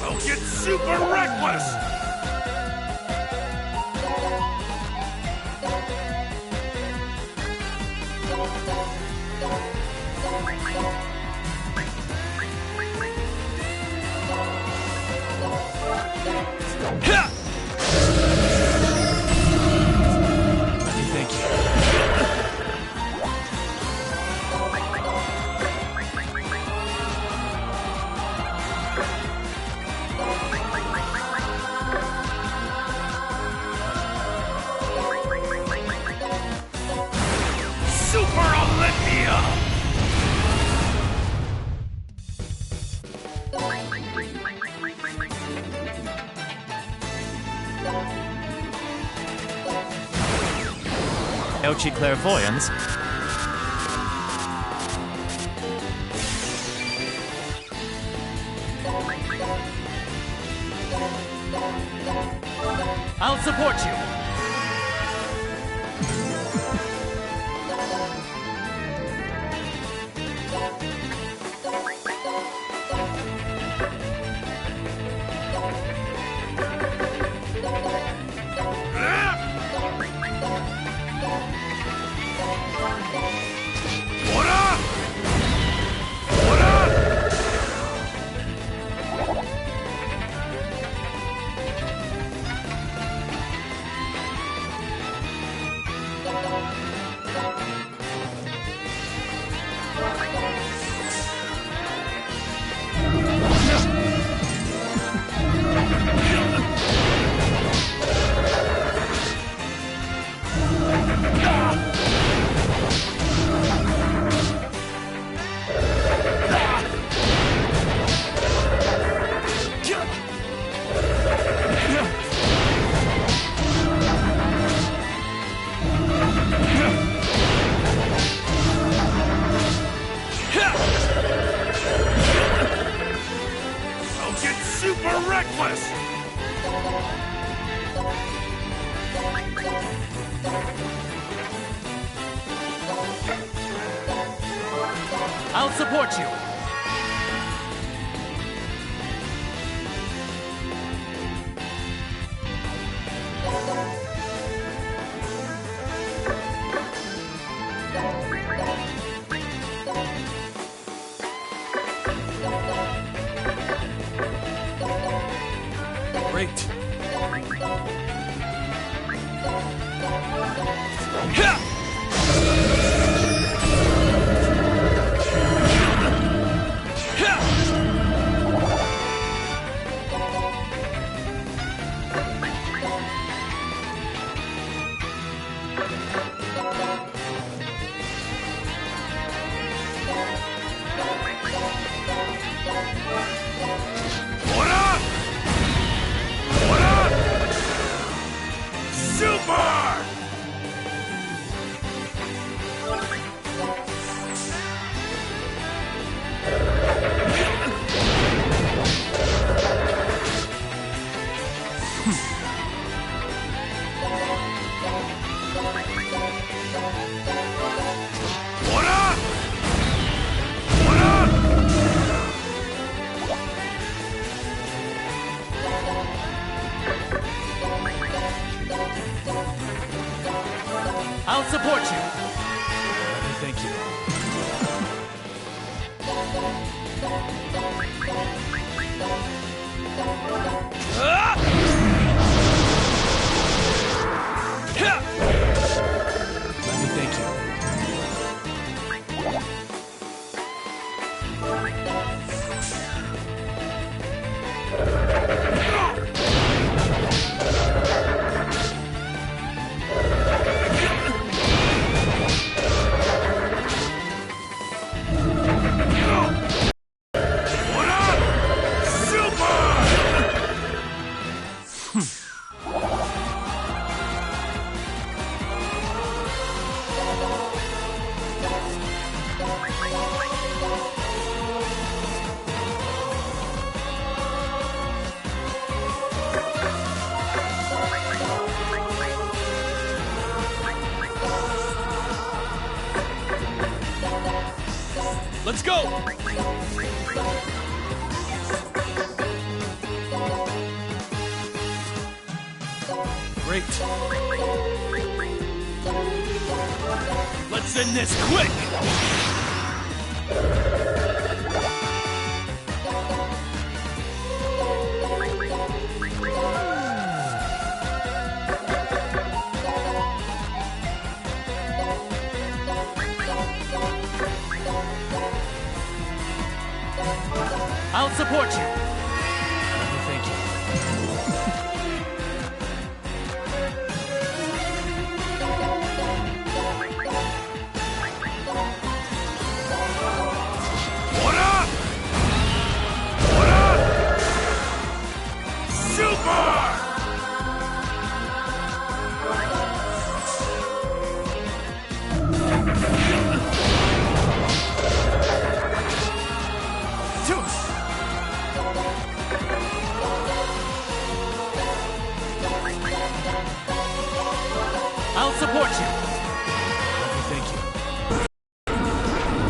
I'll get super reckless!
Thank you.
Super Olympia!
Elchi Clairvoyance. I'll support you.
I'll support you.
Great.
I'll support you.
Thank you. Let me thank you. Let's go! Great. Let's end this quick!
I'll support you.
Thank you.
What up? What up? Super!
I'll support you.
Thank you.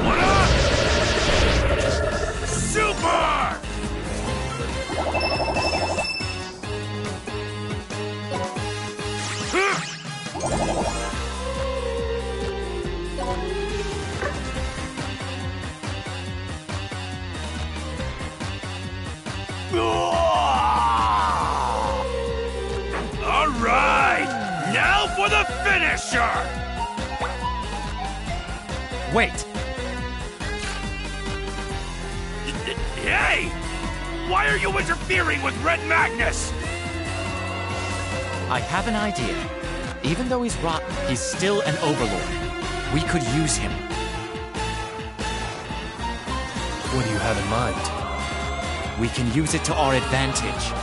What up? Super! All right! Now for the finisher!
Wait.
Hey! Why are you interfering with Red Magnus?
I have an idea. Even though he's rotten, he's still an overlord. We could use him.
What do you have in mind?
We can use it to our advantage.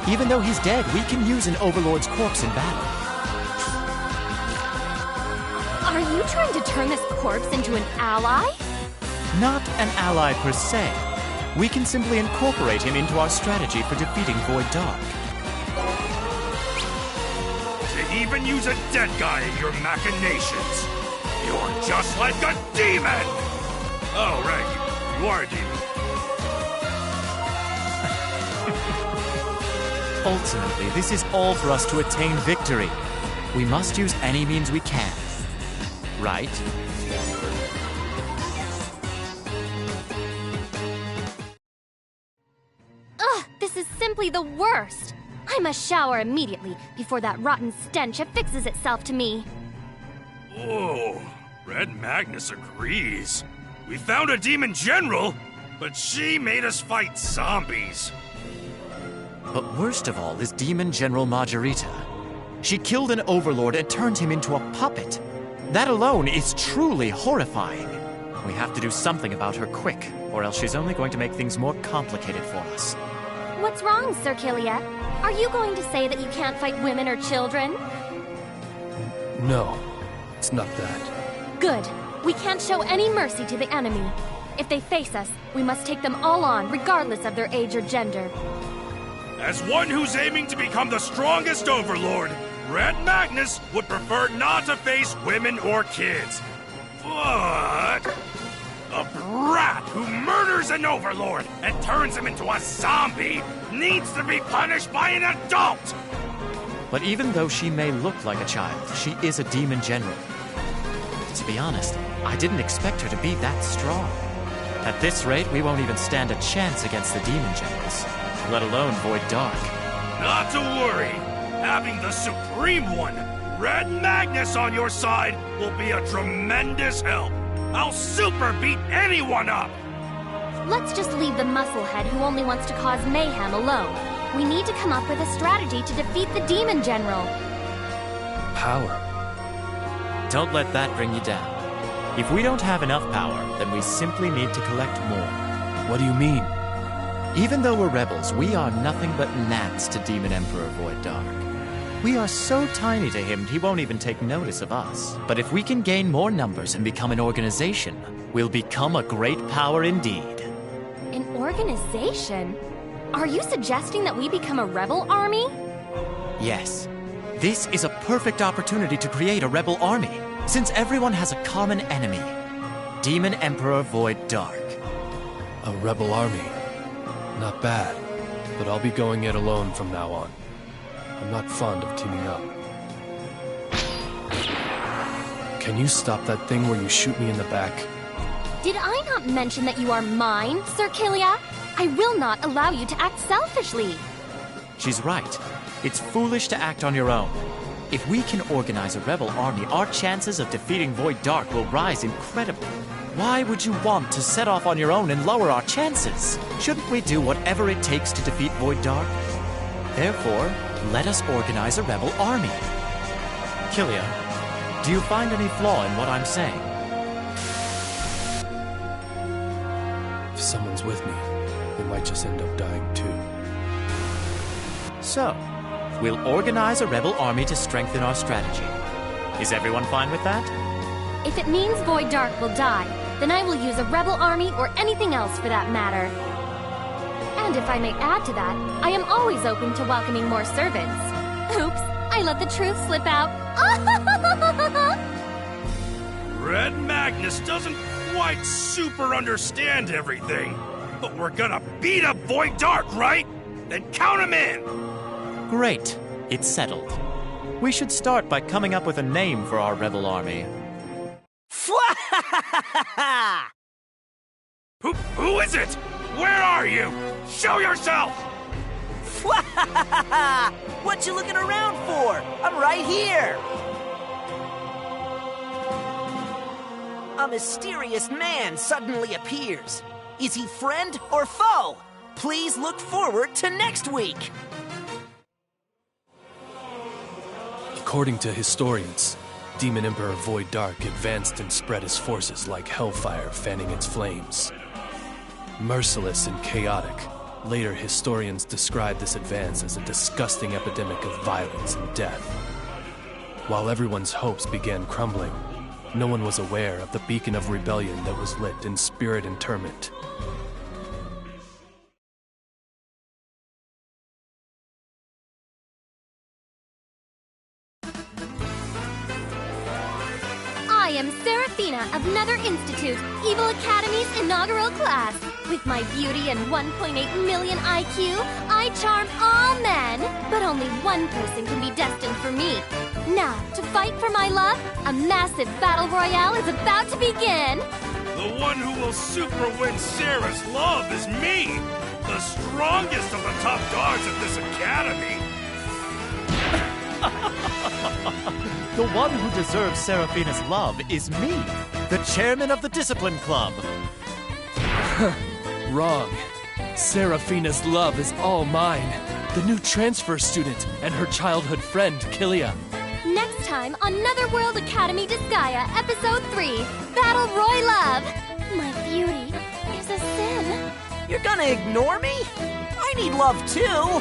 Even though he's dead, we can use an overlord's corpse in battle.
Are you trying to turn this corpse into an ally?
Not an ally per se. We can simply incorporate him into our strategy for defeating Void Dark.
To even use a dead guy in your machinations. You're just like a demon! Oh, right. You are a demon.
Ultimately, this is all for us to attain victory. We must use any means we can. Right?
Ugh, this is simply the worst. I must shower immediately before that rotten stench affixes itself to me.
Oh, Red Magnus agrees. We found a demon general, but she made us fight zombies.
But worst of all is Demon General Margarita. She killed an overlord and turned him into a puppet. That alone is truly horrifying. We have to do something about her quick, or else she's only going to make things more complicated for us.
What's wrong, Sir Kilia? Are you going to say that you can't fight women or children?
No, it's not that.
Good. We can't show any mercy to the enemy. If they face us, we must take them all on, regardless of their age or gender.
As one who's aiming to become the strongest overlord, Red Magnus would prefer not to face women or kids. But a brat who murders an overlord and turns him into a zombie needs to be punished by an adult!
But even though she may look like a child, she is a demon general. To be honest, I didn't expect her to be that strong. At this rate, we won't even stand a chance against the demon generals, let alone Void Dark.
Not to worry. Having the Supreme One, Red Magnus, on your side will be a tremendous help. I'll super beat anyone up!
Let's just leave the musclehead who only wants to cause mayhem alone. We need to come up with a strategy to defeat the Demon General.
Power.
Don't let that bring you down. If we don't have enough power, then we simply need to collect more.
What do you mean?
Even though we're rebels, we are nothing but gnats to Demon Emperor Void Dark. We are so tiny to him, he won't even take notice of us. But if we can gain more numbers and become an organization, we'll become a great power indeed.
An organization? Are you suggesting that we become a rebel army?
Yes. This is a perfect opportunity to create a rebel army, since everyone has a common enemy. Demon Emperor Void Dark.
A rebel army. Not bad, but I'll be going it alone from now on. I'm not fond of teaming up. Can you stop that thing where you shoot me in the back?
Did I not mention that you are mine, Sir Kilia? I will not allow you to act selfishly.
She's right. It's foolish to act on your own. If we can organize a rebel army, our chances of defeating Void Dark will rise incredibly. Why would you want to set off on your own and lower our chances? Shouldn't we do whatever it takes to defeat Void Dark? Therefore, let us organize a rebel army. Kilia, do you find any flaw in what I'm saying?
If someone's with me, they might just end up dying too.
So, we'll organize a rebel army to strengthen our strategy. Is everyone fine with that?
If it means Void Dark will die, then I will use a rebel army or anything else for that matter. And if I may add to that, I am always open to welcoming more servants. Oops, I let the truth slip out.
Red Magnus doesn't quite super understand everything, but we're gonna beat up Void Dark, right? Then count him in!
Great. It's settled. We should start by coming up with a name for our rebel army.
Who is it? Where are you? Show yourself!
What you looking around for? I'm right here! A mysterious man suddenly appears. Is he friend or foe? Please look forward to next week!
According to historians, Demon Emperor Void Dark advanced and spread his forces like hellfire fanning its flames. Merciless and chaotic, later historians describe this advance as a disgusting epidemic of violence and death. While everyone's hopes began crumbling, no one was aware of the beacon of rebellion that was lit in spirit interment.
I am Seraphina of Nether Institute, Evil Academy's inaugural class. With my beauty and 1.8 million IQ, I charm all men. But only one person can be destined for me. Now, to fight for my love, a massive battle royale is about to begin.
The one who will super win Sarah's love is me! The strongest of the top dogs at this academy!
The one who deserves Seraphina's love is me, the chairman of the Discipline Club.
Wrong. Seraphina's love is all mine. The new transfer student and her childhood friend, Kilia.
Next time on Netherworld Academy Disgaea, Episode 3, Battle Roy Love. My beauty is a sin.
You're gonna ignore me? I need love too!